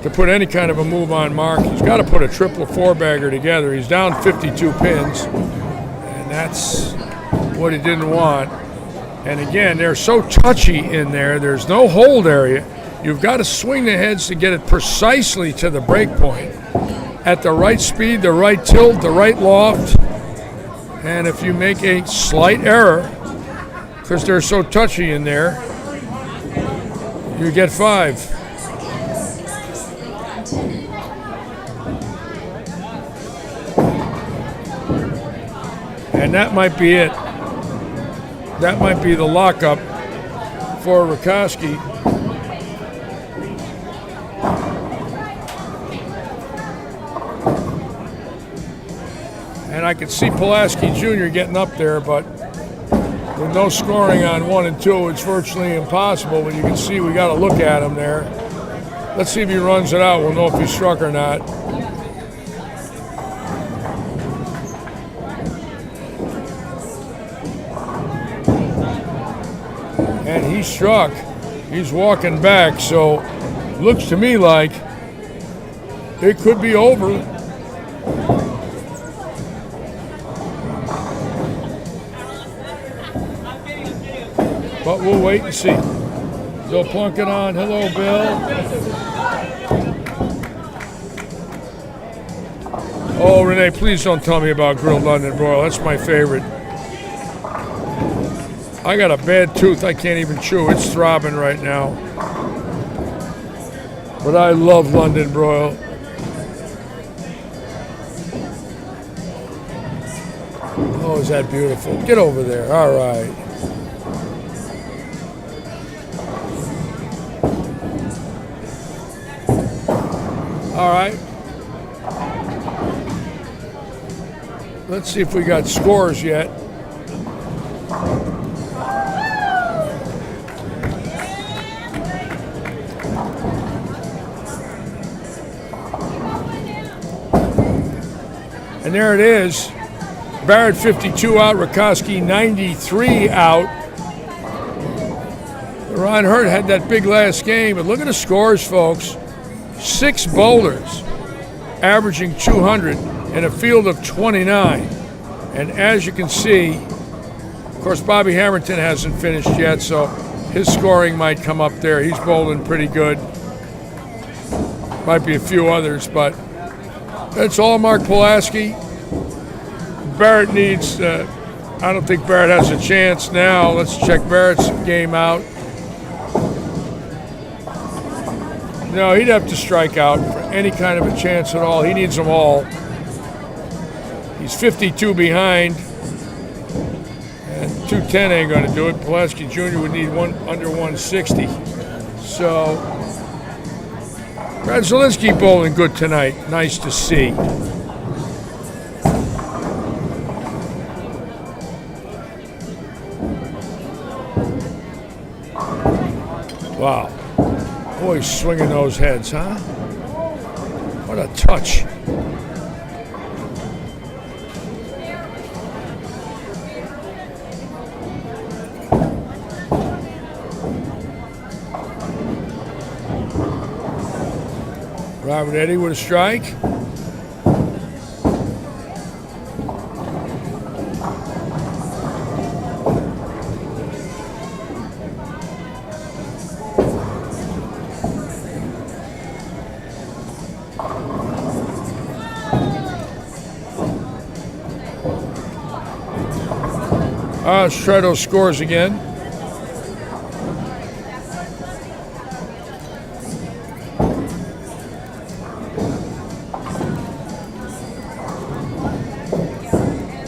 S1: to put any kind of a move on Mark. He's got to put a triple four-bagger together. He's down 52 pins, and that's what he didn't want. And again, they're so touchy in there. There's no hold area. You've got to swing the heads to get it precisely to the break point at the right speed, the right tilt, the right loft. And if you make a slight error, because they're so touchy in there, you get 5. And that might be it. That might be the lockup for Rikoski. And I could see Pulaski Jr. getting up there, but with no scoring on 1 and 2, it's virtually impossible. But you can see we got to look at him there. Let's see if he runs it out. We'll know if he struck or not. And he struck. He's walking back, so looks to me like it could be over. But we'll wait and see. Bill Plunkett on. Hello, Bill. Oh, Renee, please don't tell me about grilled London broil. That's my favorite. I got a bad tooth. I can't even chew. It's throbbing right now. But I love London broil. Oh, is that beautiful? Get over there. All right. All right. Let's see if we got scores yet. And there it is. Barrett 52 out, Rakoski 93 out. Ron Hurt had that big last game, but look at the scores, folks. 6 bowlers averaging 200 in a field of 29. And as you can see, of course, Bobby Hamilton hasn't finished yet, so his scoring might come up there. He's bowling pretty good. Might be a few others, but that's all Mark Pulaski. Barrett needs, I don't think Barrett has a chance now. Let's check Barrett's game out. No, he'd have to strike out for any kind of a chance at all. He needs them all. He's 52 behind, and 210 ain't going to do it. Pulaski Jr. would need one under 160. So, Brad Zielinski bowling good tonight. Nice to see. Wow. Boy, swinging those heads, huh? What a touch. Robert Eddy with a strike. Let's try those scores again.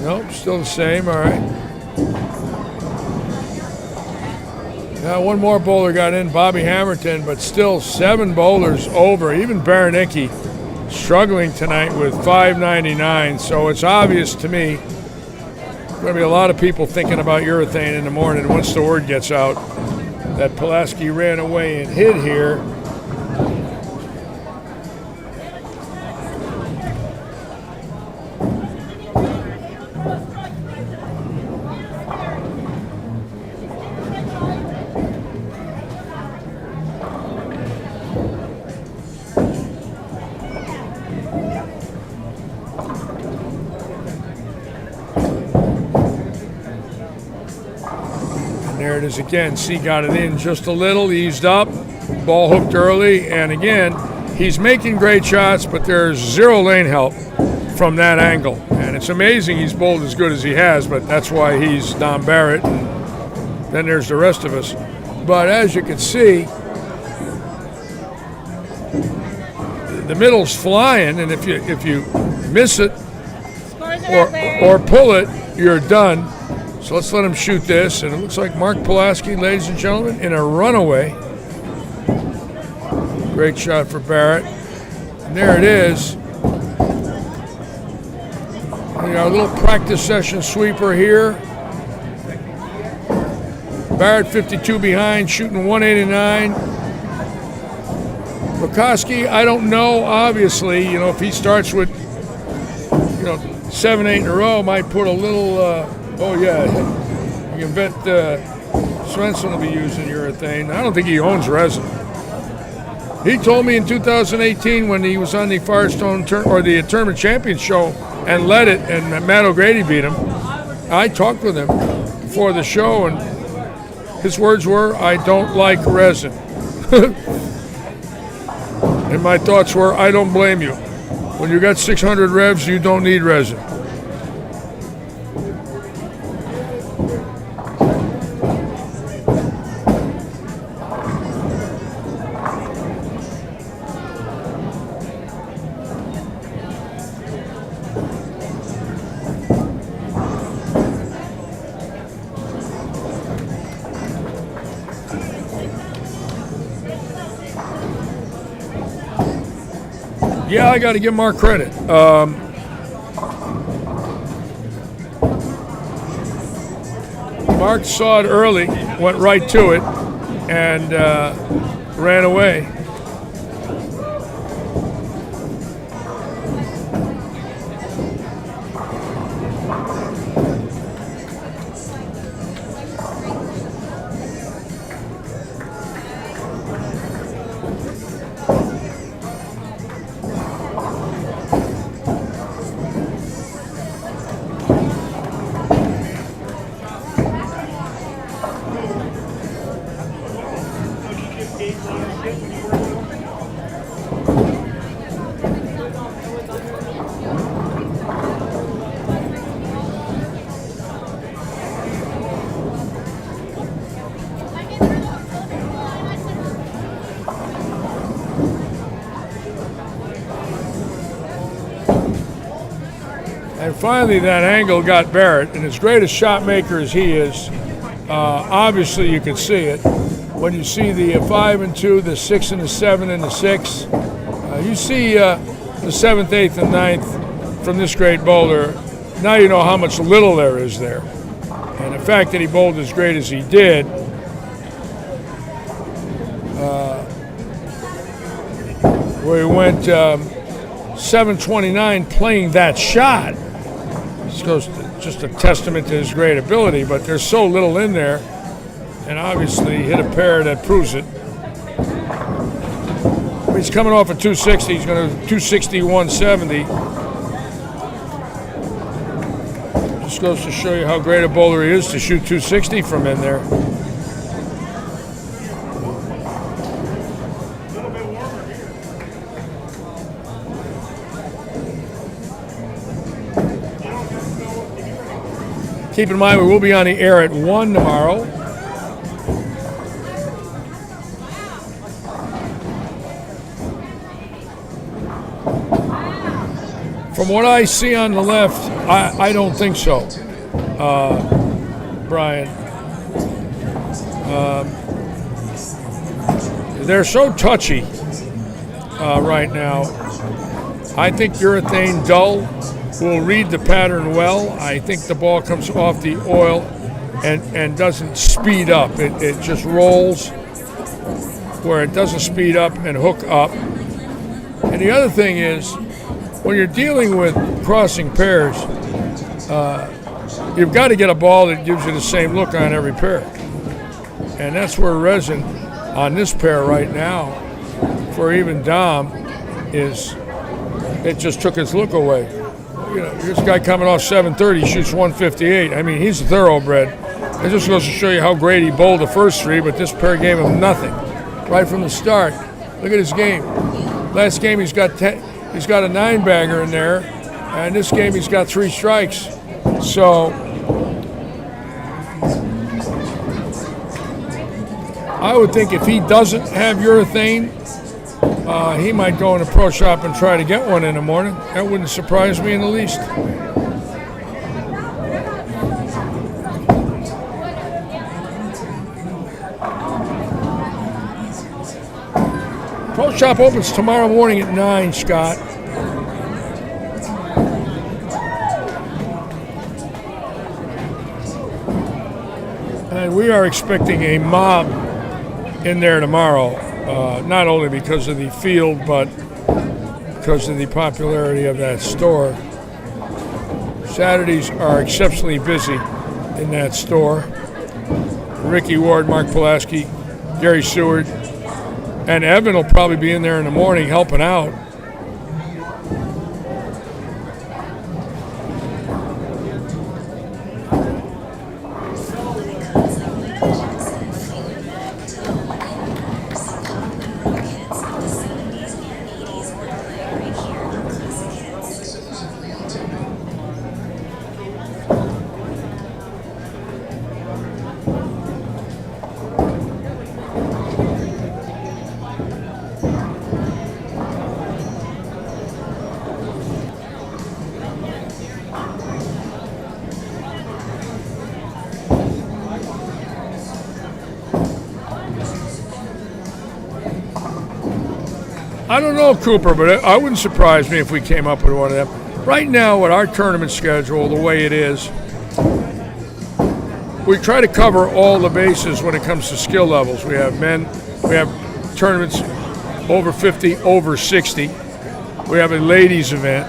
S1: Nope, still the same, all right. Now one more bowler got in, Bobby Hamilton, but still 7 bowlers over. Even Baranicki struggling tonight with 599, so it's obvious to me going to be a lot of people thinking about urethane in the morning once the word gets out that Pulaski ran away and hid here. There it is again. C got it in just a little, eased up, ball hooked early, and again, he's making great shots, but there's 0 lane help from that angle. And it's amazing he's bowled as good as he has, but that's why he's Don Barrett. And then there's the rest of us. But as you can see, the middle's flying, and if you miss it or pull it, you're done. So let's let him shoot this, and it looks like Mark Pulaski, ladies and gentlemen, in a runaway. Great shot for Barrett. And there it is. A little practice session sweeper here. Barrett 52 behind, shooting 189. Rakoski, I don't know, obviously, if he starts with, 7, 8 in a row, might put a little... oh, yeah, you can bet Svensson will be using urethane. I don't think he owns resin. He told me in 2018 when he was on the Firestone the Tournament Champions show and led it, and Matt O'Grady beat him. I talked with him before the show, and his words were, "I don't like resin." And my thoughts were, I don't blame you. When you got 600 revs, you don't need resin. Yeah, I got to give Mark credit. Mark saw it early, went right to it, and ran away. And finally, that angle got Barrett, and as great a shot maker as he is, obviously you can see it. When you see the 5 and 2, the 6 and the 7 and the 6, you see the 7th, 8th, and 9th from this great bowler. Now you know how much little there is there. And the fact that he bowled as great as he did, where he went 729 playing that shot, this goes to just a testament to his great ability, but there's so little in there, and obviously he hit a pair that proves it. He's coming off a 260, he's going to 260, 170. Just goes to show you how great a bowler he is to shoot 260 from in there. Keep in mind, we will be on the air at 1 tomorrow. From what I see on the left, I don't think so, Brian. They're so touchy right now. I think urethane dull will read the pattern well. I think the ball comes off the oil and doesn't speed up. It just rolls where it doesn't speed up and hook up. And the other thing is, when you're dealing with crossing pairs, you've got to get a ball that gives you the same look on every pair. And that's where resin on this pair right now, for even Dom, is it just took its look away. You know, this guy coming off 730 shoots 158. I mean, he's a thoroughbred. It just goes to show you how great he bowled the first three, but this pair gave him nothing right from the start. Look at his game. Last game he's got a 9-bagger in there, and this game he's got 3 strikes. So I would think if he doesn't have urethane, he might go in a pro shop and try to get one in the morning. That wouldn't surprise me in the least. Pro shop opens tomorrow morning at 9, Scott. And we are expecting a mob in there tomorrow. Not only because of the field, but because of the popularity of that store. Saturdays are exceptionally busy in that store. Ricky Ward, Mark Pulaski, Gary Seward, and Evan will probably be in there in the morning helping out. I don't know, Cooper, but I wouldn't surprise me if we came up with one of them. Right now, with our tournament schedule, the way it is, we try to cover all the bases when it comes to skill levels. We have men, we have tournaments over 50, over 60. We have a ladies event.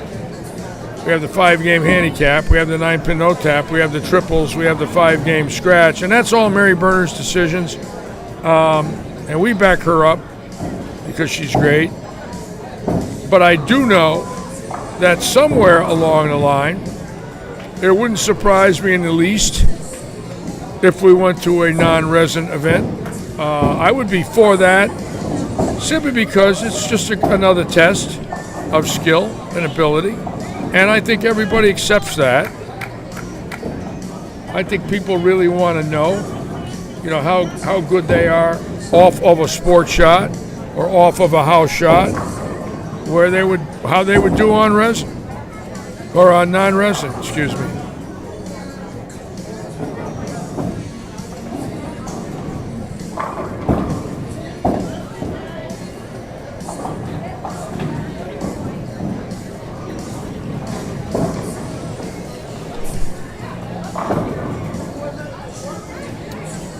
S1: We have the 5-game handicap. We have the 9-pin no-tap. We have the triples. We have the 5-game scratch. And that's all Mary Berner's decisions. And we back her up because she's great. But I do know that somewhere along the line, it wouldn't surprise me in the least if we went to a non-resident event. I would be for that. simply because it's just another test of skill and ability, and I think everybody accepts that. I think people really want to know, how good they are off of a sport shot or off of a house shot, how they would do on resin or on non-resin, excuse me.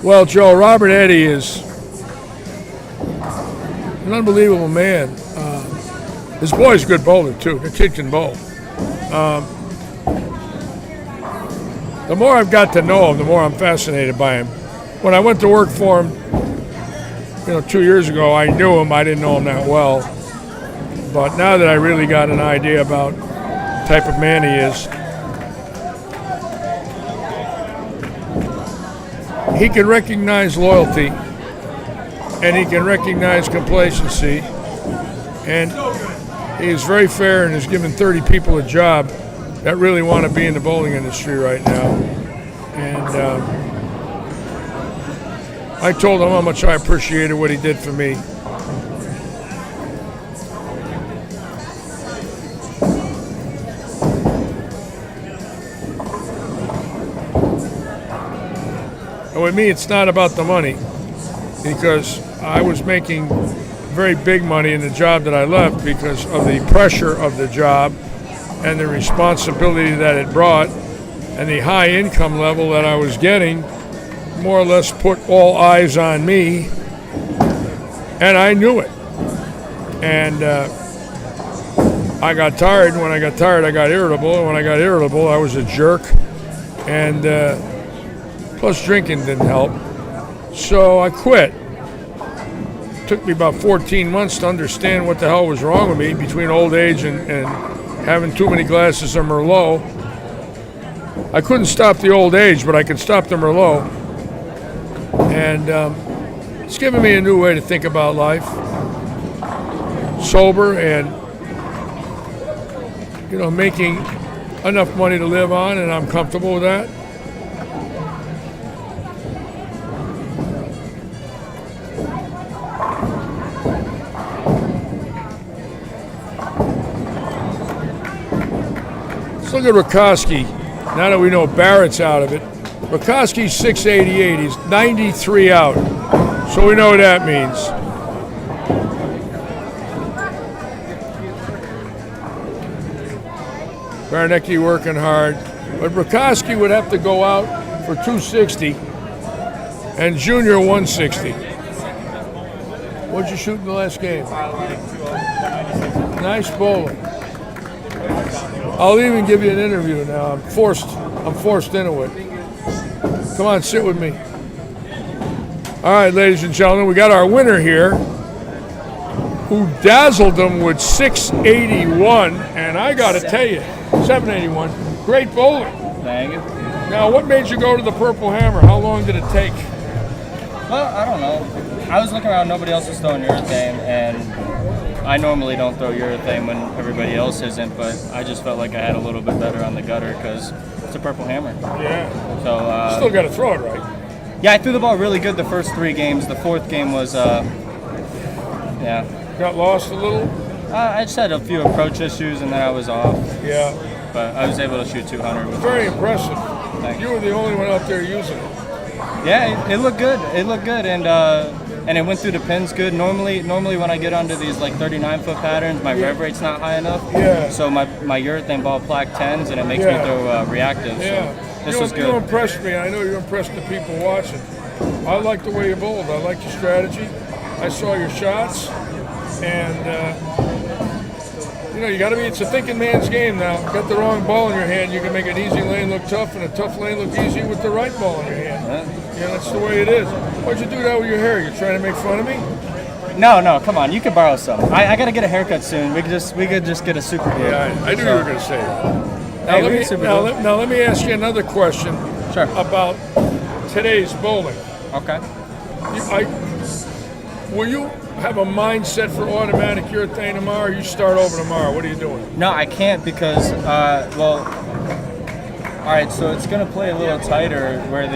S1: Well, Joe, Robert Eddy is an unbelievable man. His boy's a good bowler, too. The kid can bowl. The more I've got to know him, the more I'm fascinated by him. When I went to work for him, 2 years ago, I knew him. I didn't know him that well. But now that I really got an idea about the type of man he is, he can recognize loyalty, and he can recognize complacency, and he is very fair and has given 30 people a job that really want to be in the bowling industry right now. And I told him how much I appreciated what he did for me. And with me, it's not about the money, because I was making very big money in the job that I left because of the pressure of the job and the responsibility that it brought, and the high income level that I was getting more or less put all eyes on me, and I knew it. And I got tired. When I got tired, I got irritable, and when I got irritable, I was a jerk, and plus drinking didn't help. So I quit. It took me about 14 months to understand what the hell was wrong with me between old age and having too many glasses of Merlot. I couldn't stop the old age, but I could stop the Merlot. And it's given me a new way to think about life. Sober and, making enough money to live on, and I'm comfortable with that. Let's look at Rakoski. Now that we know Barrett's out of it. Rakoski's 688. He's 93 out. So we know what that means. Baranecki working hard. But Rakoski would have to go out for 260 and Junior 160. What'd you shoot in the last game? Nice bowling. I'll even give you an interview now. I'm forced into it. Come on, sit with me. All right, ladies and gentlemen, we got our winner here, who dazzled them with 681, and I got to tell you, 781, great bowling.
S9: Thank you.
S1: Now, what made you go to the Purple Hammer? How long did it take?
S9: Well, I don't know. I was looking around, nobody else was throwing urethane, and I normally don't throw urethane when everybody else isn't, but I just felt like I had a little bit better on the gutter because it's a Purple Hammer.
S1: Yeah.
S9: So
S1: still got to throw it right.
S9: Yeah, I threw the ball really good the first 3 games. The 4th game was, yeah.
S1: Got lost a little?
S9: I just had a few approach issues, and then I was off.
S1: Yeah.
S9: But I was able to shoot 200.
S1: Very impressive.
S9: Thanks.
S1: You were the only one out there using it.
S9: Yeah, it looked good. It looked good, and it went through the pins good. Normally when I get onto these like 39-foot patterns, my rev rate's not high enough.
S1: Yeah.
S9: So my urethane ball plaque 10s, and it makes me throw reactive.
S1: Yeah.
S9: So this was good.
S1: You impressed me. I know you impressed the people watching. I like the way you bowled. I like your strategy. I saw your shots, and you got to be. It's a thinking man's game now. Got the wrong ball in your hand, you can make an easy lane look tough, and a tough lane look easy with the right ball in your hand. Yeah, that's the way it is. Why'd you do that with your hair? You trying to make fun of me?
S9: No, come on. You can borrow some. I got to get a haircut soon. We could just get a super glue.
S1: Yeah, I knew you were going to say that. Now let me ask you another question.
S9: Sure.
S1: About today's bowling.
S9: Okay.
S1: Will you have a mindset for automatic urethane tomorrow, or you start over tomorrow? What are you doing?
S9: No, I can't because, all right. So it's gonna play a little tighter where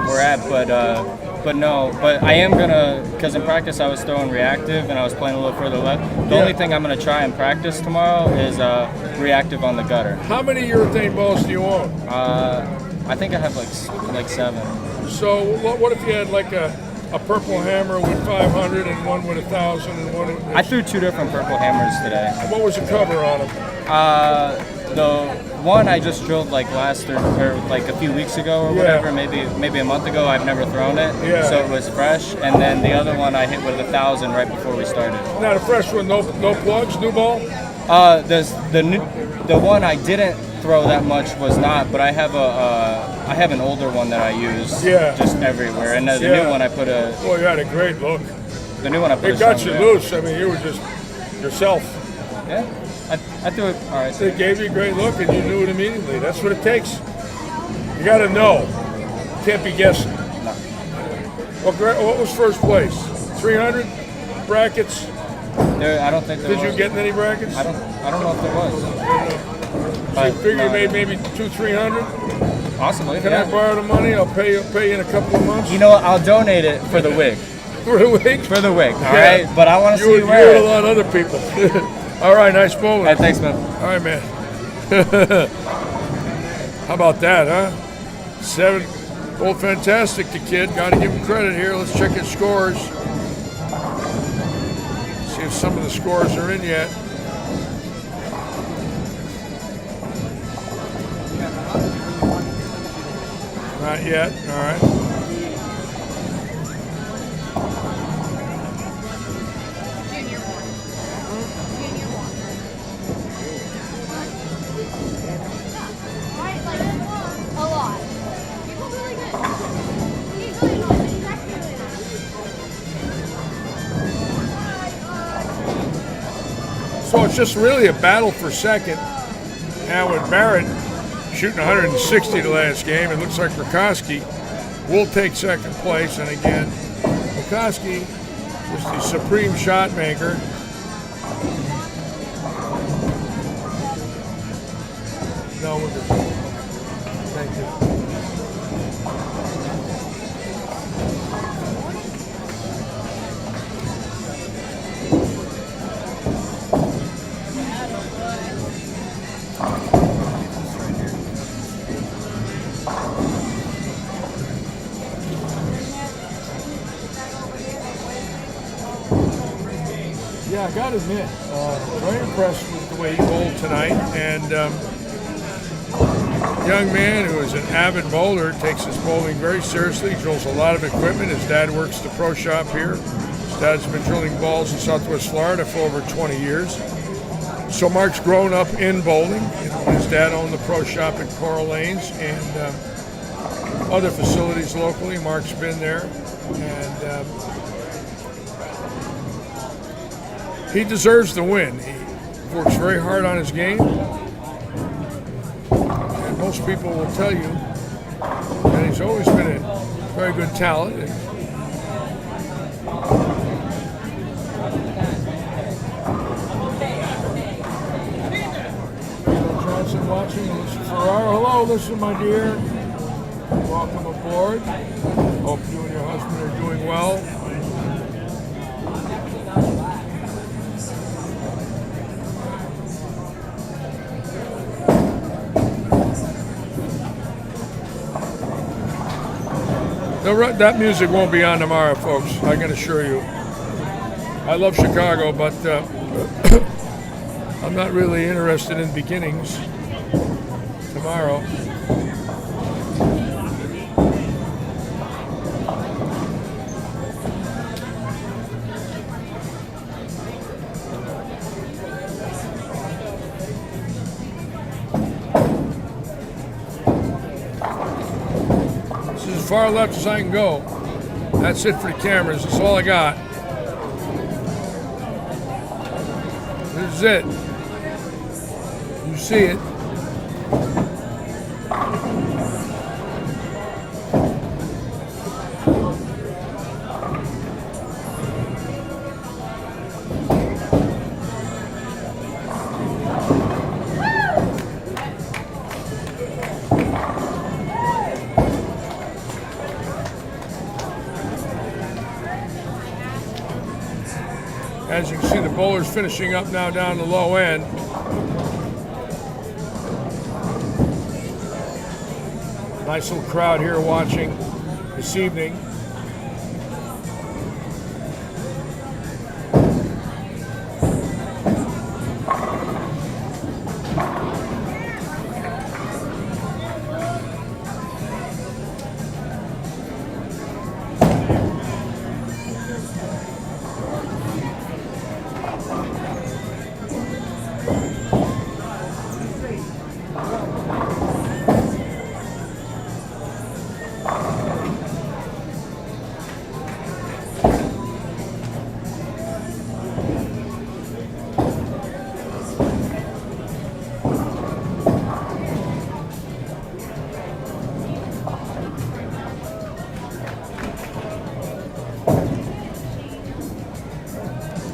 S9: we're at, but no. But I am gonna, because in practice I was throwing reactive and I was playing a little further left. The only thing I'm gonna try in practice tomorrow is reactive on the gutter.
S1: How many urethane balls do you own?
S9: I think I have like 7.
S1: So what if you had like a purple hammer with 500 and one with 1,000 and one with...
S9: I threw 2 different purple hammers today.
S1: What was the cover on them?
S9: The one I just drilled like or like a few weeks ago or whatever, maybe a month ago. I've never thrown it, so it was fresh. And then the other one I hit with 1,000 right before we started.
S1: Not a fresh one, no plugs, new ball?
S9: The one I didn't throw that much was not, but I have an older one that I use just everywhere. And the new one I put a...
S1: Boy, you had a great look.
S9: The new one I put
S1: It got you loose. I mean, you were just yourself.
S9: Yeah, I threw it. All right.
S1: They gave you a great look and you knew it immediately. That's what it takes. You got to know. Can't be guessing.
S9: No.
S1: What was first place? 300 brackets?
S9: I don't think there was.
S1: Did you get in any brackets?
S9: I don't know if there was.
S1: So you figure you made maybe 200-300?
S9: Possibly.
S1: Can I borrow the money? I'll pay you in a couple of months.
S9: You know what? I'll donate it for the wig.
S1: For the wig?
S9: For the wig. All right. But I want to see you wear
S1: You
S9: it.
S1: and a lot of other people. All right. Nice bowling.
S9: Hey, thanks, man.
S1: All right, man. How about that, huh? 7. Well, fantastic, the kid. Got to give him credit here. Let's check his scores. See if some of the scores are in yet. Not yet. All right. So it's just really a battle for second. Now with Barrett shooting 160 the last game, it looks like Rakoski will take second place. And again, Rakoski is the supreme shot maker. No, we're good. Thank you. Yeah, I got to admit, very impressed with the way he bowled tonight. And young man who is an avid bowler, takes his bowling very seriously, drills a lot of equipment. His dad works the pro shop here. His dad's been drilling balls in Southwest Florida for over 20 years. So Mark's grown up in bowling. His dad owned the pro shop at Coral Lanes and other facilities locally. Mark's been there. And he deserves the win. He works very hard on his game. And most people will tell you that he's always been a very good talent. Johnson watching. Listen Ferraro. Hello, listen, my dear. Welcome aboard. Hope you and your husband are doing well. That music won't be on tomorrow, folks. I can assure you. I love Chicago, but I'm not really interested in beginnings tomorrow. As far left as I can go. That's it for the cameras. That's all I got. This is it. You see it. As you can see, the bowlers finishing up now down the low end. Nice little crowd here watching this evening.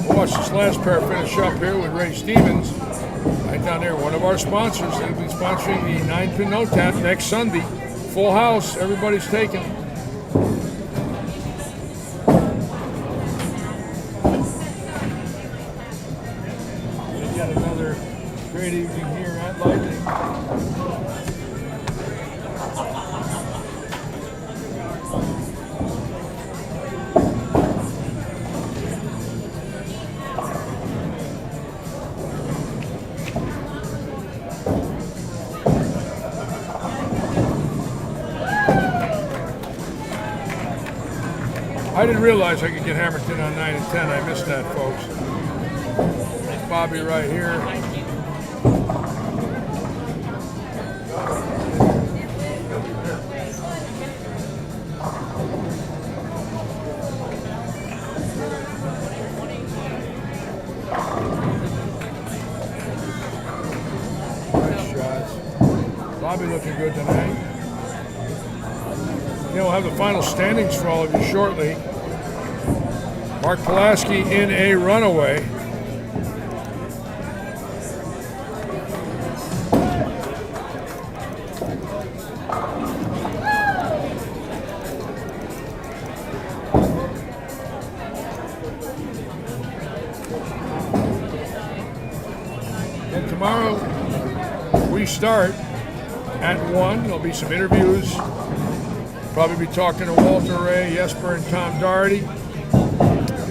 S1: Watch this last pair finish up here with Ray Stevens. Right down there, one of our sponsors. They'll be sponsoring the 9-pin no tap next Sunday. Full house, everybody's taking. We've got another great evening here at Lightning. I didn't realize I could get Hamilton on 9 and 10. I missed that, folks. There's Bobby right here. Nice shots. Bobby looking good tonight. We'll have the final standings for all of you shortly. Mark Pulaski in a runaway. And tomorrow we start at 1. There'll be some interviews. Probably be talking to Walter Ray, Jesper, and Tom Doherty.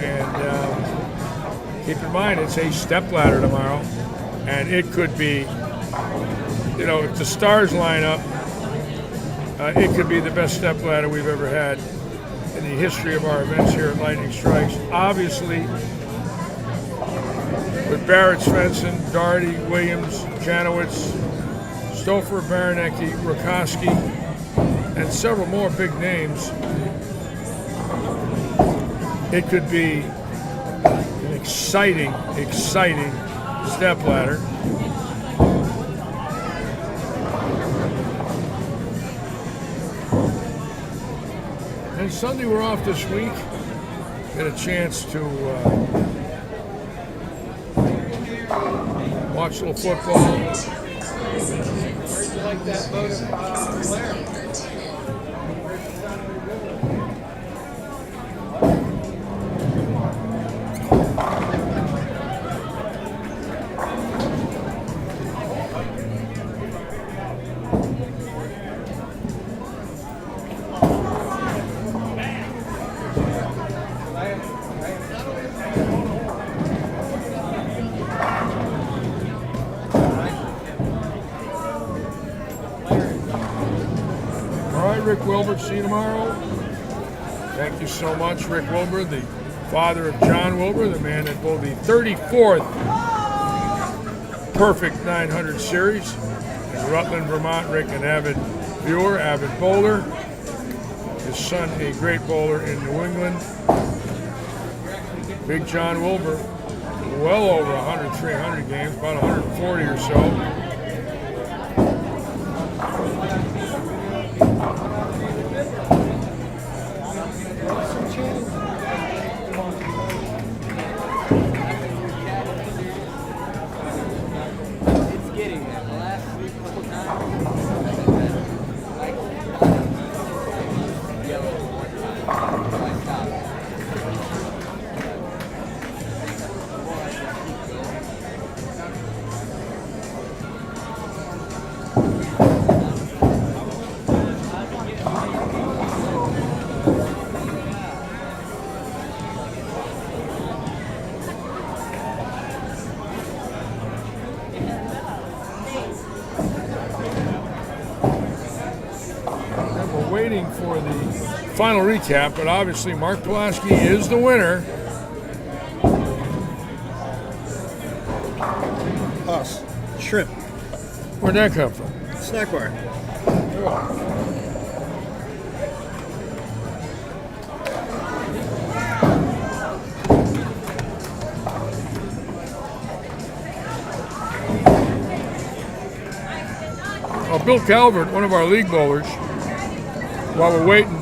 S1: And keep in mind, it's a stepladder tomorrow. And it could be, if the stars line up, it could be the best stepladder we've ever had in the history of our events here at Lightning Strikes. Obviously, with Barrett, Svensson, Doherty, Williams, Janowitz, Stouffer, Baranecki, Rakoski, and several more big names, it could be an exciting stepladder. And Sunday we're off this week. Get a chance to watch a little football.
S10: Where'd you like that photo, Blair?
S1: Rick Wilbur, see you tomorrow. Thank you so much, Rick Wilbur, the father of John Wilbur, the man that bowled the 34th perfect 900 series. In Rutland, Vermont, Rick, an avid viewer, avid bowler. His son, a great bowler in New England. Big John Wilbur, well over 100, 300 games, about 140 or so. waiting for the final recap, but obviously Mark Pulaski is the winner.
S2: Us. Shrimp.
S1: Where'd that come from?
S2: Snack bar.
S1: Bill Calvert, one of our league bowlers, while we're waiting,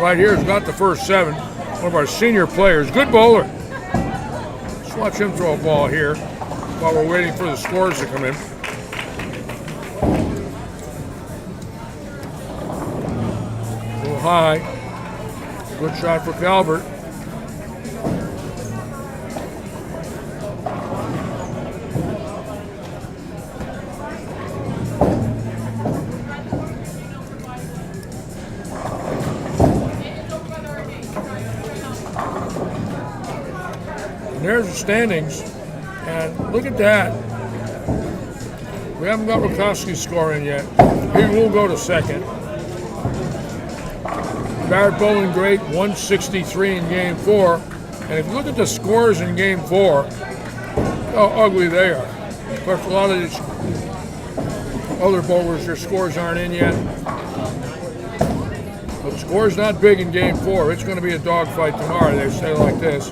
S1: right here has got the first 7. One of our senior players, good bowler. Let's watch him throw a ball here while we're waiting for the scores to come in. A little high. Good shot for Calvert. There's the standings, and look at that. We haven't got Rakowski's score in yet. He will go to second. Barrett Bowling Great, 163 in Game 4. And if you look at the scores in Game 4, how ugly they are. Of course, a lot of these other bowlers, their scores aren't in yet. But the score's not big in Game 4. It's going to be a dogfight tomorrow. They say like this.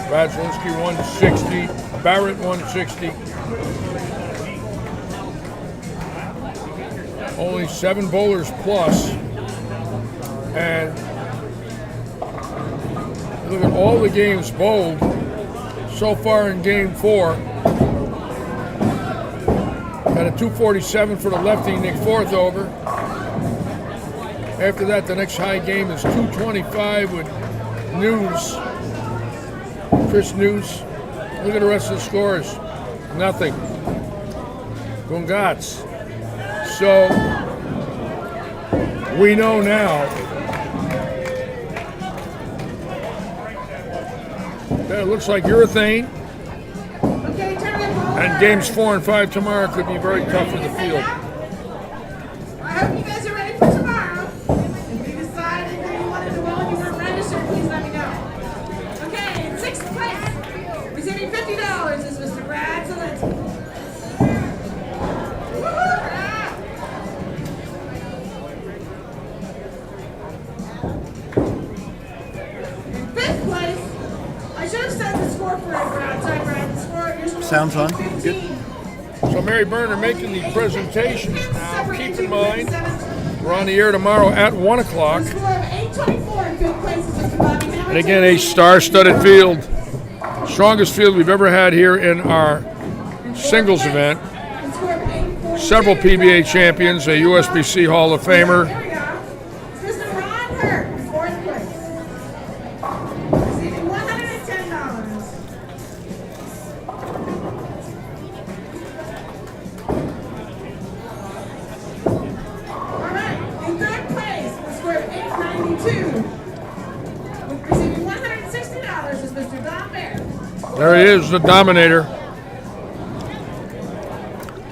S1: Vadzilinski 160, Barrett 160. Only 7 bowlers plus. And look at all the games bowled so far in Game 4. Got a 247 for the lefty, Nick Forthover. After that, the next high game is 225 with News. Chris News. Look at the rest of the scores. Nothing. Gungats. So we know now that it looks like urethane. And games 4 and 5 tomorrow could be very tough for the field.
S8: I hope you guys are ready for tomorrow. If you decided that you wanted to roll and you weren't registered, please let me know. Okay, in 6th place, receiving $50 is Mr. Brad Zelensky. In 5th place, I should have said the score for it, Brad. Sorry, Brad. The score, your score
S2: Sounds on.
S8: 15.
S1: So Mary Berner making the presentations now. Keep in mind, we're on the air tomorrow at 1 o'clock.
S8: The score of 824 in 5th place is Mr. Bobby Hamilton.
S1: And again, a star-studded field. Strongest field we've ever had here in our singles event.
S8: The score of 842.
S1: Several PBA champions, a USBC Hall of Famer.
S8: There we go. Mr. Ron Hurt, 4th place. Receiving $110. All right, in 3rd place, the score of 892. Receiving $160 is Mr. Don Bear.
S1: There he is, the Dominator.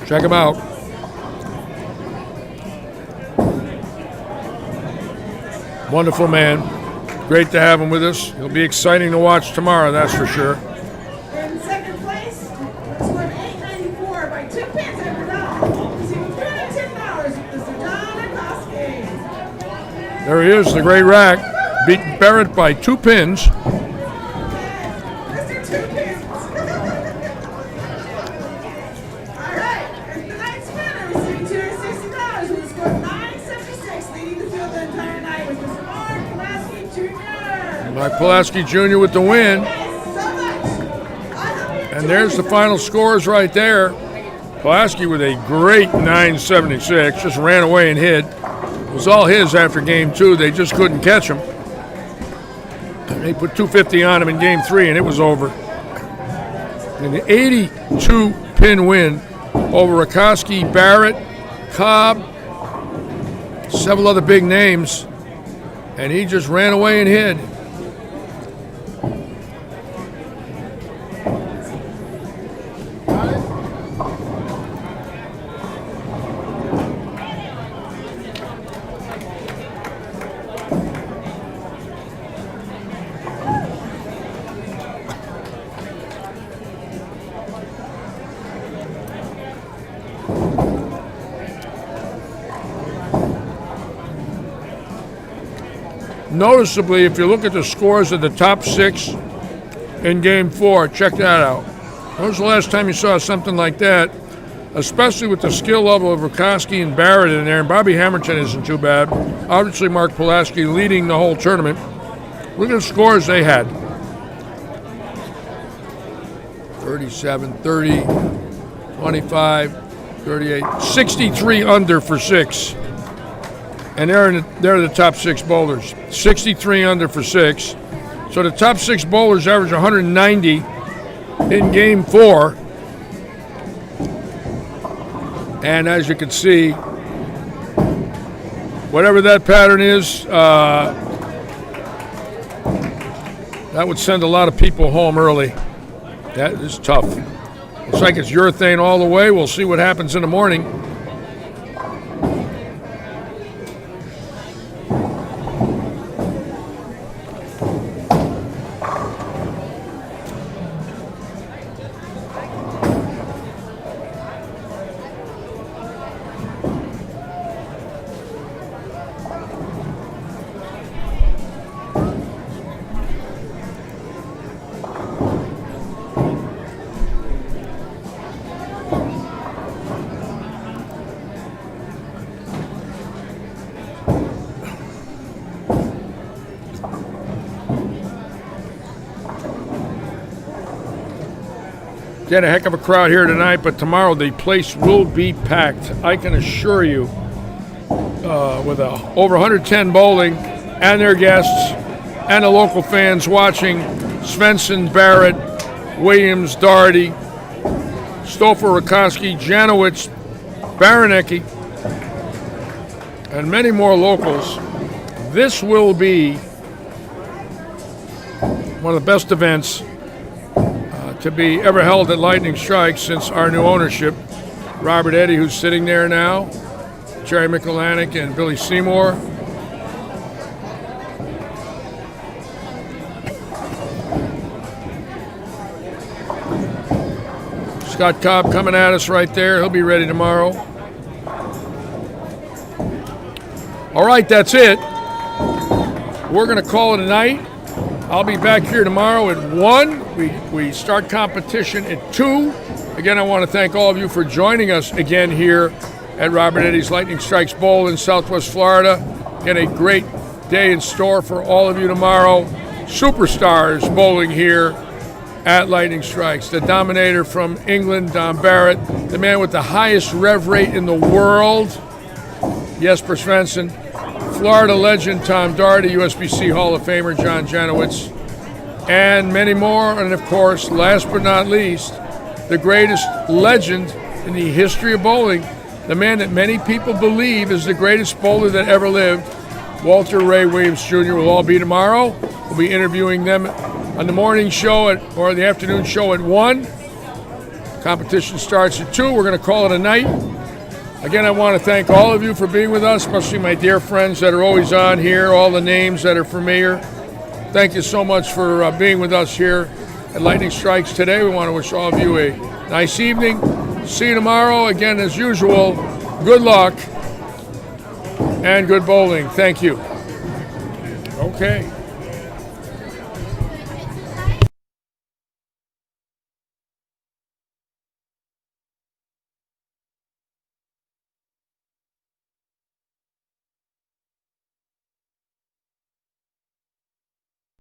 S1: Check him out. Wonderful man. Great to have him with us. He'll be exciting to watch tomorrow, that's for sure.
S8: In 2nd place, the score of 894 by 2 pins over Don. Receiving $210 is Mr. Don Akoski.
S1: There he is, the great rack. Beat Barrett by 2 pins.
S8: Mr. 2 pins. All right, and the ninth winner receiving $260 with a score of 976, leading the field the entire night with Mr. Mark Pulaski Jr.
S1: Mark Pulaski Jr. with the win.
S8: Thanks so much. I hope you
S1: And there's the final scores right there. Pulaski with a great 976, just ran away and hid. It was all his after Game 2. They just couldn't catch him. They put 250 on him in Game 3, and it was over. And the 82-pin win over Rakowski, Barrett, Cobb, several other big names. And he just ran away and hid. Noticeably, if you look at the scores of the top 6 in Game 4, check that out. When was the last time you saw something like that? Especially with the skill level of Rutkowski and Barrett in there, and Bobby Hamilton isn't too bad. Obviously, Mark Pulaski leading the whole tournament. Look at the scores they had. 37, 30, 25, 38, 63 under for 6. And they're the top 6 bowlers. 63 under for 6. So the top 6 bowlers average 190 in Game 4. And as you can see, whatever that pattern is, that would send a lot of people home early. That is tough. Looks like it's urethane all the way. We'll see what happens in the morning. Get a heck of a crowd here tonight, but tomorrow the place will be packed. I can assure you, with over 110 bowling and their guests and the local fans watching, Svensson, Barrett, Williams, Doherty, Stouffer, Rutkowski, Janowicz, Baranecki, and many more locals. This will be one of the best events to be ever held at Lightning Strike since our new ownership. Robert Eddy, who's sitting there now, Jerry Michalanic and Billy Seymour. Scott Cobb coming at us right there. He'll be ready tomorrow. All right, that's it. We're going to call it a night. I'll be back here tomorrow at 1. We start competition at 2. Again, I want to thank all of you for joining us again here at Robert Eddy's Lightning Strikes Bowl in Southwest Florida. Again, a great day in store for all of you tomorrow. Superstars bowling here at Lightning Strikes. The Dominator from England, Don Barrett. The man with the highest rev rate in the world, Jesper Svensson. Florida legend Tom Doherty, USBC Hall of Famer John Janowicz, and many more. And of course, last but not least, the greatest legend in the history of bowling, the man that many people believe is the greatest bowler that ever lived, Walter Ray Williams Jr. will all be tomorrow. We'll be interviewing them on the morning show or the afternoon show at 1. Competition starts at 2. We're going to call it a night. Again, I want to thank all of you for being with us, especially my dear friends that are always on here, all the names that are familiar. Thank you so much for being with us here at Lightning Strikes today. We want to wish all of you a nice evening. See you tomorrow. Again, as usual, good luck and good bowling. Thank you. Okay.